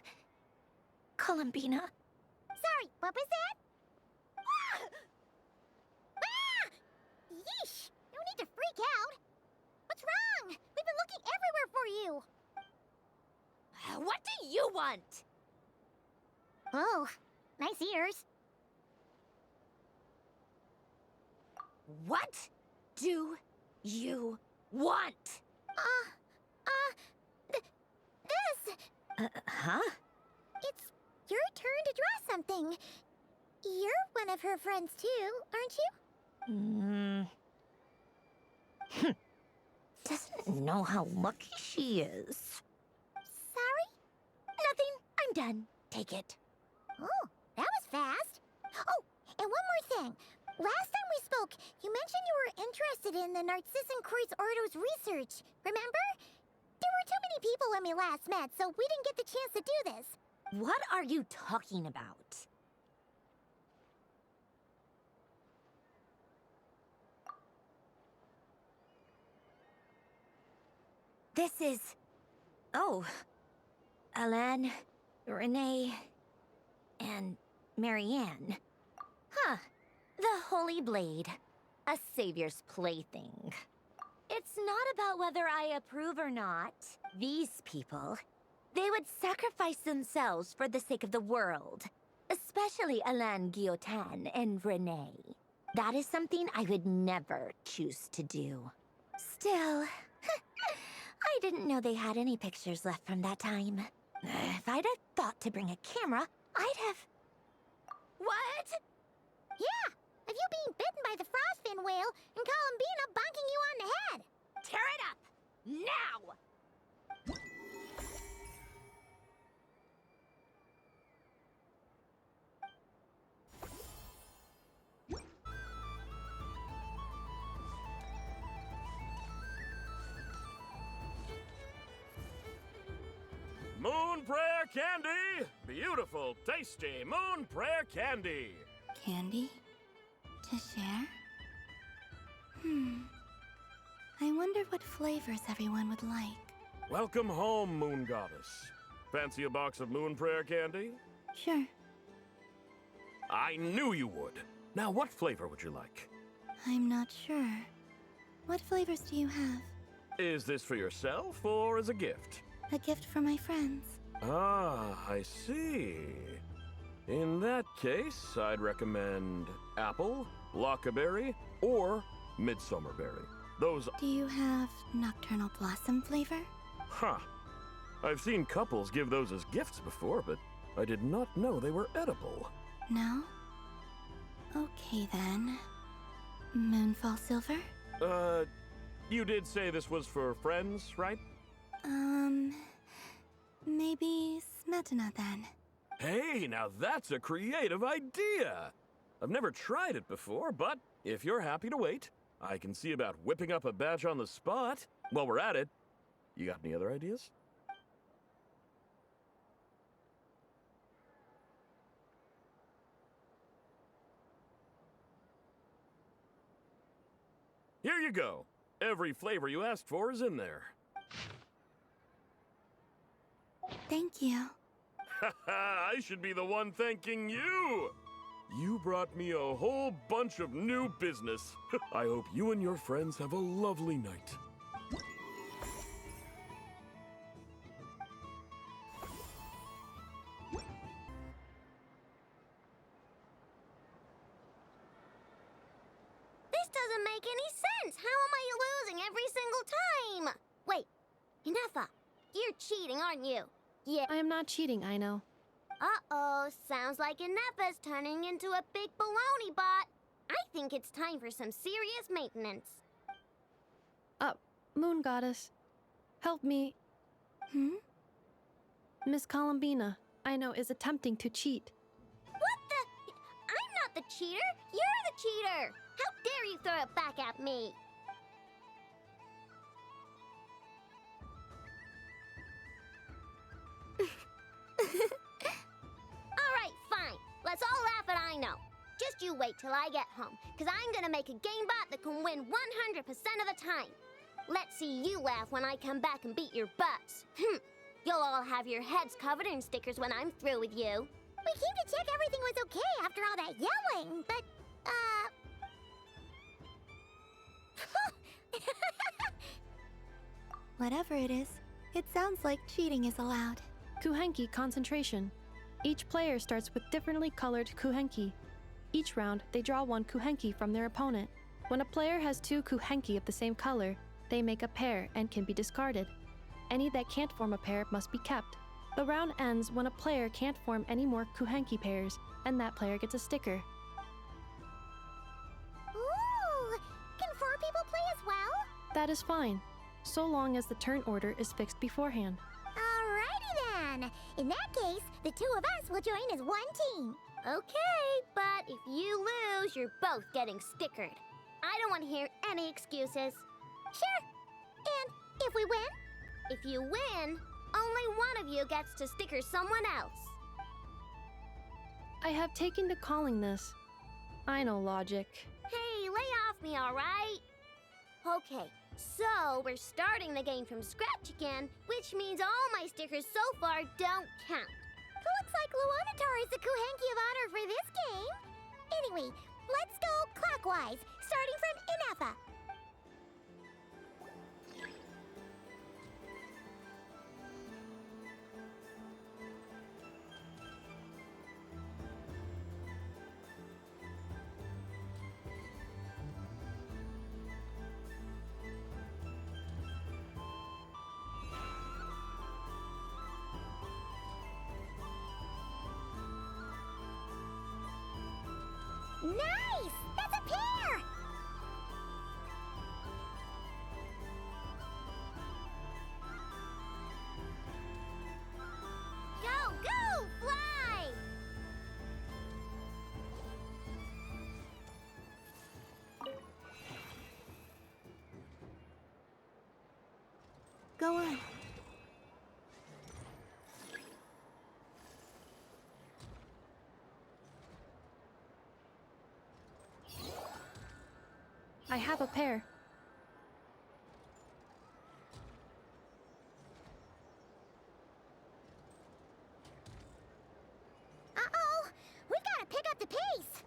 Columbina. Sorry, what was that? Ah! Ah! Yeesh! No need to freak out. What's wrong? We've been looking everywhere for you. What do you want? Oh, nice ears. What do you want? This. Huh? It's your turn to draw something. You're one of her friends too, aren't you? Doesn't know how lucky she is. Sorry? Nothing. I'm done. Take it. Oh, that was fast. Oh, and one more thing. Last time we spoke, you mentioned you were interested in the Narcissan Kreuz Ordo's research, remember? There were too many people when we last met, so we didn't get the chance to do this. What are you talking about? This is... Oh. Alan, Renee, and Marianne. Huh. The Holy Blade. A savior's plaything. It's not about whether I approve or not. These people, they would sacrifice themselves for the sake of the world. Especially Alain Guillotin and Renee. That is something I would never choose to do. Still, I didn't know they had any pictures left from that time. If I'd have thought to bring a camera, I'd have... What? Yeah, of you being bitten by the frostfin whale and Columbina bonking you on the head. Tear it up! Now! Moon Prayer Candy! Beautiful, tasty Moon Prayer Candy! Candy? To share? I wonder what flavors everyone would like. Welcome home, Moon Goddess. Fancy a box of Moon Prayer Candy? Sure. I knew you would. Now, what flavor would you like? I'm not sure. What flavors do you have? Is this for yourself or as a gift? A gift for my friends. Ah, I see. In that case, I'd recommend apple, lockaberry, or midsummerberry. Those... Do you have nocturnal blossom flavor? Huh. I've seen couples give those as gifts before, but I did not know they were edible. No? Okay then. Moonfall silver? You did say this was for friends, right? Maybe smetana then. Hey, now that's a creative idea! I've never tried it before, but if you're happy to wait, I can see about whipping up a batch on the spot. While we're at it, you got any other ideas? Here you go. Every flavor you asked for is in there. Thank you. I should be the one thanking you! You brought me a whole bunch of new business. I hope you and your friends have a lovely night. This doesn't make any sense. How am I losing every single time? Wait, Inefa, you're cheating, aren't you? Yeah. I am not cheating, Aino. Uh-oh, sounds like Inefa's turning into a big baloney bot. I think it's time for some serious maintenance. Moon Goddess, help me. Miss Columbina, Aino is attempting to cheat. What the? I'm not the cheater. You're the cheater. How dare you throw it back at me? All right, fine. Let's all laugh at Aino. Just you wait till I get home, because I'm going to make a game bot that can win 100% of the time. Let's see you laugh when I come back and beat your butts. You'll all have your heads covered in stickers when I'm through with you. We came to check everything was okay after all that yelling, but, Whatever it is, it sounds like cheating is allowed. Kuhenki concentration. Each player starts with differently colored kuhenki. Each round, they draw one kuhenki from their opponent. When a player has two kuhenki of the same color, they make a pair and can be discarded. Any that can't form a pair must be kept. The round ends when a player can't form any more kuhenki pairs, and that player gets a sticker. Ooh! Can 4 people play as well? That is fine, so long as the turn order is fixed beforehand. Alrighty then. In that case, the 2 of us will join as one team. Okay, but if you lose, you're both getting stickered. I don't want to hear any excuses. Sure. And if we win? If you win, only one of you gets to sticker someone else. I have taken to calling this. I know logic. Hey, lay off me, all right? Okay, so we're starting the game from scratch again, which means all my stickers so far don't count. Looks like Luonatar is the Kuhenki of honor for this game. Anyway, let's go clockwise, starting from Inefa. Nice! That's a pair! Go, go, fly! Go on. I have a pair. Uh-oh! We gotta pick up the pace!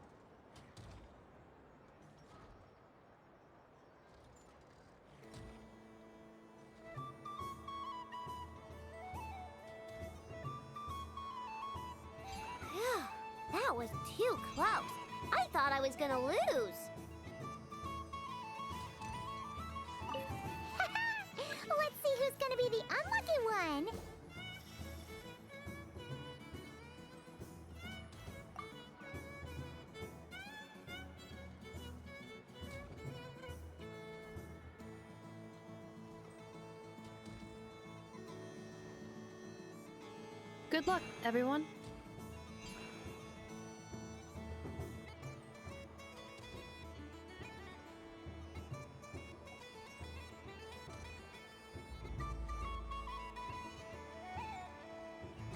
Phew, that was too close. I thought I was gonna lose. Let's see who's gonna be the unlucky one. Good luck, everyone.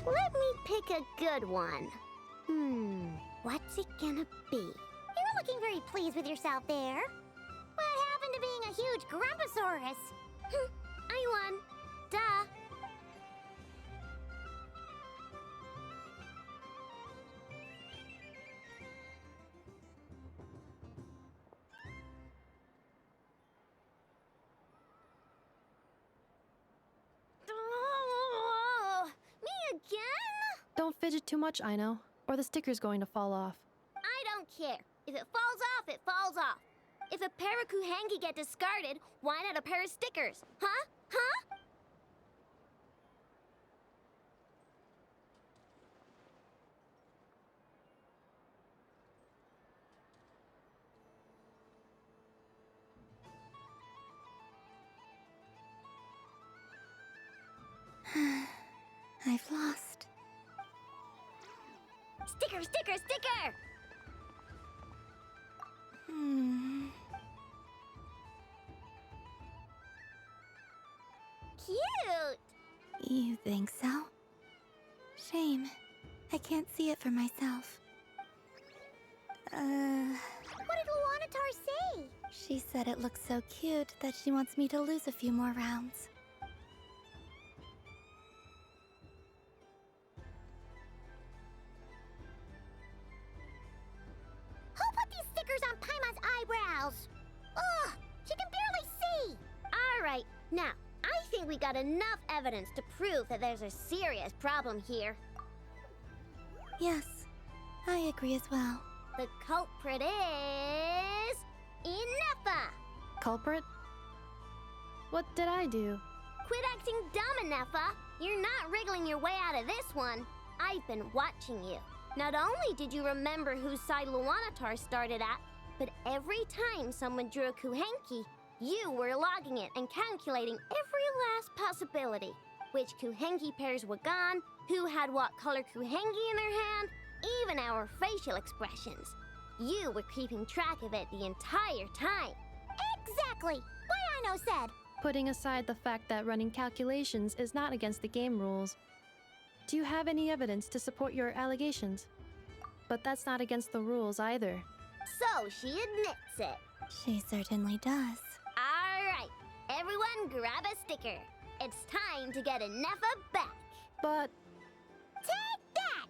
Let me pick a good one. What's it gonna be? You're looking very pleased with yourself there. What happened to being a huge Grumposaurus? I won. Duh. Me again? Don't fidget too much, Ino, or the sticker's going to fall off. I don't care. If it falls off, it falls off. If a pair of Kuhengi get discarded, why not a pair of stickers? Huh? Huh? I've lost. Sticker, sticker, sticker! Cute! You think so? Shame. I can't see it for myself. What did Luanatar say? She said it looks so cute that she wants me to lose a few more rounds. Who put these stickers on Paimon's eyebrows? Ugh, she can barely see! Alright, now, I think we got enough evidence to prove that there's a serious problem here. Yes, I agree as well. The culprit is... Ineffa! Culprit? What did I do? Quit acting dumb, Ineffa! You're not wriggling your way out of this one. I've been watching you. Not only did you remember whose side Luanatar started at, but every time someone drew a Kuhenki, you were logging it and calculating every last possibility. Which Kuhenki pairs were gone, who had what color Kuhenki in their hand, even our facial expressions. You were keeping track of it the entire time. Exactly! What Ino said! Putting aside the fact that running calculations is not against the game rules, do you have any evidence to support your allegations? But that's not against the rules either. So she admits it. She certainly does. Alright, everyone grab a sticker. It's time to get Ineffa back. But... Take that!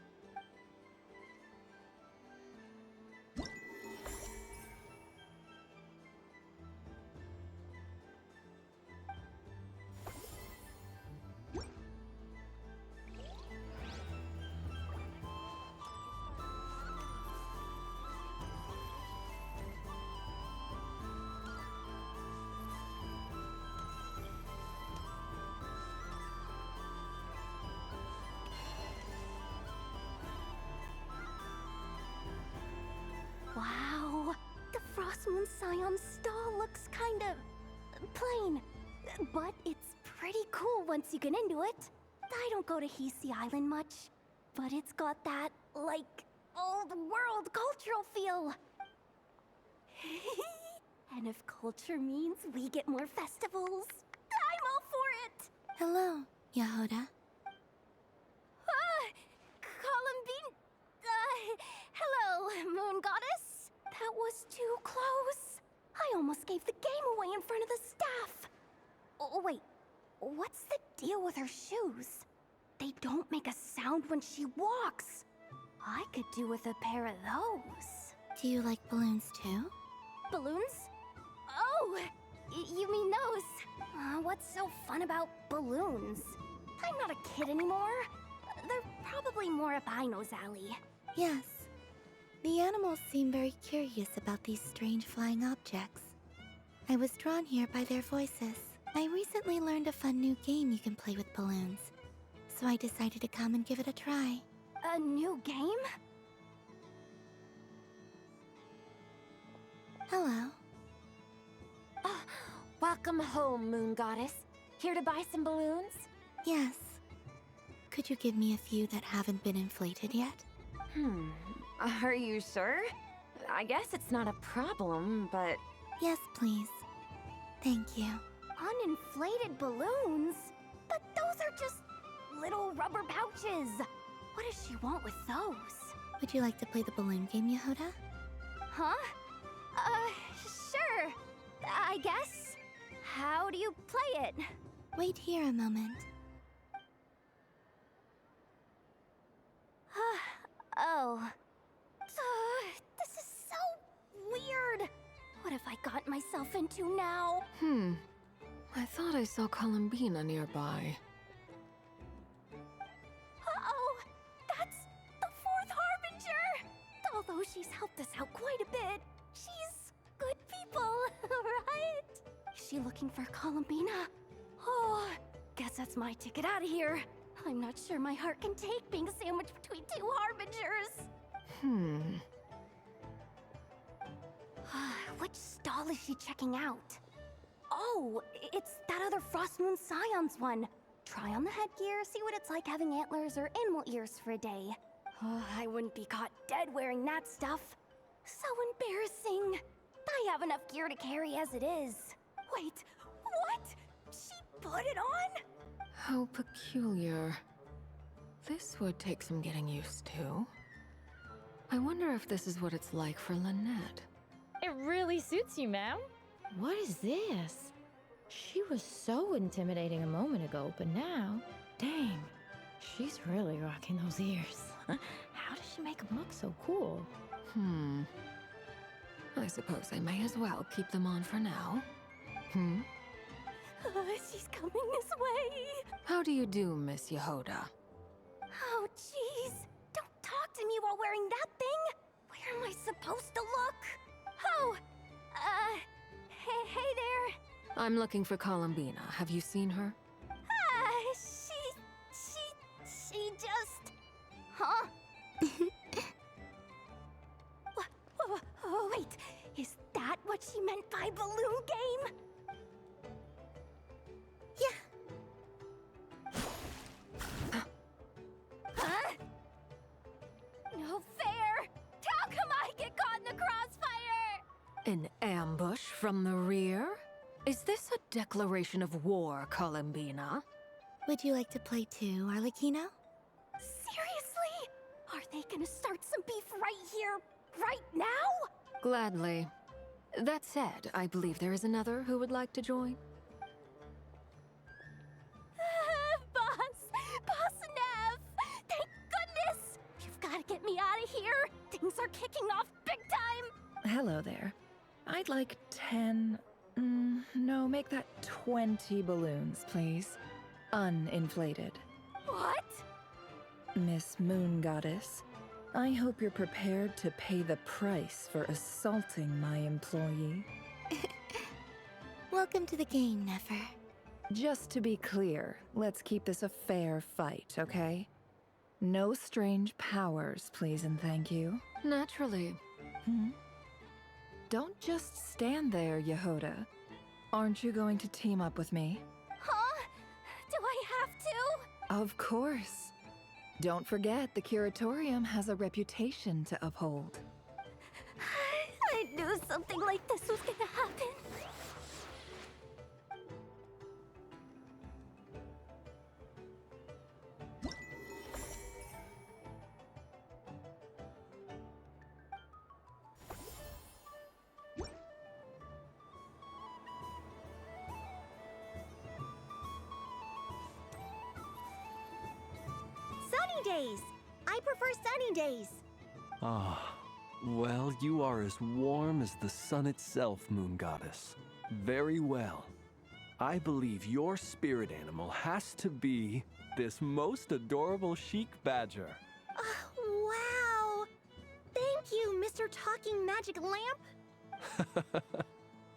Moon Scion's stall looks kinda plain, but it's pretty cool once you get into it. I don't go to Hisi Island much, but it's got that, like, old world cultural feel. And if culture means we get more festivals, I'm all for it! Hello, Yehoda. Columbine... hello, Moon Goddess. That was too close. I almost gave the game away in front of the staff. Oh, wait. What's the deal with her shoes? They don't make a sound when she walks. I could do with a pair of those. Do you like balloons too? Balloons? Oh, you mean those? What's so fun about balloons? I'm not a kid anymore. They're probably more up Aino's alley. Yes. The animals seem very curious about these strange flying objects. I was drawn here by their voices. I recently learned a fun new game you can play with balloons, so I decided to come and give it a try. A new game? Hello. Welcome home, Moon Goddess. Here to buy some balloons? Yes. Could you give me a few that haven't been inflated yet? Are you sure? I guess it's not a problem, but... Yes, please. Thank you. Uninflated balloons? But those are just little rubber pouches. What does she want with those? Would you like to play the balloon game, Yehoda? Huh? Sure. I guess. How do you play it? Wait here a moment. Oh. This is so weird. What have I gotten myself into now? I thought I saw Columbina nearby. Uh-oh! That's the fourth Harbinger! Although she's helped us out quite a bit, she's good people, right? Is she looking for Columbina? Oh, guess that's my ticket out of here. I'm not sure my heart can take being sandwiched between two Harbingers. Which stall is she checking out? Oh, it's that other Frost Moon Scion's one. Try on the headgear, see what it's like having antlers or animal ears for a day. Oh, I wouldn't be caught dead wearing that stuff. So embarrassing. I have enough gear to carry as it is. Wait, what? She put it on? How peculiar. This would take some getting used to. I wonder if this is what it's like for Lynette. It really suits you, ma'am. What is this? She was so intimidating a moment ago, but now, dang, she's really rocking those ears. How does she make them look so cool? I suppose I may as well keep them on for now. She's coming this way. How do you do, Miss Yehoda? Oh, jeez. Don't talk to me while wearing that thing. Where am I supposed to look? Oh, hey there. I'm looking for Columbina. Have you seen her? She just... Huh? Wait, is that what she meant by balloon game? Huh? No fair! How come I get caught in the crossfire? An ambush from the rear? Is this a declaration of war, Columbina? Would you like to play too, Arlecchino? Seriously? Are they gonna start some beef right here, right now? Gladly. That said, I believe there is another who would like to join. Boss Nev! Thank goodness! You've gotta get me out of here! Things are kicking off big time! Hello there. I'd like 10... no, make that 20 balloons, please. Uninflated. What? Miss Moon Goddess, I hope you're prepared to pay the price for assaulting my employee. Welcome to the game, Nefer. Just to be clear, let's keep this a fair fight, okay? No strange powers, please and thank you. Naturally. Don't just stand there, Yehoda. Aren't you going to team up with me? Huh? Do I have to? Of course. Don't forget, the Curatorium has a reputation to uphold. I knew something like this was gonna happen. Sunny days! I prefer sunny days. Ah, well, you are as warm as the sun itself, Moon Goddess. Very well. I believe your spirit animal has to be this most adorable chic badger. Wow! Thank you, Mr. Talking Magic Lamp.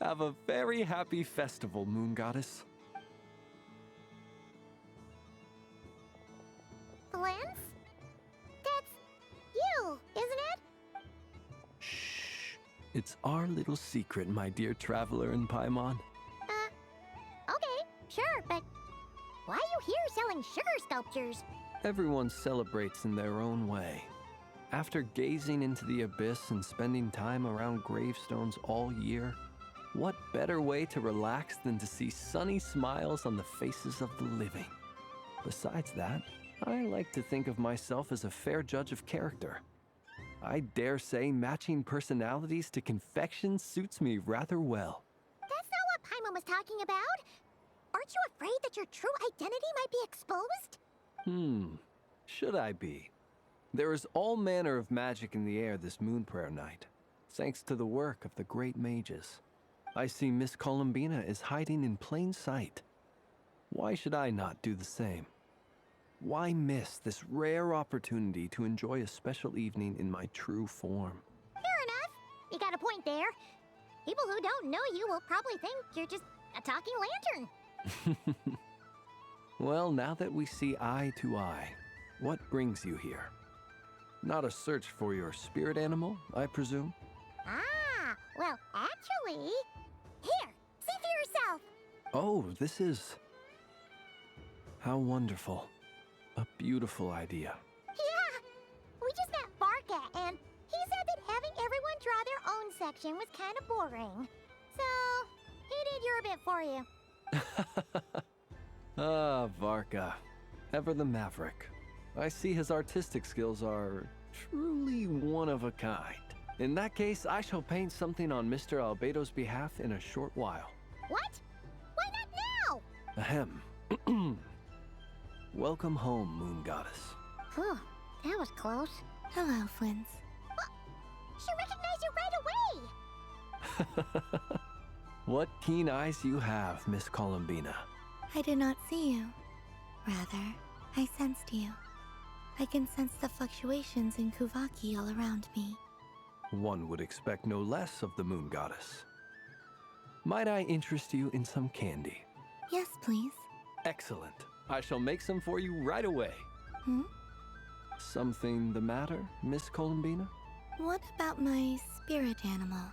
Have a very happy festival, Moon Goddess. Flint? That's you, isn't it? Shh. It's our little secret, my dear traveler in Paimon. Okay, sure, but why are you here selling sugar sculptures? Everyone celebrates in their own way. After gazing into the abyss and spending time around gravestones all year, what better way to relax than to see sunny smiles on the faces of the living? Besides that, I like to think of myself as a fair judge of character. I dare say matching personalities to confection suits me rather well. That's not what Paimon was talking about. Aren't you afraid that your true identity might be exposed? Should I be? There is all manner of magic in the air this moon prayer night, thanks to the work of the great mages. I see Miss Columbina is hiding in plain sight. Why should I not do the same? Why miss this rare opportunity to enjoy a special evening in my true form? Fair enough. You got a point there. People who don't know you will probably think you're just a talking lantern. Well, now that we see eye to eye, what brings you here? Not a search for your spirit animal, I presume? Ah, well, actually... Here, see for yourself. Oh, this is... How wonderful. A beautiful idea. Yeah, we just met Barca, and he said that having everyone draw their own section was kind of boring. So, he did your bit for you. Ah, Varka. Ever the maverick. I see his artistic skills are truly one of a kind. In that case, I shall paint something on Mr. Albedo's behalf in a short while. What? Why not now? Ahem. Welcome home, Moon Goddess. Phew, that was close. Hello, Flint. She recognized you right away! What keen eyes you have, Miss Columbina. I did not see you. Rather, I sensed you. I can sense the fluctuations in Kuvaki all around me. One would expect no less of the Moon Goddess. Might I interest you in some candy? Yes, please. Excellent. I shall make some for you right away. Something the matter, Miss Columbina? What about my spirit animal?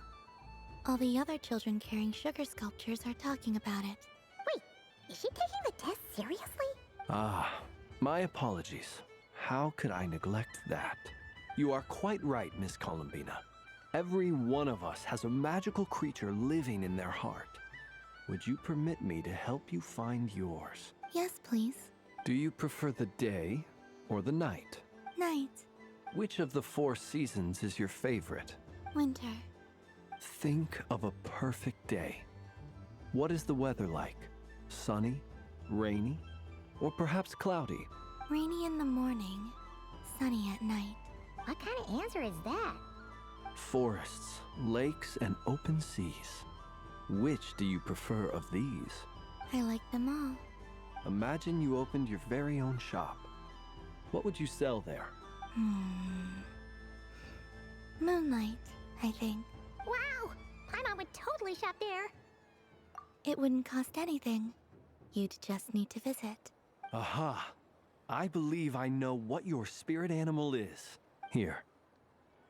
All the other children carrying sugar sculptures are talking about it. Wait, is she taking the test seriously? Ah, my apologies. How could I neglect that? You are quite right, Miss Columbina. Every one of us has a magical creature living in their heart. Would you permit me to help you find yours? Yes, please. Do you prefer the day or the night? Night. Which of the 4 seasons is your favorite? Winter. Think of a perfect day. What is the weather like? Sunny, rainy, or perhaps cloudy? Rainy in the morning, sunny at night. What kind of answer is that? Forests, lakes, and open seas. Which do you prefer of these? I like them all. Imagine you opened your very own shop. What would you sell there? Moonlight, I think. Wow! Paimon would totally shop there. It wouldn't cost anything. You'd just need to visit. Aha! I believe I know what your spirit animal is. Here,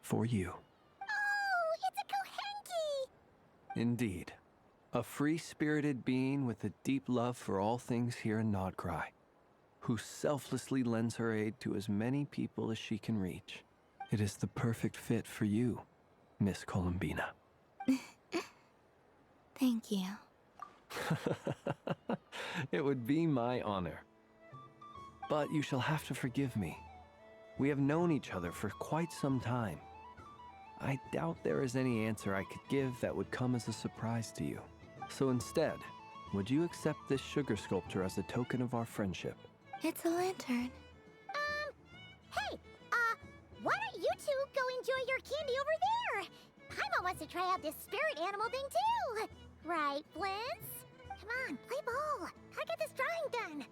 for you. Oh, it's a Kohenki! Indeed. A free-spirited being with a deep love for all things here in Nodcry, who selflessly lends her aid to as many people as she can reach. It is the perfect fit for you, Miss Columbina. Thank you. It would be my honor. But you shall have to forgive me. We have known each other for quite some time. I doubt there is any answer I could give that would come as a surprise to you. So instead, would you accept this sugar sculpture as a token of our friendship? It's a lantern. Hey, why don't you two go enjoy your candy over there? Paimon wants to try out this spirit animal thing too. Right, Flints? Come on, play ball. Gotta get this drawing done.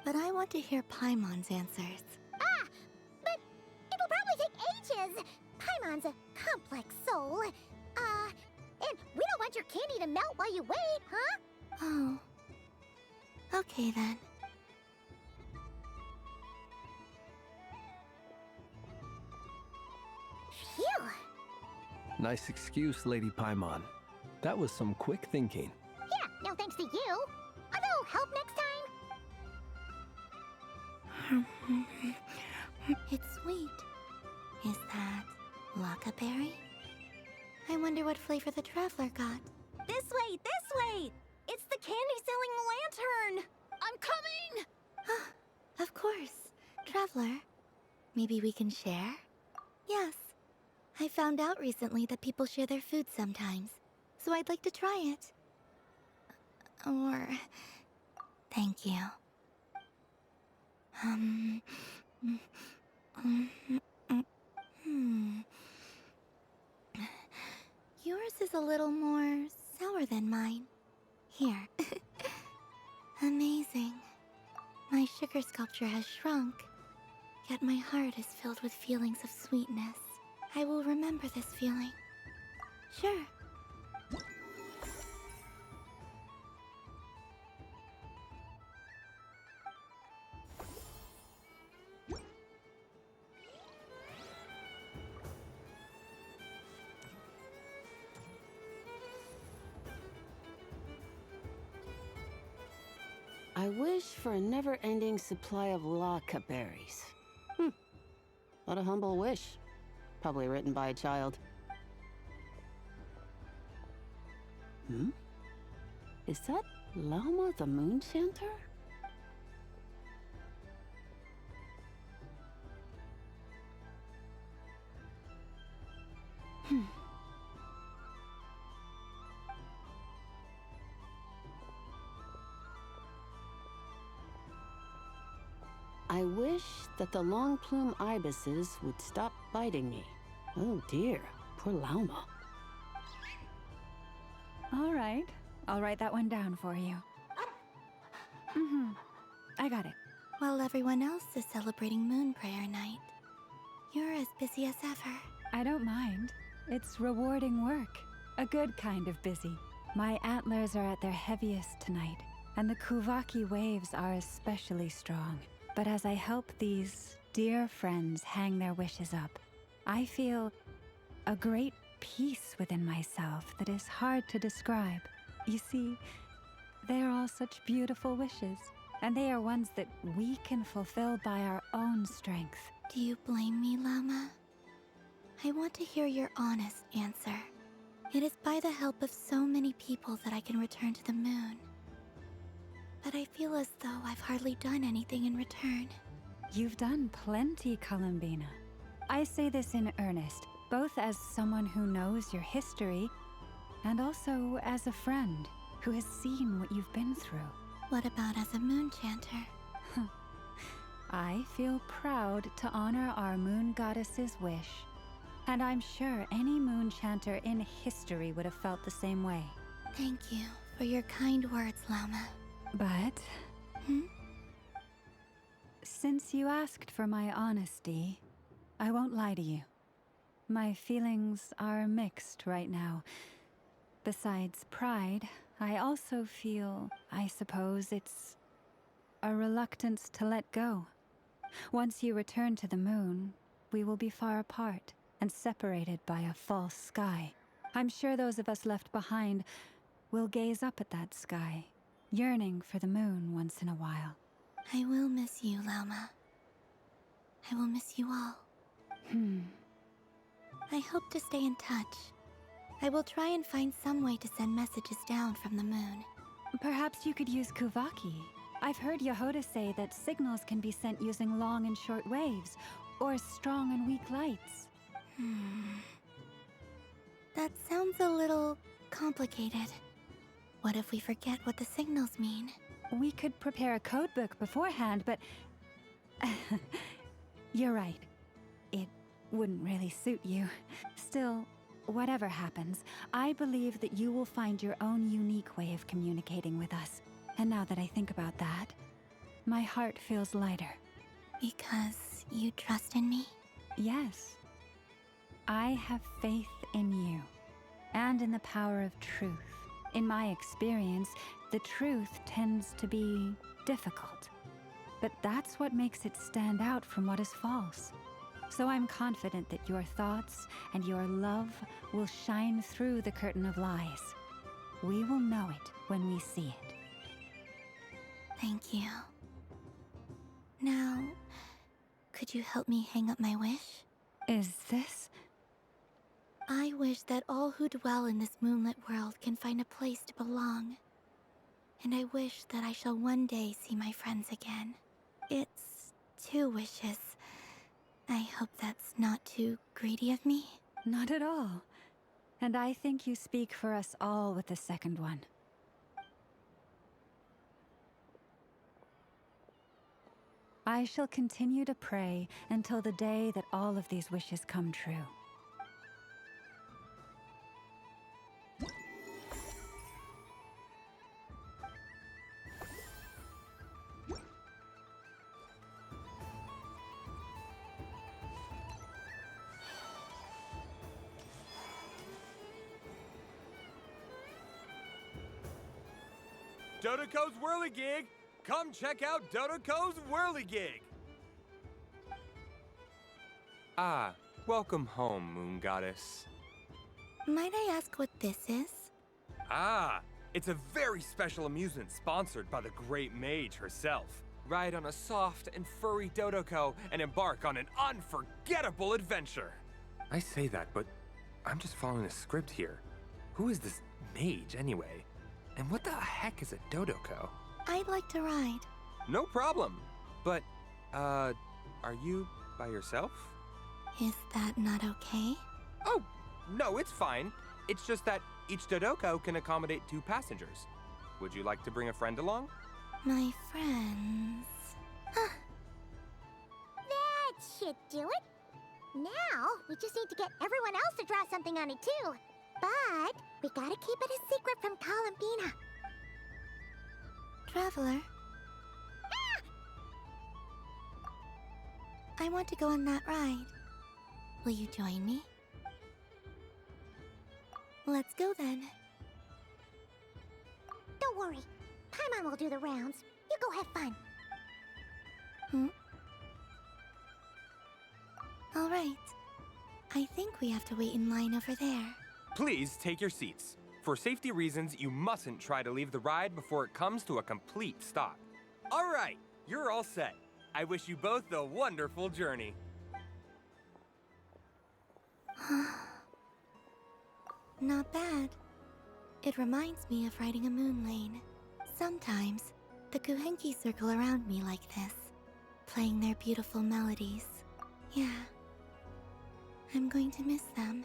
But I want to hear Paimon's answers. But it'll probably take ages. Paimon's a complex soul. And we don't want your candy to melt while you wait, huh? Oh. Okay then. Phew. Nice excuse, Lady Paimon. That was some quick thinking. Yeah, no thanks to you. A little help next time? It's sweet. Is that Lockaberry? I wonder what flavor the traveler got. This way, this way! It's the candy-selling lantern! I'm coming! Of course. Traveler, maybe we can share? Yes. I found out recently that people share their food sometimes, so I'd like to try it. Or... Thank you. Yours is a little more sour than mine. Here. Amazing. My sugar sculpture has shrunk, yet my heart is filled with feelings of sweetness. I will remember this feeling. Sure. I wish for a never-ending supply of Laka berries. What a humble wish. Probably written by a child. Is that Llama the Moon Chanter? I wish that the long plume ibises would stop biting me. Oh dear, poor Llama. All right. I'll write that one down for you. I got it. While everyone else is celebrating Moon Prayer Night, you're as busy as ever. I don't mind. It's rewarding work. A good kind of busy. My antlers are at their heaviest tonight, and the Kuvaki waves are especially strong. But as I help these dear friends hang their wishes up, I feel a great peace within myself that is hard to describe. You see, they are all such beautiful wishes, and they are ones that we can fulfill by our own strength. Do you blame me, Llama? I want to hear your honest answer. It is by the help of so many people that I can return to the moon. But I feel as though I've hardly done anything in return. You've done plenty, Columbina. I say this in earnest, both as someone who knows your history, and also as a friend who has seen what you've been through. What about as a moon chanter? I feel proud to honor our moon goddess's wish. And I'm sure any moon chanter in history would have felt the same way. Thank you for your kind words, Llama. But... since you asked for my honesty, I won't lie to you. My feelings are mixed right now. Besides pride, I also feel, I suppose it's a reluctance to let go. Once you return to the moon, we will be far apart and separated by a false sky. I'm sure those of us left behind will gaze up at that sky, yearning for the moon once in a while. I will miss you, Loma. I will miss you all. I hope to stay in touch. I will try and find some way to send messages down from the moon. Perhaps you could use Kuvaki. I've heard Yehoda say that signals can be sent using long and short waves, or strong and weak lights. That sounds a little complicated. What if we forget what the signals mean? We could prepare a codebook beforehand, but... You're right. It wouldn't really suit you. Still, whatever happens, I believe that you will find your own unique way of communicating with us. And now that I think about that, my heart feels lighter. Because you trust in me? Yes. I have faith in you, and in the power of truth. In my experience, the truth tends to be difficult. But that's what makes it stand out from what is false. So I'm confident that your thoughts and your love will shine through the curtain of lies. We will know it when we see it. Thank you. Now, could you help me hang up my wish? Is this? I wish that all who dwell in this moonlit world can find a place to belong. And I wish that I shall one day see my friends again. It's 2 wishes. I hope that's not too greedy of me. Not at all. And I think you speak for us all with the second one. I shall continue to pray until the day that all of these wishes come true. Dodoco's Whirligig! Come check out Dodoco's Whirligig! Ah, welcome home, Moon Goddess. Might I ask what this is? Ah, it's a very special amusement sponsored by the great mage herself. Ride on a soft and furry Dodoco and embark on an unforgettable adventure. I say that, but I'm just following a script here. Who is this mage, anyway? And what the heck is a Dodoco? I'd like to ride. No problem. But, are you by yourself? Is that not okay? Oh, no, it's fine. It's just that each Dodoco can accommodate 2 passengers. Would you like to bring a friend along? My friends... That should do it. Now, we just need to get everyone else to draw something on it too. But we gotta keep it a secret from Columbina. Traveler? I want to go on that ride. Will you join me? Let's go then. Don't worry. Paimon will do the rounds. You go have fun. All right. I think we have to wait in line over there. Please take your seats. For safety reasons, you mustn't try to leave the ride before it comes to a complete stop. All right, you're all set. I wish you both a wonderful journey. Not bad. It reminds me of riding a moon lane. Sometimes, the Kuhenki circle around me like this, playing their beautiful melodies. Yeah, I'm going to miss them.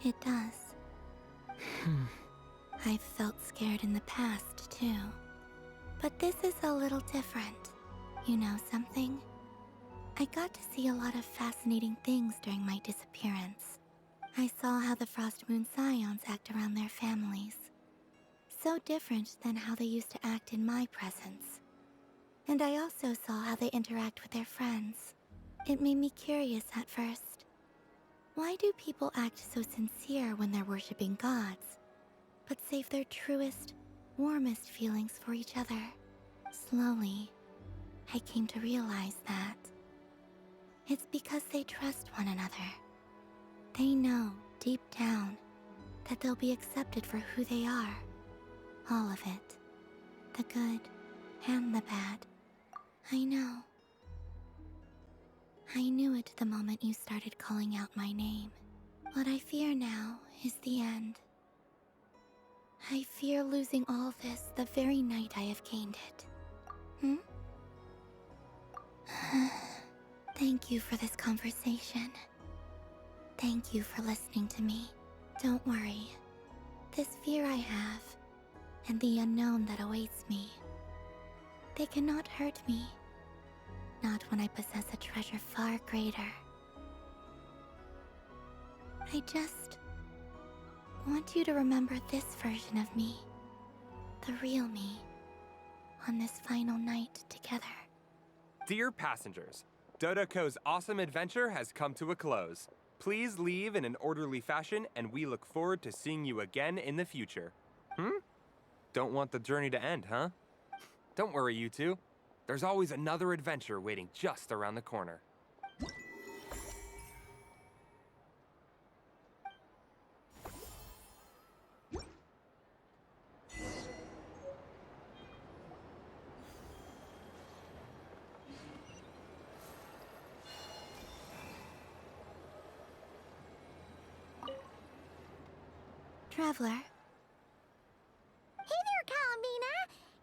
It does. I've felt scared in the past, too. But this is a little different. You know something? I got to see a lot of fascinating things during my disappearance. I saw how the Frost Moon Scions act around their families. So different than how they used to act in my presence. And I also saw how they interact with their friends. It made me curious at first. Why do people act so sincere when they're worshipping gods, but save their truest, warmest feelings for each other? Slowly, I came to realize that It's because they trust one another. They know, deep down, that they'll be accepted for who they are. All of it. The good and the bad. I know. I knew it the moment you started calling out my name. What I fear now is the end. I fear losing all this the very night I have gained it. Thank you for this conversation. Thank you for listening to me. Don't worry. This fear I have, and the unknown that awaits me, they cannot hurt me. Not when I possess a treasure far greater. I just want you to remember this version of me, the real me, on this final night together. Dear passengers, Dodoco's awesome adventure has come to a close. Please leave in an orderly fashion, and we look forward to seeing you again in the future. Don't want the journey to end, huh? Don't worry, you two. There's always another adventure waiting just around the corner. Traveler. Hey there, Columbina!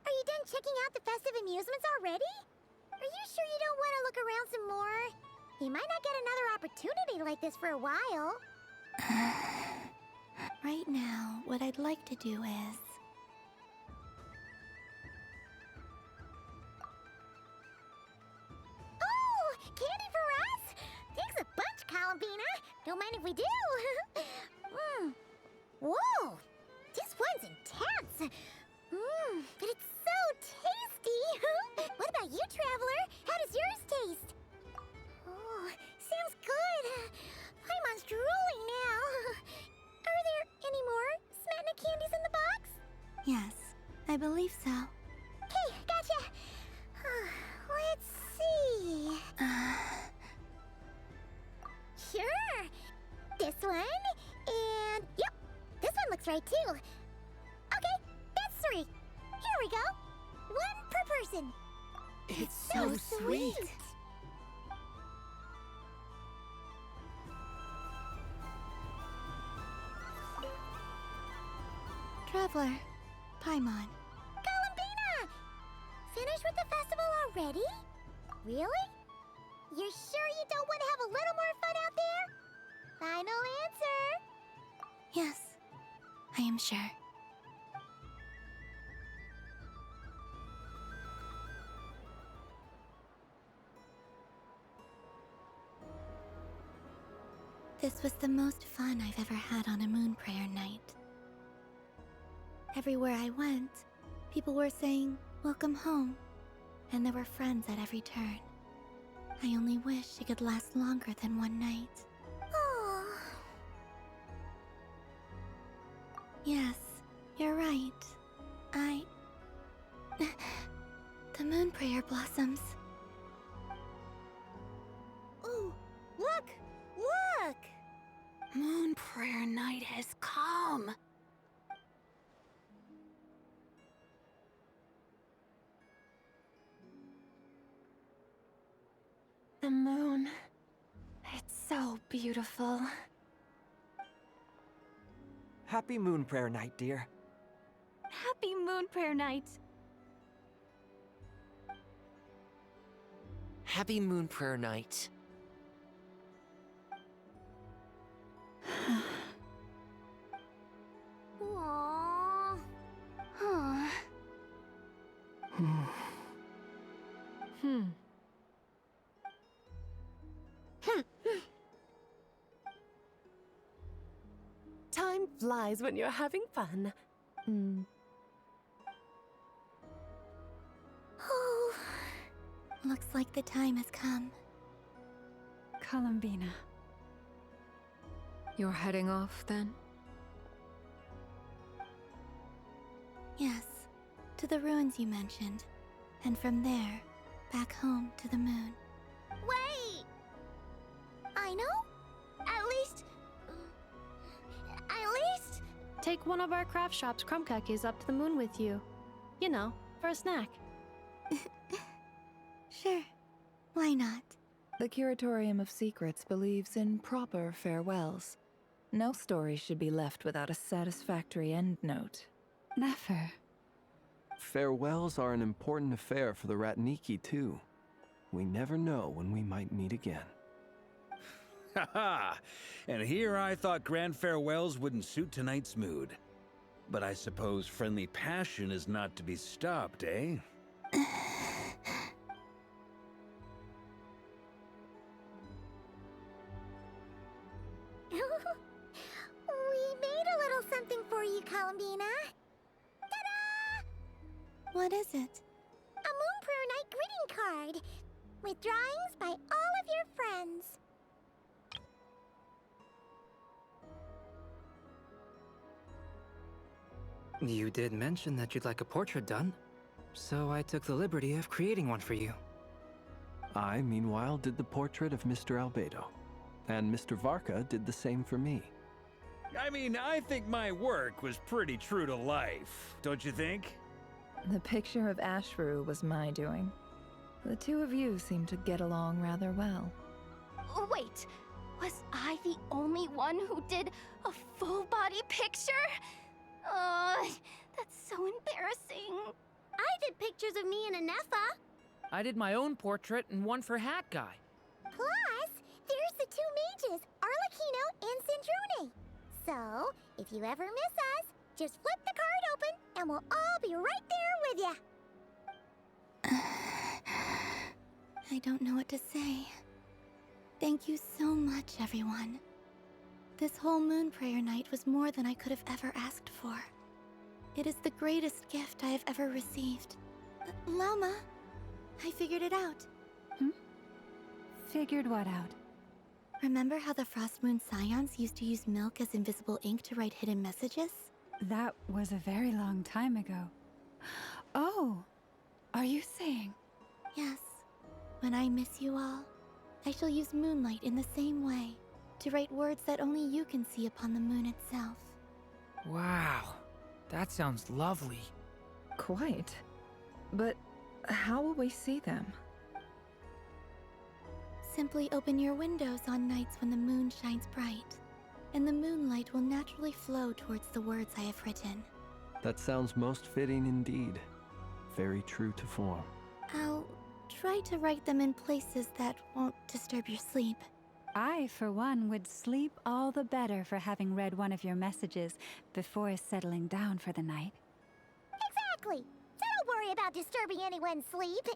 Are you done checking out the festive amusements already? Are you sure you don't want to look around some more? You might not get another opportunity like this for a while. Right now, what I'd like to do is... Oh! Candy for us? Thanks a bunch, Columbina! Don't mind if we do! Whoa! This one's intense! But it's so tasty! What about you, Traveler? How does yours taste? Oh, sounds good! I'm drooling now! Are there any more Smetana candies in the box? Yes, I believe so. Okay, gotcha! Let's see... Sure! This one, and... Yep, this one looks right too. Okay, that's 3. Here we go. 1 per person. It's so sweet. Traveler, Paimon. Columbina! Finished with the festival already? Really? You're sure you don't want to have a little more fun out there? Final answer. Yes, I am sure. This was the most fun I've ever had on a moon prayer night. Everywhere I went, people were saying, "Welcome home," and there were friends at every turn. I only wish it could last longer than one night. Oh. Yes, you're right. The moon prayer blossoms. Ooh, look! Look! Moon prayer night has come. The moon. It's so beautiful. Happy Moon Prayer Night, dear. Happy moon prayer night. Happy Moon Prayer Night. Aww. Huh. Time flies when you're having fun. Oh, looks like the time has come. Columbina. You're heading off then? Yes, to the ruins you mentioned. And from there, back home to the moon. Wait! final? At least... Take one of our craft shop's crumb cookies up to the moon with you. You know, for a snack. Sure. Why not? The Curatorium of Secrets believes in proper farewells. No story should be left without a satisfactory endnote. Never. Farewells are an important affair for the Ratniki, too. We never know when we might meet again. Haha! And here I thought grand farewells wouldn't suit tonight's mood. But I suppose friendly passion is not to be stopped, eh? We made a little something for you, Columbina. Ta-da! What is it? A Moonprayer Night greeting card with drawings by all of your friends. You did mention that you'd like a portrait done, so I took the liberty of creating one for you. I, meanwhile, did the portrait of Mr. Albedo, and Mr. Varka did the same for me. I mean, I think my work was pretty true to life, don't you think? The picture of Ashru was my doing. The two of you seem to get along rather well. Wait, was I the only one who did a full-body picture? That's so embarrassing. I did pictures of me and Anefa. I did my own portrait and one for Hat Guy. Plus, there's the two mages, Arlecchino and Sandrune. So, if you ever miss us, just flip the card open and we'll all be right there with you. I don't know what to say. Thank you so much, everyone. This whole Moonprayer night was more than I could have ever asked for. It is the greatest gift I have ever received. Lama, I figured it out. Figured what out? Remember how the Frost Moon Scions used to use milk as invisible ink to write hidden messages? That was a very long time ago. Oh, are you saying? Yes. When I miss you all, I shall use Moonlight in the same way, to write words that only you can see upon the moon itself. Wow, that sounds lovely. Quite. But how will we see them? Simply open your windows on nights when the moon shines bright, and the moonlight will naturally flow towards the words I have written. That sounds most fitting indeed. Very true to form. I'll try to write them in places that won't disturb your sleep. I, for one, would sleep all the better for having read one of your messages before settling down for the night. Exactly. So don't worry about disturbing anyone's sleep.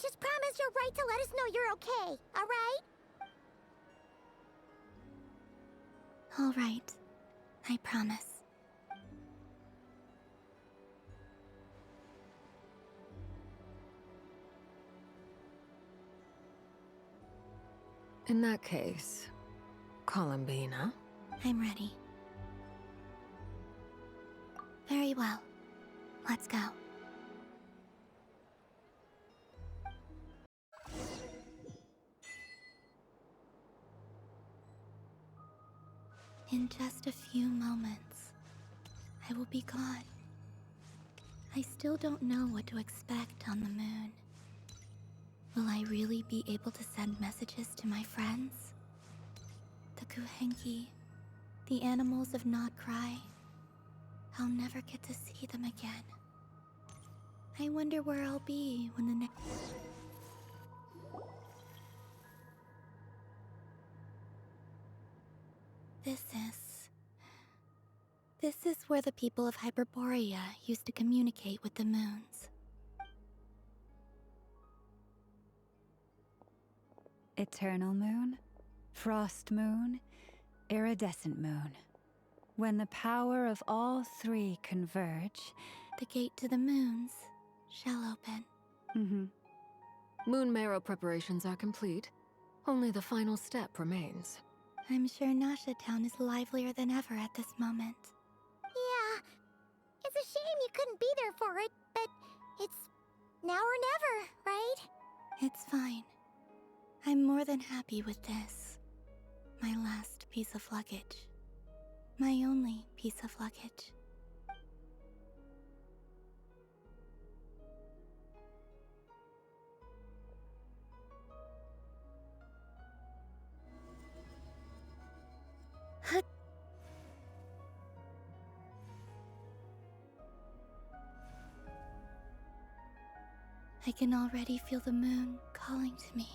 Just promise you'll write to let us know you're okay, all right? All right. I promise. In that case, Columbina? I'm ready. Very well. Let's go. In just a few moments, I will be gone. I still don't know what to expect on the moon. Will I really be able to send messages to my friends? The Kuhenki, the animals of Not Cry. I'll never get to see them again. I wonder where I'll be when the next... This is where the people of Hyperborea used to communicate with the moons. Eternal moon, frost moon, iridescent moon. When the power of all three converge, the gate to the moons shall open. Moon marrow preparations are complete. Only the final step remains. I'm sure Nasha Town is livelier than ever at this moment. Yeah. It's a shame you couldn't be there for it, but it's now or never, right? It's fine. I'm more than happy with this. My last piece of luggage. My only piece of luggage. I can already feel the moon calling to me.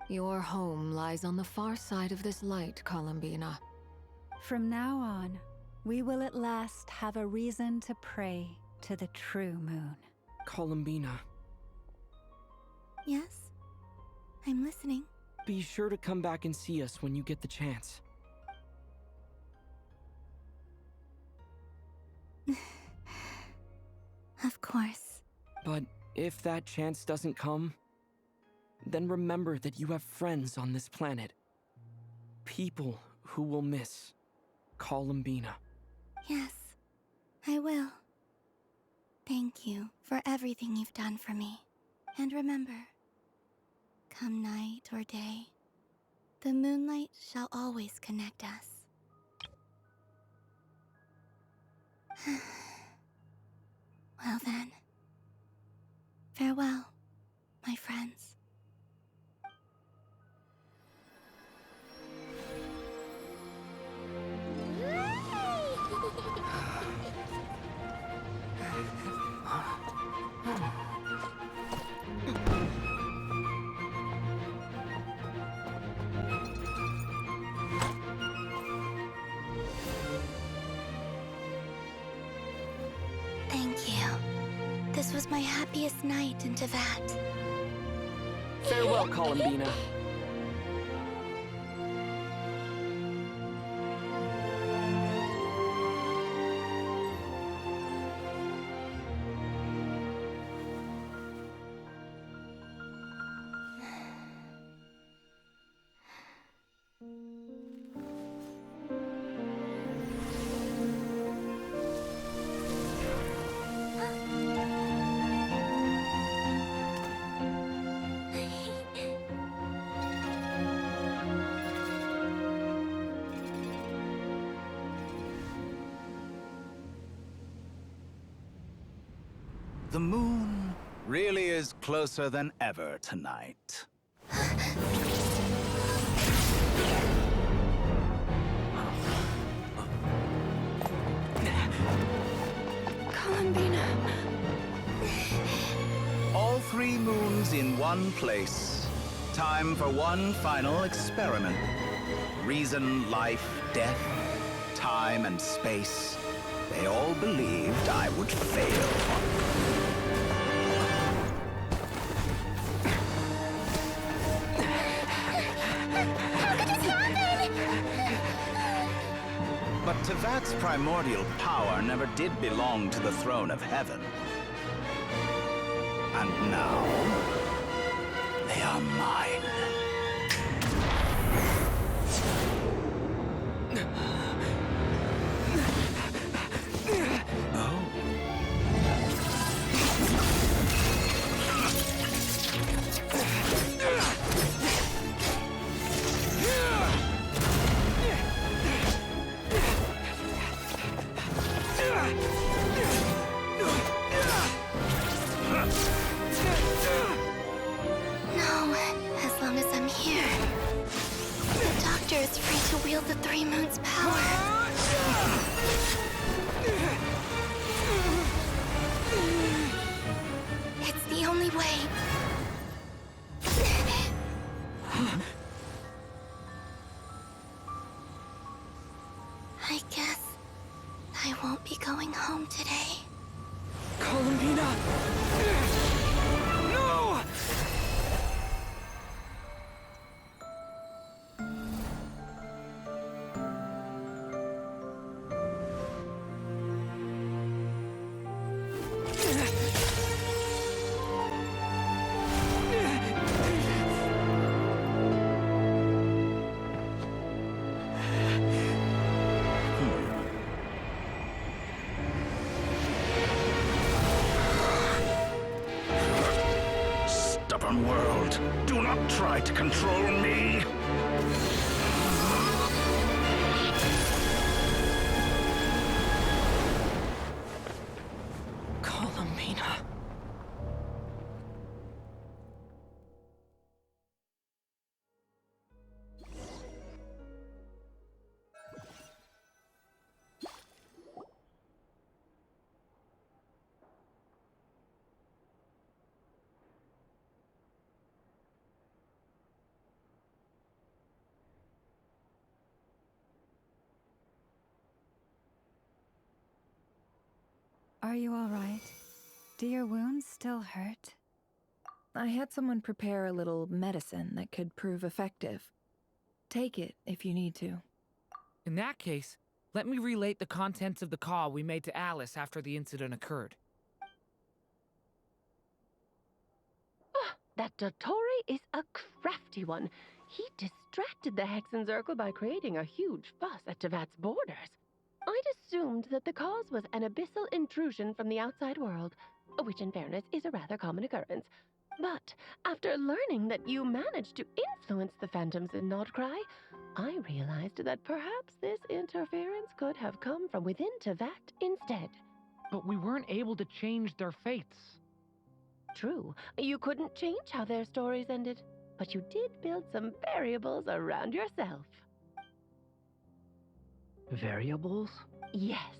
Your home lies on the far side of this light, Columbina. From now on, we will at last have a reason to pray to the true moon. Columbina, Yes? I'm listening. be sure to come back and see us when you get the chance. Of course. But if that chance doesn't come, then remember that you have friends on this planet. People who will miss Columbina. Yes, I will. Thank you for everything you've done for me. And remember, come night or day, the moonlight shall always connect us. Well then, farewell, my friends. Thank you. This was my happiest night in Tevat. Farewell, Columbina. The moon really is closer than ever tonight. Columbina. All 3 moons in one place. Time for one final experiment. Reason, life, death, time and space. They all believed I would fail. But Tevat's primordial power never did belong to the throne of heaven. And now, they are mine. No, as long as I'm here. The Doctor is free to wield the 3 moons' power. It's the only way. I guess I won't be going home today. Columbina! No! Nocturne world. Do not try to control me. Columbina. Are you all right? Do your wounds still hurt? I had someone prepare a little medicine that could prove effective. Take it if you need to. In that case, let me relate the contents of the call we made to Alice after the incident occurred. That Dottore is a crafty one. He distracted the Hexenzirkel by creating a huge fuss at Tevat's borders. I'd assumed that the cause was an abyssal intrusion from the outside world, which in fairness is a rather common occurrence. But after learning that you managed to influence the phantoms in Nordcry, I realized that perhaps this interference could have come from within Tevat instead. But we weren't able to change their fates. True, you couldn't change how their stories ended, but you did build some variables around yourself. Variables? Yes.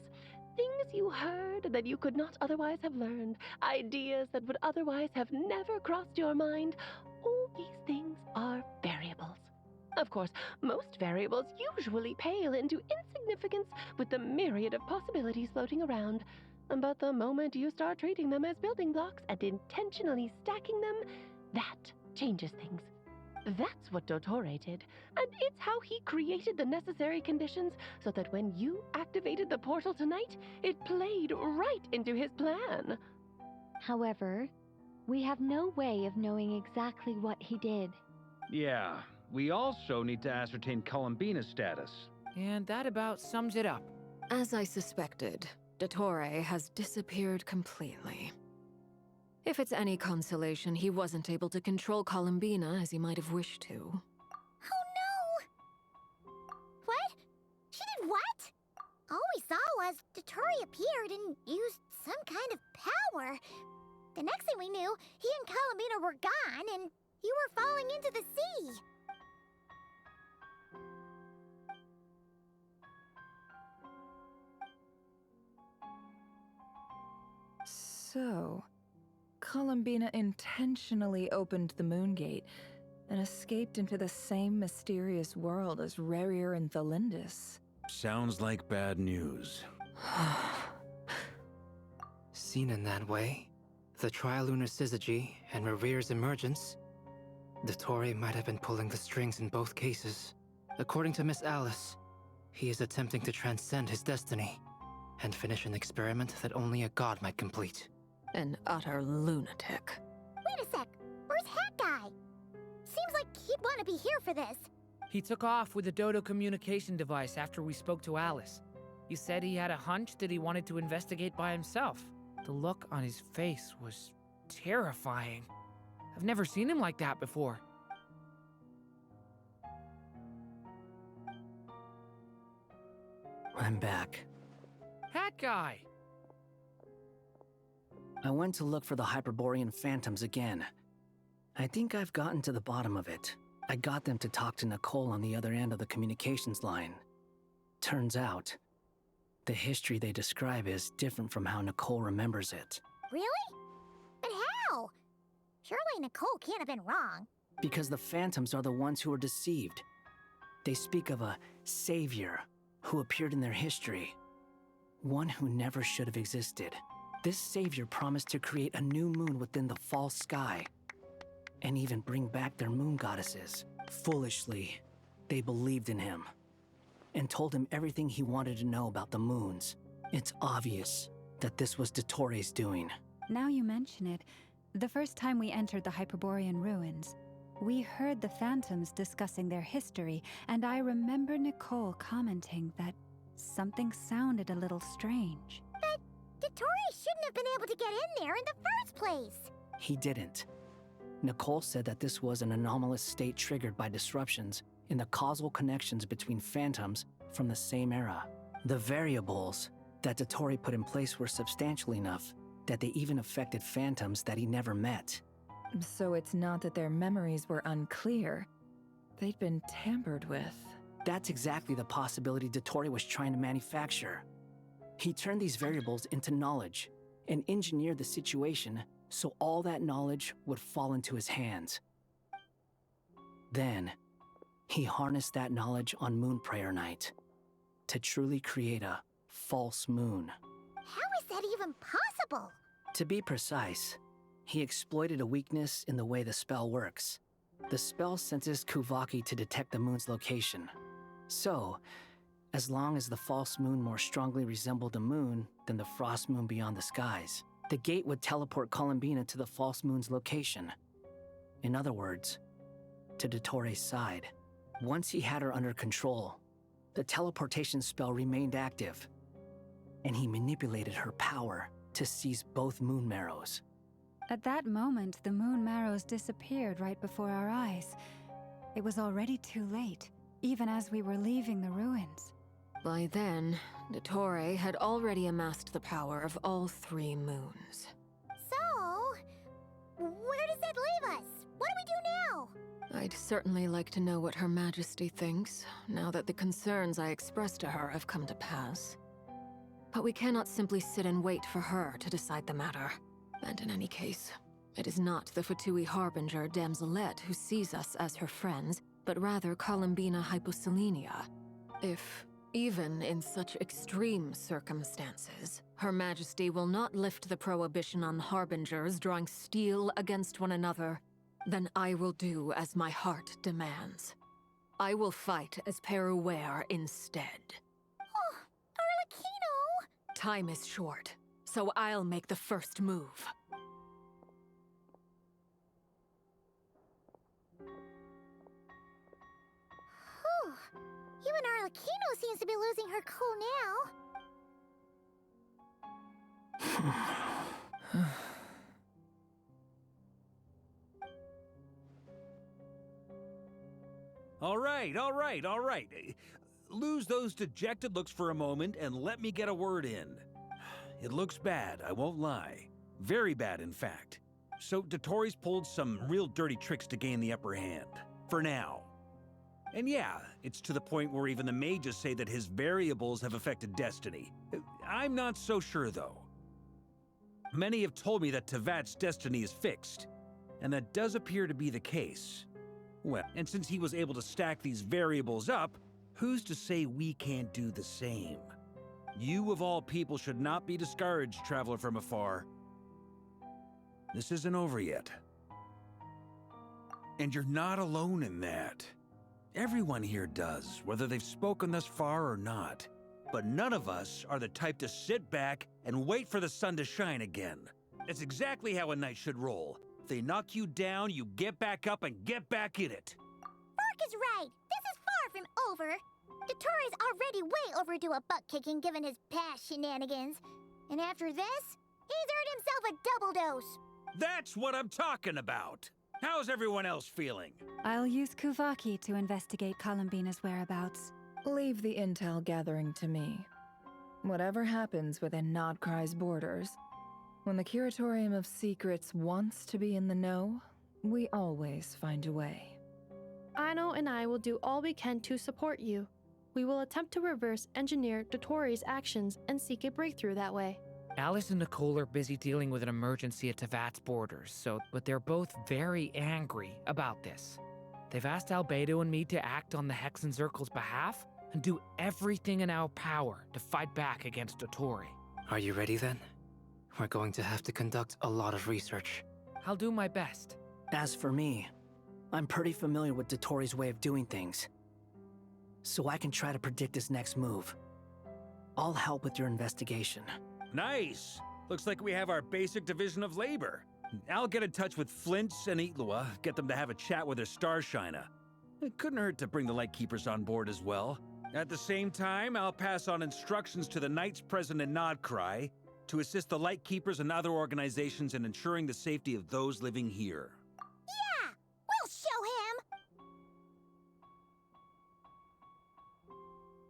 Things you heard that you could not otherwise have learned. Ideas that would otherwise have never crossed your mind. All these things are variables. Of course, most variables usually pale into insignificance with the myriad of possibilities floating around. But the moment you start treating them as building blocks and intentionally stacking them, that changes things. That's what Dottore did, and it's how he created the necessary conditions so that when you activated the portal tonight, it played right into his plan. However, we have no way of knowing exactly what he did. Yeah, we also need to ascertain Columbina's status. And that about sums it up. As I suspected, Dottore has disappeared completely. If it's any consolation, he wasn't able to control Columbina as he might have wished to. Oh no! What? She did what? All we saw was Dottore appeared and used some kind of power. The next thing we knew, he and Columbina were gone and you were falling into the sea. So, Columbina intentionally opened the Moon Gate and escaped into the same mysterious world as Rerir and Thalindis. Sounds like bad news. Seen in that way, the Trilunar Syzygy and Rerir's emergence, Dottore might have been pulling the strings in both cases. According to Miss Alice, he is attempting to transcend his destiny and finish an experiment that only a god might complete. An utter lunatic. Wait a sec, where's Hat Guy? Seems like he'd want to be here for this. He took off with a Dodo communication device after we spoke to Alice. He said he had a hunch that he wanted to investigate by himself. The look on his face was terrifying. I've never seen him like that before. I'm back. Hat Guy! I went to look for the Hyperborean phantoms again. I think I've gotten to the bottom of it. I got them to talk to Nicole on the other end of the communications line. Turns out, the history they describe is different from how Nicole remembers it. Really? But how? Surely Nicole can't have been wrong. Because the phantoms are the ones who are deceived. They speak of a savior who appeared in their history. One who never should have existed. This savior promised to create a new moon within the false sky, and even bring back their moon goddesses. Foolishly, they believed in him, and told him everything he wanted to know about the moons. It's obvious that this was Dottore's doing. Now you mention it, the first time we entered the Hyperborean ruins, we heard the phantoms discussing their history, and I remember Nicole commenting that something sounded a little strange. Dottore shouldn't have been able to get in there in the first place. He didn't. Nicole said that this was an anomalous state triggered by disruptions in the causal connections between phantoms from the same era. The variables that Dottore put in place were substantial enough that they even affected phantoms that he never met. So it's not that their memories were unclear. They'd been tampered with. That's exactly the possibility Dottore was trying to manufacture. He turned these variables into knowledge and engineered the situation so all that knowledge would fall into his hands. Then, he harnessed that knowledge on Moon Prayer Night to truly create a false moon. How is that even possible? To be precise, he exploited a weakness in the way the spell works. The spell senses Kuvaki to detect the moon's location. So, as long as the false moon more strongly resembled the moon than the frost moon beyond the skies, the gate would teleport Columbina to the false moon's location. In other words, to Dottore's side. Once he had her under control, the teleportation spell remained active, and he manipulated her power to seize both moon marrows. At that moment, the moon marrows disappeared right before our eyes. It was already too late, even as we were leaving the ruins. By then, Dottore had already amassed the power of all 3 moons. So, where does that leave us? What do we do now? I'd certainly like to know what Her Majesty thinks, now that the concerns I expressed to her have come to pass. But we cannot simply sit and wait for her to decide the matter. And in any case, it is not the Fatui Harbinger Damselette who sees us as her friends, but rather Columbina Hyposelenia. If, even in such extreme circumstances, Her Majesty will not lift the prohibition on Harbingers drawing steel against one another, then I will do as my heart demands. I will fight as Peruware instead. Oh, Arlecchino! Time is short, so I'll make the first move. Whew. Even Arlecchino seems to be losing her cool now. All right. Lose those dejected looks for a moment and let me get a word in. It looks bad, I won't lie. Very bad, in fact. So Dottore's pulled some real dirty tricks to gain the upper hand. For now. And yeah, it's to the point where even the mages say that his variables have affected destiny. I'm not so sure, though. Many have told me that Tevat's destiny is fixed, and that does appear to be the case. Well, and since he was able to stack these variables up, who's to say we can't do the same? You of all people should not be discouraged, traveler from afar. This isn't over yet. And you're not alone in that. Everyone here does, whether they've spoken thus far or not. But none of us are the type to sit back and wait for the sun to shine again. That's exactly how a knight should roll. If they knock you down, you get back up and get back in it. Mark is right. This is far from over. Dottore's already way overdue a butt-kicking given his past shenanigans. And after this, he's earned himself a double dose. That's what I'm talking about. How's everyone else feeling? I'll use Kuvaki to investigate Columbina's whereabouts. Leave the intel gathering to me. Whatever happens within Nodcry's borders, when the Curatorium of Secrets wants to be in the know, we always find a way. Aino and I will do all we can to support you. We will attempt to reverse engineer Dottore's actions and seek a breakthrough that way. Alice and Nicole are busy dealing with an emergency at Tevat's borders, but they're both very angry about this. They've asked Albedo and me to act on the Hex and Zircle's behalf and do everything in our power to fight back against Dottore. Are you ready then? We're going to have to conduct a lot of research. I'll do my best. As for me, I'm pretty familiar with Dottore's way of doing things, so I can try to predict his next move. I'll help with your investigation. Nice! Looks like we have our basic division of labor. I'll get in touch with Flints and Itlua, get them to have a chat with their Starshiner. It couldn't hurt to bring the Lightkeepers on board as well. At the same time, I'll pass on instructions to the Knights present in Nodcry to assist the Lightkeepers and other organizations in ensuring the safety of those living here.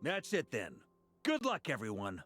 That's it then. Good luck, everyone.